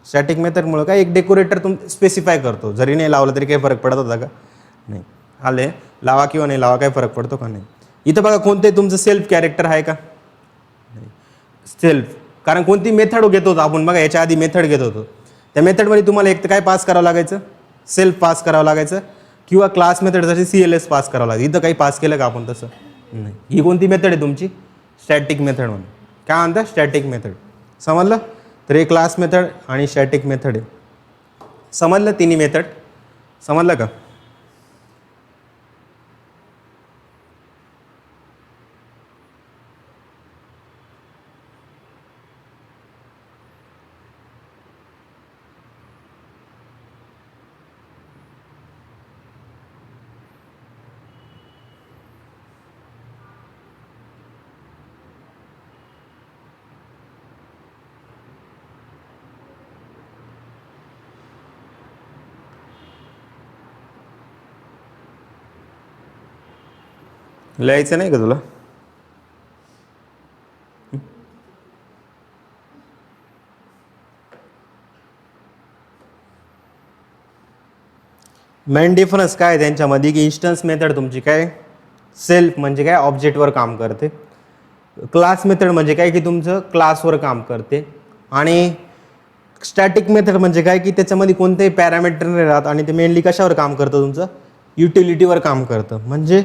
स्टॅटिक मेथडमुळं काय एक डेकोरेटर स्पेसिफाय करतो. जरी नाही लावलं तरी काही फरक पडत होता का, नाही. आले लावा किंवा नाही लावा काय फरक पडतो का, नाही. इथं बघा कोणते तुमचं सेल्फ कॅरेक्टर आहे का, नाही. सेल्फ, कारण कोणती मेथड घेत होतो आपण बघा, याच्या आधी मेथड घेत होतो. त्या मेथडमध्ये तुम्हाला एक तर काय पास करावं लागायचं, सेल्फ पास करावं लागायचं, किंवा क्लास मेथडसाठी CLS पास करावं लागायचं. इथं काही पास केलं का आपण तसं, नाही. ही कोणती मेथड आहे तुमची, स्टॅटिक मेथड म्हणून. काय म्हणता, स्टॅटिक मेथड. समजलं. तर हे क्लास मेथड आणि स्टॅटिक मेथड आहे. समजलं तिन्ही मेथड, समजलं का. लिहायचं नाही का तुला, मेन डिफरन्स काय त्यांच्यामध्ये की इन्स्टन्स मेथड तुमची काय सेल्फ म्हणजे काय ऑब्जेक्टवर काम करते, क्लास मेथड म्हणजे काय की तुमचं क्लासवर काम करते, आणि स्टॅटिक मेथड म्हणजे काय की त्याच्यामध्ये कोणतेही पॅरामीटर नाही राहत आणि ते मेनली कशावर काम करतं, तुमचं युटिलिटीवर काम करतं. म्हणजे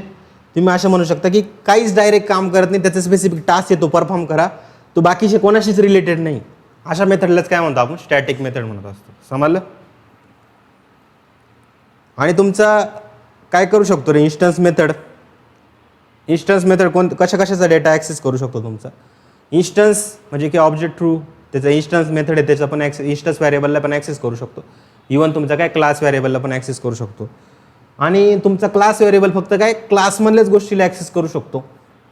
तुम्ही असं म्हणू शकता की काहीच डायरेक्ट काम करत नाही, त्याचा स्पेसिफिक टास्क येतो परफॉर्म करा, तो बाकीचे कोणाशीच रिलेटेड नाही. अशा मेथडलाच काय म्हणतो आपण, स्टॅटिक मेथड म्हणत असतो. समजलं. आणि तुमचा काय करू शकतो रे इन्स्टन्स मेथड कशाचा डेटा ॲक्सेस करू शकतो तुमचा. इन्स्टन्स म्हणजे की ऑब्जेक्ट थ्रू त्याचा इन्स्टन्स मेथड आहे, त्याचा पण इन्स्टन्स व्हेरिएबलला पण ॲक्सेस करू शकतो. इवन तुमचा काय क्लास व्हेरिएबलला पण ॲक्सेस करू शकतो. आणि तुमचा क्लास व्हेरिएबल फक्त काय क्लासमधल्याच गोष्टीला ॲक्सेस करू शकतो,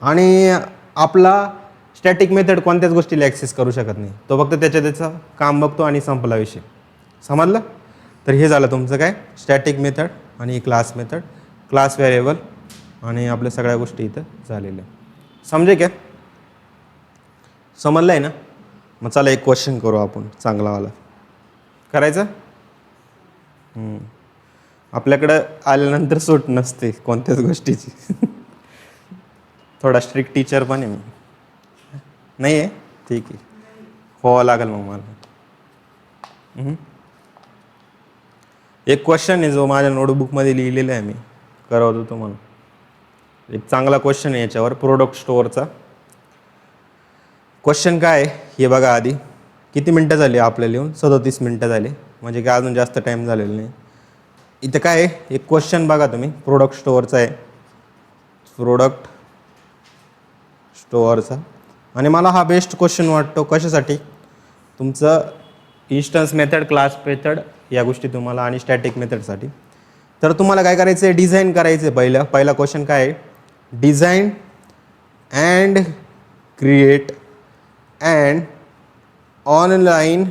आणि आपला स्टॅटिक मेथड कोणत्याच गोष्टीला ॲक्सेस करू शकत नाही. तो फक्त त्याचं काम बघतो आणि संपला विषय. समजलं. तर हे झालं तुमचं काय स्टॅटिक मेथड आणि क्लास मेथड, क्लास व्हेरिएबल आणि आपल्या सगळ्या गोष्टी इथं झालेल्या. समजे काय, समजलं आहे ना. मग चला एक क्वेश्चन करू आपण चांगलावाला. करायचं. आपल्याकडं आल्यानंतर सूट नसते कोणत्याच गोष्टीची. थोडा स्ट्रिक्ट टीचर पण आहे मी. नाही आहे, ठीक आहे, व्हावं लागेल मग मला. एक क्वेश्चन आहे जो माझ्या नोटबुकमध्ये लिहिलेला आहे, मी करवतो तुम्हाला. एक चांगला क्वेश्चन आहे याच्यावर, प्रोडक्ट स्टोअरचा. क्वेश्चन काय आहे हे बघा आधी. किती मिनटं झाली आपल्याला लिहून, 37 मिनटं झाले, म्हणजे काय अजून जास्त टाईम झालेला नाही. इथं काय आहे, एक क्वेश्चन बघा तुम्ही, प्रोडक्ट स्टोअरचा आहे, प्रोडक्ट स्टोअरचा. आणि मला हा बेस्ट क्वेश्चन वाटतो. कशासाठी, तुमचं इन्स्टन्स मेथड, क्लास मेथड या गोष्टी तुम्हाला, आणि स्टॅटिक मेथडसाठी. तर तुम्हाला काय करायचं आहे, डिझाईन करायचं आहे. पहिला क्वेश्चन काय आहे, design and create and online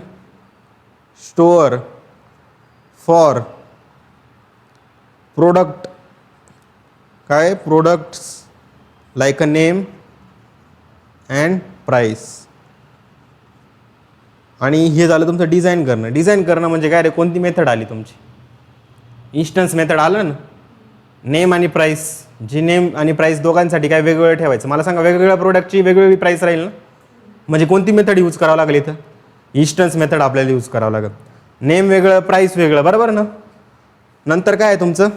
store for product, काय products like a name and price. आणि हे झालं तुमचं डिझाईन करणं. डिझाईन करणं म्हणजे काय रे, कोणती मेथड आली तुमची, इन्स्टन्स मेथड आलं ना. नेम आणि प्राईस, जी नेम आणि प्राईस दोघांसाठी काय वेगवेगळं ठेवायचं. मला सांगा वेगवेगळ्या प्रोडक्टची वेगवेगळी प्राईस राहील ना. म्हणजे कोणती मेथड यूज करावं लागेल इथं, इन्स्टन्स मेथड आपल्याला यूज करावं लागेल. नेम वेगळं प्राईस वेगळं, बरोबर ना. नंतर काय आहे तुमचं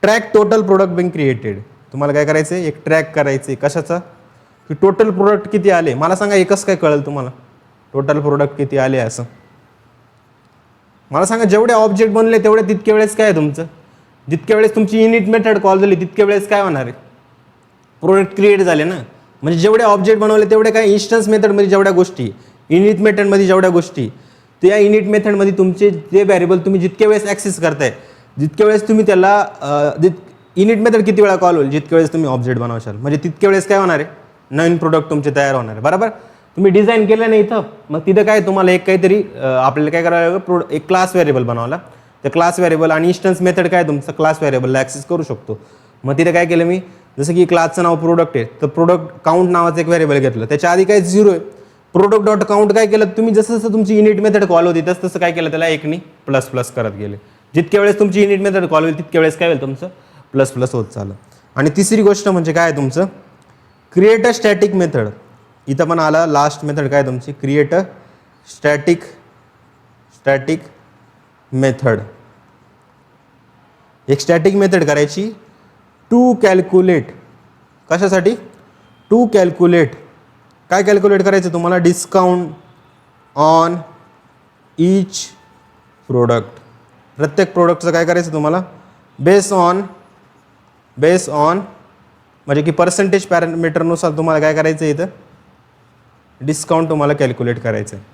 track total product being created. तुम्हाला काय करायचं आहे, एक ट्रॅक करायचं आहे कशाचा, की टोटल प्रोडक्ट किती आले. मला सांगा एकच काय कळेल तुम्हाला टोटल प्रोडक्ट किती आले असं. मला सांगा जेवढे ऑब्जेक्ट बनले तेवढे तितके वेळेस काय आहे तुमचं, जितक्या वेळेस तुमची युनिट मेथड कॉल झाली तितक्या वेळेस काय होणार आहे, प्रोडक्ट क्रिएट झाले ना. म्हणजे जेवढे ऑब्जेक्ट बनवले तेवढे काय इन्स्टन्स मेथडमध्ये जेवढ्या गोष्टी, युनिट मेथडमध्ये जेवढ्या गोष्टी, त्या युनिट मेथडमध्ये तुमचे जे व्हॅरिएबल तुम्ही जितक्या वेळेस ॲक्सेस करताय जितक्या वेळेस तुम्ही त्याला युनिट मेथड किती वेळा कॉल होईल जितक्या वेळेस तुम्ही ऑब्जेक्ट बनवशाल, म्हणजे तितक्या वेळेस काय होणार आहे, नवीन प्रोडक्ट तुमचे तयार होणार आहे. बरोबर. तुम्ही डिझाईन केलं नाही इथं, मग तिथं काय तुम्हाला एक काहीतरी आपल्याला काय करावं लागेल, एक क्लास व्हेरिएबल बनवला. त्या क्लास व्हेरिएबल आणि इन्स्टन्स मेथड काय तुमचं क्लास व्हेरिएबलला ॲक्सेस करू शकतो. मग तिथे काय केलं मी, जसं की क्लासचं नाव प्रोडक्ट आहे तर प्रोडक्ट काउंट नावाचं एक व्हेरिएबल घेतलं. त्याच्या आधी काय 0 आहे, प्रोडक्ट डॉट काउंट काय केलं तुम्ही, जसं जसं तुमची युनिट मेथड कॉल होती तसं तसं काय केलं त्याला एकनी प्लस प्लस करत गेले. जितक्या वेळेस तुमची युनिट मेथड कॉल होईल तितक्या वेळेस काय होईल तुमचं प्लस प्लस होत चाललं. आणि तिसरी गोष्ट म्हणजे काय आहे तुमचं क्रिएट अ स्टॅटिक मेथड. इथं पण आला लास्ट मेथड काय तुमची क्रिएट अ स्टॅटिक मेथड. एक स्टॅटिक मेथड करायची टू कॅल्क्युलेट. कशासाठी, टू कॅल्क्युलेट. काय कॅल्क्युलेट करायचं तुम्हाला, डिस्काउंट ऑन ईच प्रोडक्ट. प्रत्येक प्रोडक्टचं काय करायचं तुम्हाला, बेस ऑन म्हणजे की पर्सेंटेज पॅरामीटरनुसार तुम्हाला काय करायचं आहे इथं, डिस्काउंट तुम्हाला कॅल्क्युलेट करायचं आहे.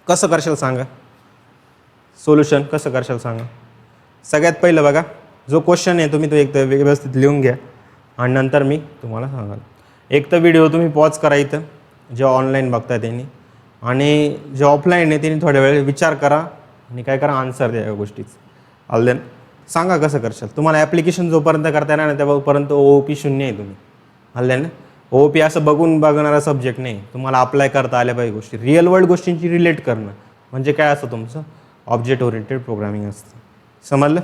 कसं करशाल सांगा, सोल्युशन कसं करशाल सांगा. सगळ्यात पहिलं बघा, जो क्वेश्चन आहे तुम्ही तो एक तर व्यवस्थित लिहून घ्या आणि नंतर मी तुम्हाला सांगाल. एक तर व्हिडिओ तुम्ही पॉज करा इथं, जे ऑनलाईन बघताय त्यांनी, आणि जे ऑफलाईन आहे त्यांनी थोड्या वेळ विचार करा आणि काय करा आन्सर द्या या गोष्टीचं. ऑनलाईन सांगा कसं करशाल. तुम्हाला ॲप्लिकेशन जोपर्यंत करता येणार नाही तेव्हापर्यंत OOP 0 आहे. तुम्ही ऑनलाईन OOP असं बघून बघणारा सब्जेक्ट नाही, तुम्हाला अप्लाय करता आल्या पाहिजे गोष्टी, रिअल वर्ल्ड गोष्टींची रिलेट करणं म्हणजे काय असतं तुमचं ऑब्जेक्ट ओरिएंटेड प्रोग्रामिंग असतं. समजलं.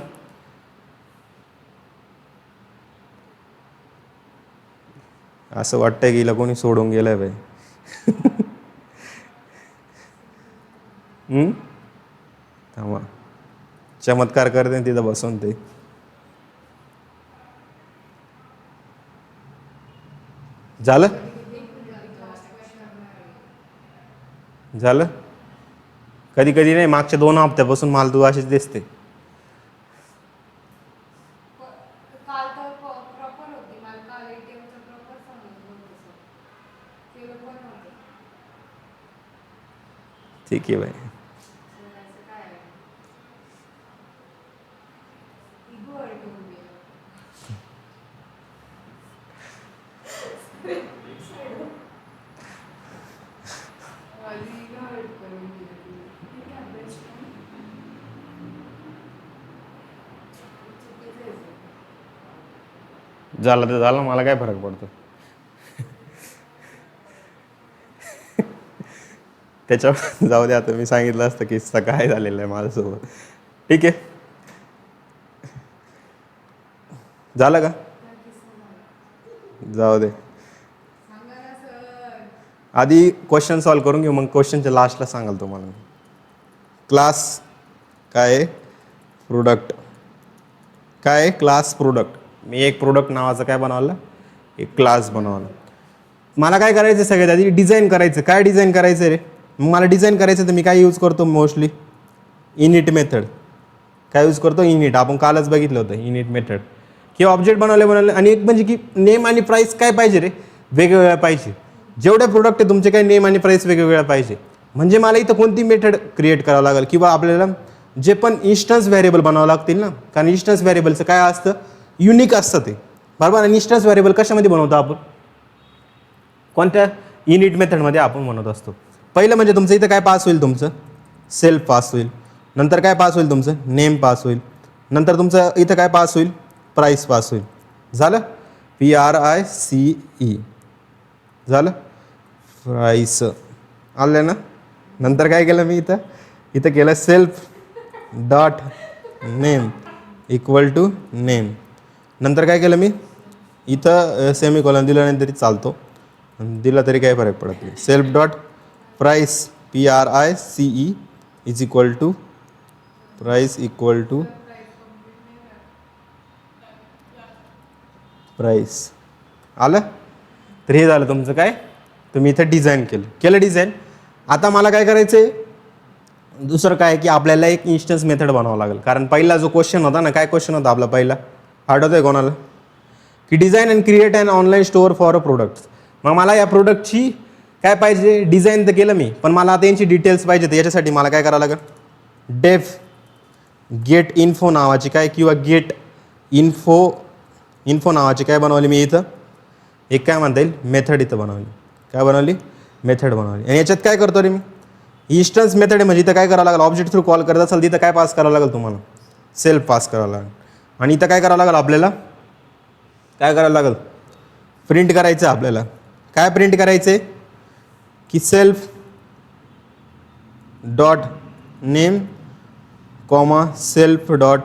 असं वाटतंय की हिला कोणी सोडून गेलंय बाई. थांबा, चमत्कार करते तिथं बसून ते. झालं झालं. कधी कधी नाही, मागच्या 2 हप्त्यापासून मला तू अशीच दिसते. ठीक आहे बाई. झालं तर झालं, मला काय फरक पडतो. त्याच्यावर जाऊ दे, आता मी सांगितलं असतं किस्सा काय झालेला आहे माझ्यासोबत. ठीक आहे, झालं का, जाऊ दे. आधी क्वेश्चन सॉल्व करून घेऊ, मग क्वेश्चनच्या लास्टला सांगाल तुम्हाला. क्लास काय आहे, प्रोडक्ट काय आहे, क्लास प्रोडक्ट. मी एक प्रोडक्ट नावाचं काय बनवलं, एक क्लास बनवला. मला काय करायचं सगळ्यात आधी डिझाईन करायचं. काय डिझाईन करायचं रे, मग मला डिझाईन करायचं तर मी काय यूज करतो मोस्टली, इनिट मेथड. काय यूज करतो, इनिट. आपण कालच बघितलं होतं इनिट मेथड. की ऑब्जेक्ट बनवले आणि एक म्हणजे की नेम आणि प्राईस काय पाहिजे रे, वेगवेगळ्या पाहिजे. जेवढे प्रोडक्ट आहे तुमचे काय नेम आणि प्राईस वेगवेगळ्या पाहिजे. म्हणजे मला इथं कोणती मेथड क्रिएट करावं लागेल, किंवा आपल्याला जे पण इन्स्टन्स व्हेरिएबल बनावं लागतील ना, कारण इन्स्टन्स व्हेरिएबलचं काय असतं, युनिक असतं ते, बरोबर. आणि इन्स्टन्स व्हेरिएबल कशामध्ये बनवतो आपण, कोणत्या युनिट मेथडमध्ये आपण बनवत असतो. पहिलं म्हणजे तुमचं इथं काय पास होईल, तुमचं सेल्फ पास होईल. नंतर काय पास होईल, तुमचं नेम पास होईल. नंतर तुमचं इथं काय पास होईल, प्राईस पास होईल. झालं, PRICE झालं, प्राईस आलं ना. नंतर काय केलं मी इथं केलं self dot name equal to name. नंतर काय केलं मी इथं सेमिकोलॉन दिलं नाही तरी चालतो, दिला तरी काही फरक पडत नाही. Self dot price PRICE is equal to price equal to price. आलं. तर हे झालं तुमचं काय, तुम्ही इथं डिझाईन केलं डिझाईन. आता मला काय करायचं आहे, दुसरं काय की आपल्याला एक इन्स्टन्स मेथड बनावं लागेल. कारण पहिला जो क्वेश्चन होता ना, काय क्वेश्चन होता आपला पहिला, आठवत आहे कोणाला, की design and create and online store for a product. मग मला या प्रोडक्टची काय पाहिजे, डिझाईन तर केलं मी, पण मला आता यांची डिटेल्स पाहिजे. तर याच्यासाठी मला काय करावं लागेल, डेफ गेट इन्फो नावाची काय किंवा गेट इन्फो नावाची काय बनवली मी इथं, एक काय म्हणता येईल मेथड इथं बनवली. काय बनवली, मेथड बनवली. आणि याच्यात काय करतो रे मी, इन्स्टन्स मेथड आहे म्हणजे इथं काय करावं लागेल, ऑब्जेक्ट थ्रू कॉल करत असाल तिथं काय पास करावं लागेल तुम्हाला, सेल्फ पास करावं लागेल. आणि इथं काय करावं लागेल आपल्याला, काय करावं लागेल, प्रिंट करायचं आहे आपल्याला. काय प्रिंट करायचं आहे की self dot name comma self dot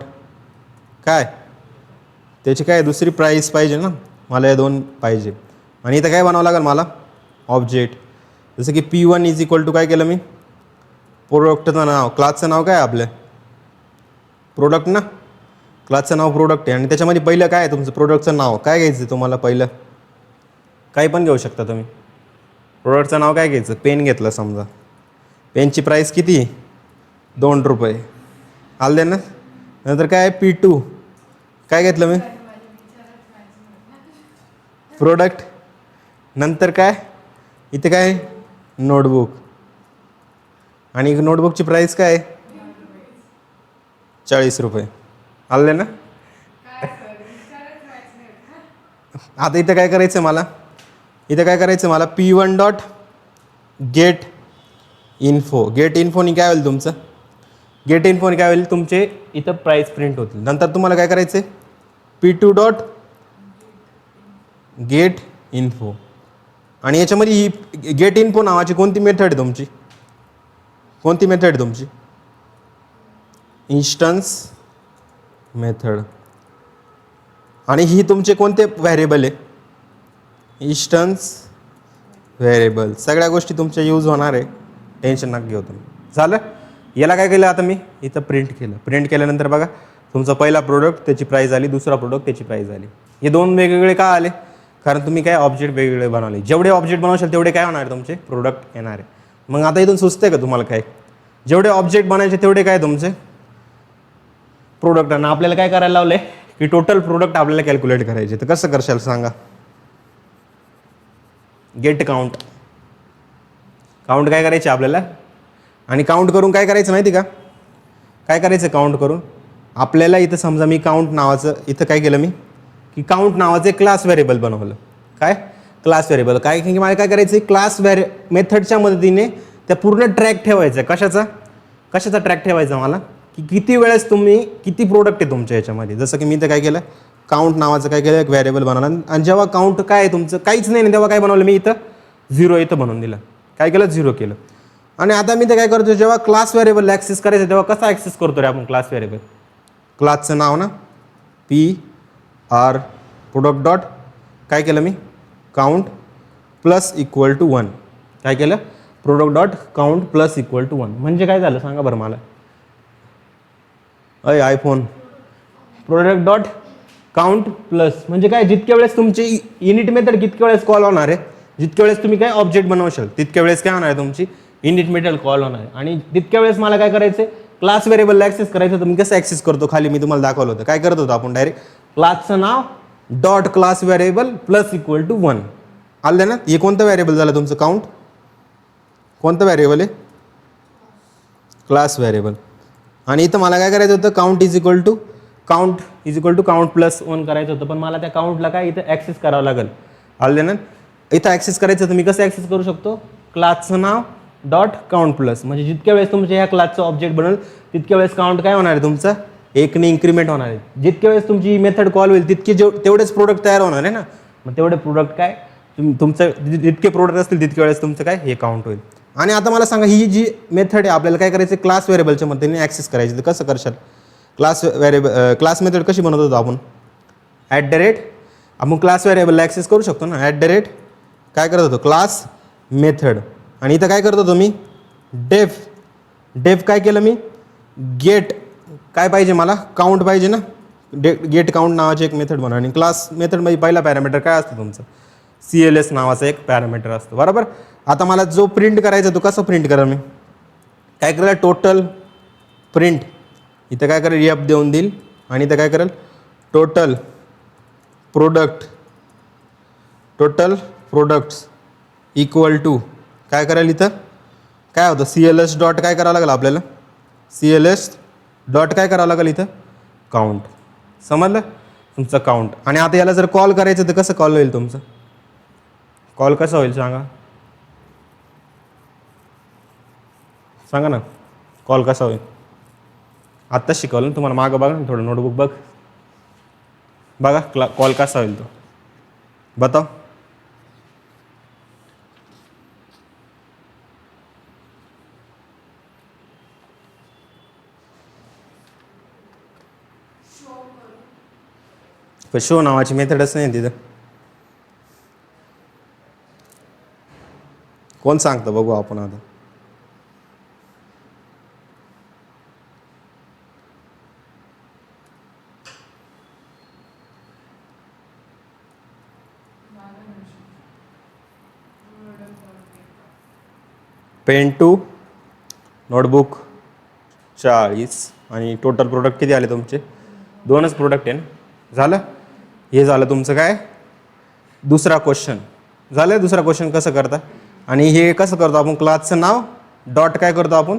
काय, त्याची काय दुसरी प्राईस पाहिजे ना, मला हे दोन पाहिजे. आणि इथं काय बनावं लागेल मला, ऑब्जेक्ट. जसं की P1 इज इक्वल टू काय केलं मी, प्रोडक्टचं नाव, क्लासचं नाव काय आपलं, प्रोडक्ट ना, क्लासचं नाव प्रोडक्ट आहे. आणि त्याच्यामध्ये पहिलं काय आहे तुमचं प्रोडक्टचं नाव काय घ्यायचं तुम्हाला, पहिलं काही पण घेऊ शकता तुम्ही. प्रोडक्टचं नाव काय घ्यायचं, पेन घेतलं समजा, पेनची प्राईस किती, ₹2. आलं ना. नंतर काय P2 काय घेतलं मी, प्रोडक्ट. नंतर काय इथे काय नोटबुक, आणि नोटबुकची प्राईस काय ₹40. आले ना. आता इथं काय करायचं मला, इथं काय करायचं मला, P1 डॉट गेट इन्फोनी काय होईल तुमचं, गेट इन्फोनी काय होईल तुमचे इथं प्राईस प्रिंट होतील. नंतर तुम्हाला काय करायचं आहे, P2 डॉट गेट इन्फो. आणि याच्यामध्ये ही गेट इन्फो नावाची कोणती मेथड आहे तुमची, कोणती मेथड आहे तुमची, इन्स्टन्स मेथड. आणि ही तुमचे कोणते व्हॅरिएबल आहे, इन्स्टन्स व्हेरिएबल. सगळ्या गोष्टी तुमच्या यूज होणार आहे, टेन्शन नका घेऊ तुम्ही. झालं. याला काय केलं आता मी इथं प्रिंट केलं. प्रिंट केल्यानंतर बघा तुमचा पहिला प्रोडक्ट त्याची प्राईस आली, दुसरा प्रोडक्ट त्याची प्राईस आली. हे दोन वेगवेगळे का आले, कारण तुम्ही काय ऑब्जेक्ट वेगवेगळे बनवले. जेवढे ऑब्जेक्ट बनवशाल तेवढे काय होणार तुमचे प्रोडक्ट येणार आहे. मग आता इथून सुचते का तुम्हाला काय, जेवढे ऑब्जेक्ट बनायचे तेवढे काय तुमचे प्रोडक्ट. आणि आपल्याला काय करायला लावले की टोटल प्रोडक्ट आपल्याला कॅल्क्युलेट करायचे. तर कसं करशाल सांगा, गेट काउंट काय करायचे आपल्याला. आणि काउंट करून काय करायचं माहिती का, काय करायचं काउंट करून आपल्याला इथं समजा मी काउंट नावाचं इथं काय केलं मी की काउंट नावाचं एक क्लास व्हेरिएबल बनवलं. काय क्लास व्हेरिएबल काय की मला काय करायचं, क्लास मेथडच्या मदतीने त्या पूर्ण ट्रॅक ठेवायचा. कशाचा ट्रॅक ठेवायचा मला, की किती वेळेस तुम्ही किती प्रोडक्ट आहे तुमच्या याच्यामध्ये. जसं की मी इथं काय केलं, काउंट नावाचं काय केलं एक व्हेरिएबल बनवलं. आणि जेव्हा काउंट काय आहे तुमचं काहीच नाही तेव्हा काय बनवलं मी इथं 0 इथं बनवून दिलं. काय केलं 0 केलं. आणि आता मी ते काय करतो, जेव्हा क्लास व्हेरिएबल ॲक्सेस करायचं तेव्हा कसा ॲक्सेस करतो रे आपण क्लास व्हेरिएबल, क्लासचं नाव ना PR प्रोडक्ट डॉट काय केलं मी काउंट प्लस इक्वल टू 1. काय केलं, product dot count plus equal to 1. म्हणजे काय झालं सांगा बरं मला, iPhone product dot count plus म्हणजे काय, जितक्या वेळेस तुमची युनिट मेथड कितक्या वेळेस कॉल होणार आहे, जितक्या वेळेस तुम्ही काय ऑब्जेक्ट बनवशाल तितक्या वेळेस काय होणार आहे तुमची युनिट मेथड कॉल होणार आहे. आणि तितक्या वेळेस मला काय करायचं, क्लास व्हेरिएबलला ॲक्सेस करायचं. तर मी कसं ॲक्सेस करतो, खाली मी तुम्हाला दाखवलं होतं. काय करत होतो आपण, डायरेक्ट क्लासचं नाव dot class variable plus equal to 1. आलं ना. हे कोणतं व्हेरिएबल झालं तुमचं, काउंट. कोणतं व्हेरिएबल आहे, क्लास व्हेरिएबल. आणि इथं मला काय करायचं होतं, count is equal to count plus 1 करायचं होतं. पण मला त्या काउंटला काय इथं ॲक्सेस करावं लागेल. आलं ना. इथं ॲक्सेस करायचं तर मी कसं ॲक्सेस करू शकतो, क्लासचं नाव डॉट काउंट प्लस. म्हणजे जितक्या वेळेस तुमच्या ह्या क्लासचं ऑब्जेक्ट बनल तितक्या वेळेस काउंट काय होणार आहे तुमचं, 1ने इन्क्रीमेंट होणार आहे. जितक्या वेळेस तुमची मेथड कॉल होईल तितके तेवढेच प्रोडक्ट तयार होणार आहे ना. मग तेवढे प्रोडक्ट काय तुमचं जितके प्रोडक्ट असतील तितक्या वेळेस तुमचं काय हे काउंट होईल. आणि आता मला सांगा, ही जी मेथड आहे आपल्याला काय करायचं, क्लास व्हेरिएबलच्या मदतीने ॲक्सेस करायची. तर कसं करशाल, क्लास मेथड कशी बनवत होतो आपण, ॲट द रेट आपण क्लास व्हेरिएबलला ॲक्सेस करू शकतो ना. ॲट द रेट काय करत होतो क्लास मेथड. आणि इथं काय करत होतो मी डेफ काय केलं मी गेट काय पाहिजे मला काउंट पाहिजे ना. गेट काउंट नावाची एक मेथड बनवा आणि क्लास मेथडमध्ये पहिला पॅरामीटर काय असतं तुमचं CLS नावाचा एक पॅरामीटर असतो बरोबर. आता मला जो प्रिंट करायचा तो कसं प्रिंट करा मी काय करेल टोटल प्रिंट इथं काय करेल एफ देऊन देईल आणि इथं काय करेल टोटल प्रोडक्ट्स इक्वल टू काय करेल इथं काय होतं CLS डॉट काय करावं लागेल आपल्याला CLS डॉट काय करावं लागेल इथं काउंट. समजलं तुमचं काउंट. आणि आता याला जर कॉल करायचं तर कसं कॉल होईल तुमचं कॉल कसं होईल सांगा ना कॉल कसा होईल. आत्ताच शिकवलं ना तुम्हाला मागं बघा ना थोडं नोटबुक बघा कॉल कसा होईल तो बताव. शो नावाची मेथडच नाही तिथं. कोण सांगतं बघू आपण आता. पेन टू नोटबुक 40 आणि टोटल प्रोडक्ट किती आले तुमचे 2च प्रोडक्ट आहे ना. झालं हे झालं तुमचं काय दुसरा क्वेश्चन झालं. दुसरा क्वेश्चन कसं करता आणि हे कसं करतो आपण क्लासचं नाव डॉट काय करतो आपण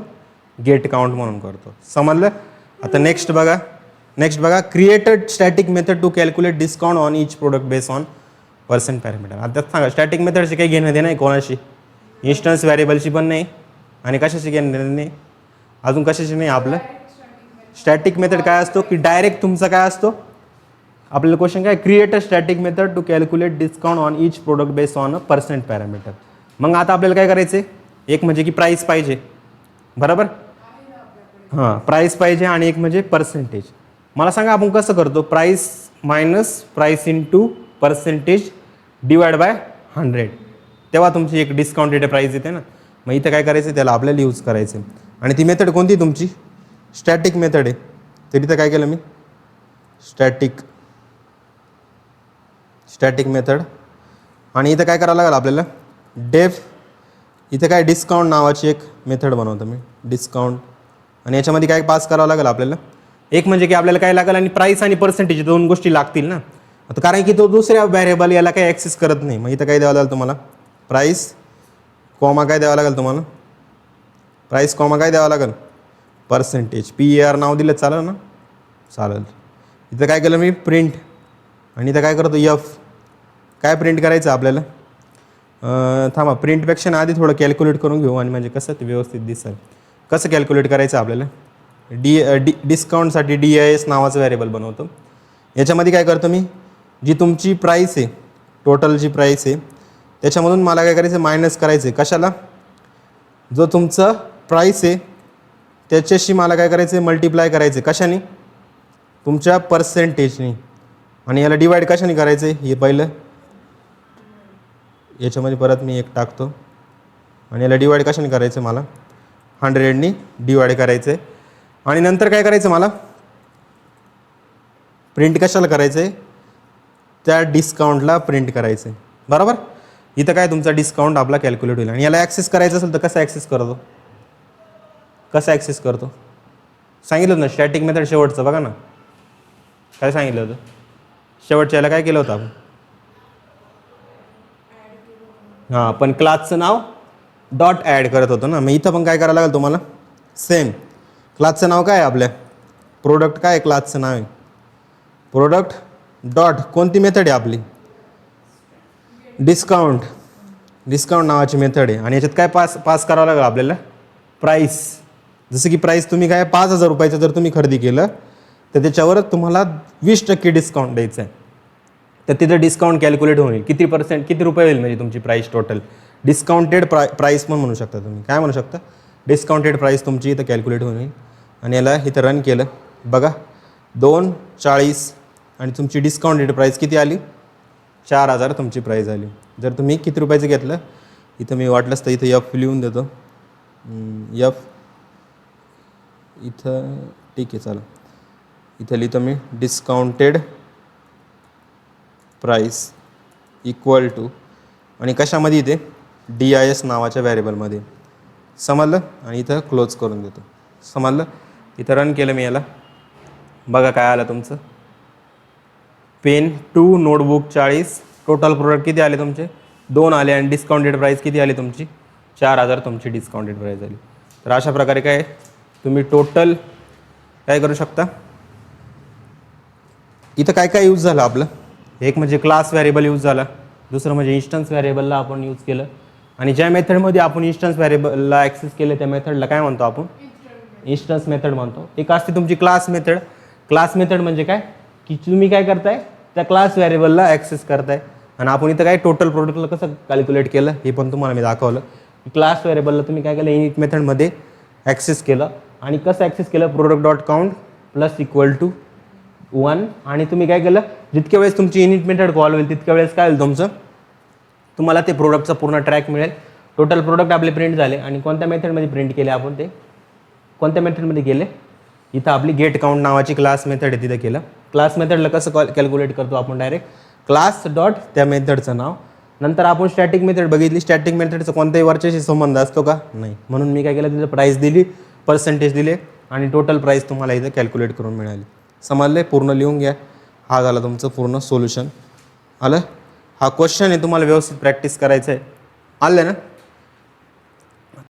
गेट काउंट म्हणून करतो. समजलं. आता नेक्स्ट बघा created static method to calculate discount on each product base on percent parameter. आता सांगा स्टॅटिक मेथडची काही घेणं देणं नाही कोणाशी इन्स्टन्स व्हेरिएबलची पण नाही आणि कशाची घेणं देणं नाही अजून कशाची नाही. आपलं स्टॅटिक मेथड काय असतो की डायरेक्ट तुमचा काय असतो आपल्याला क्वेश्चन काय create a static method to calculate discount on each product based on a percent parameter. मग आता आपल्याला काय करायचं एक म्हणजे की प्राईस पाहिजे बरोबर हां प्राईस पाहिजे आणि एक म्हणजे पर्सेंटेज. मला सांगा आपण कसं करतो price minus price into percentage divide by 100 तेव्हा तुमची एक डिस्काउंटेड प्राईस येते ना. मग इथं काय करायचं त्याला आपल्याला यूज करायचं आणि ती मेथड कोणती तुमची स्टॅटिक मेथड आहे. तर इथं काय केलं मी स्टॅटिक मेथड आणि इथं काय करावं लागेल आपल्याला डेफ इथं काय डिस्काउंट नावाची एक मेथड बनवतो मी डिस्काउंट आणि याच्यामध्ये काय पास करावं लागेल आपल्याला एक म्हणजे की आपल्याला काय लागेल आणि प्राईस आणि पर्सेंटेज 2 गोष्टी लागतील ना. आता कारण की तो दुसऱ्या व्हेरिएबल याला काही ॲक्सेस करत नाही. मग इथं काय द्यावं लागेल तुम्हाला प्राईस कॉमा काय द्यावं लागेल तुम्हाला प्राईस कॉमा काय द्यावं लागेल पर्सेंटेज PAR नाव दिलं चालेल ना चालेल. इथं काय केलं मी प्रिंट आणि इथं काय करतो F काय प्रिंट करायचं आपल्याला थांबा प्रिंटपेक्षा आधी थोडं कॅल्क्युलेट करून घेऊ आणि म्हणजे कसं ते व्यवस्थित दिसेल. कसं कॅल्क्युलेट करायचं आपल्याला डिस्काउंटसाठी DIS नावाचं व्हेरिएबल बनवतो. याच्यामध्ये काय करतो मी जी तुमची प्राईस आहे टोटल जी प्राईस आहे त्याच्यामधून मला काय करायचं मायनस करायचं आहे कशाला जो तुमचं प्राईस आहे त्याच्याशी मला काय करायचं आहे मल्टिप्लाय करायचं आहे कशाने तुमच्या पर्सेंटेजनी आणि याला डिवाईड कशाने करायचं आहे हे पहिलं याच्यामध्ये परत मी एक टाकतो आणि याला डिवाईड कशाने करायचं मला 100नी डिवाईड करायचं आहे आणि नंतर काय करायचं मला प्रिंट कशाला करायचं आहे त्या डिस्काउंटला प्रिंट करायचं आहे बरोबर. इथं काय तुमचा डिस्काउंट आपला कॅल्क्युलेट होईल आणि याला ॲक्सेस करायचं असेल तर कसं ॲक्सेस करतो सांगितलं ना स्टॅटिक मेथड शेवटचं बघा ना काय सांगितलं होतं शेवटच्या याला काय केलं होतं आपण हां पण क्लासचं नाव डॉट ॲड करत होतो ना. मग इथं पण काय करायला लागेल तुम्हाला सेम क्लासचं नाव काय आहे आपल्या प्रोडक्ट काय आहे क्लासचं नाव आहे प्रोडक्ट डॉट कोणती मेथड आहे आपली डिस्काउंट नावाची मेथड आहे आणि याच्यात काय पास करावं लागेल आपल्याला प्राईस. जसं की प्राईस तुम्ही काय 5,000 रुपयाचं जर तुम्ही खरेदी केलं तर त्याच्यावर तुम्हाला 20% डिस्काउंट द्यायचं आहे. तर तिथं डिस्काउंट कॅल्क्युलेट होईल किती रुपये होईल म्हणजे तुमची प्राईस टोटल डिस्काउंटेड प्राईस पण म्हणू शकता तुम्ही काय म्हणू शकता डिस्काउंटेड प्राईस तुमची इथं कॅल्क्युलेट होईल आणि याला इथं रन केलं बघा 240 आणि तुमची डिस्काउंटेड प्राईस किती आली 4000 तुमची प्राईस आली. जर तुम्ही किती रुपयाचं घेतलं इथं मी वाटलंच तर इथं एफ लिहून देतो. एफ इथं ठीक आहे चला इथं लिहितो मी डिस्काउंटेड प्राईस इक्वल टू आणि कशामध्ये इथे DIS नावाच्या व्हेरिएबलमध्ये. समजलं. आणि इथं क्लोज करून देतो. समजलं. इथं रन केलं मी याला. बघा काय आलं तुमचं. पेन 2 नोटबुक 40 टोटल प्रोडक्ट किती आले तुमचे 2 आले आणि डिस्काउंटेड प्राईस किती आली तुमची 4000 तुमची डिस्काउंटेड प्राईस आली. तर अशा प्रकारे काय तुम्ही टोटल काय करू शकता. इथं काय काय यूज झालं आपलं. एक म्हणजे क्लास व्हेरिएबल यूज झाला. दुसरं म्हणजे इन्स्टन्स व्हेरिएबलला आपण यूज केलं. आणि ज्या मेथडमध्ये आपण इन्स्टन्स व्हेरिएबलला ॲक्सेस केलं त्या मेथडला काय म्हणतो आपण इन्स्टन्स मेथड म्हणतो. एक असते तुमची क्लास मेथड. क्लास मेथड म्हणजे काय की तुम्ही काय करताय त्या क्लास व्हेरिएबलला ॲक्सेस करताय. आणि आपण इथं काय टोटल प्रोडक्टला कसं कॅल्क्युलेट केलं हे पण तुम्हाला मी दाखवलं. क्लास व्हेरिएबलला तुम्ही काय केलं इनिट मेथडमध्ये ॲक्सेस केलं आणि कसं ॲक्सेस केलं product dot count plus equal to 1 आणि तुम्ही काय केलं जितक्या वेळेस तुमची इनिट मेथड कॉल होईल तितक्या वेळेस काय होईल तुमचं तुम्हाला ते प्रोडक्टचा पूर्ण ट्रॅक मिळेल. टोटल प्रोडक्ट आपले प्रिंट झाले आणि कोणत्या मेथडमध्ये प्रिंट केले आपण ते कोणत्या मेथडमध्ये केले इथं आपली गेट काउंट नावाची क्लास मेथड आहे तिथं केलं. क्लास मेथडला कसं कॅल्क्युलेट करतो आपण डायरेक्ट क्लास डॉट त्या मेथडचं नाव. नंतर आपण स्टॅटिक मेथड बघितली. स्टॅटिक मेथडचा कोणत्याही वरच्याशी संबंध असतो का नाही. म्हणून मी काय केलं तिथं प्राईस दिली पर्सेंटेज दिले आणि टोटल प्राईस तुम्हाला इथं कॅल्क्युलेट करून मिळाली. समजले. पूर्ण लिहून घ्या. हा झाला तुमचं पूर्ण सोल्युशन. आलं. हा क्वेश्चन आहे तुम्हाला व्यवस्थित प्रॅक्टिस करायचं आहे. आलं ना.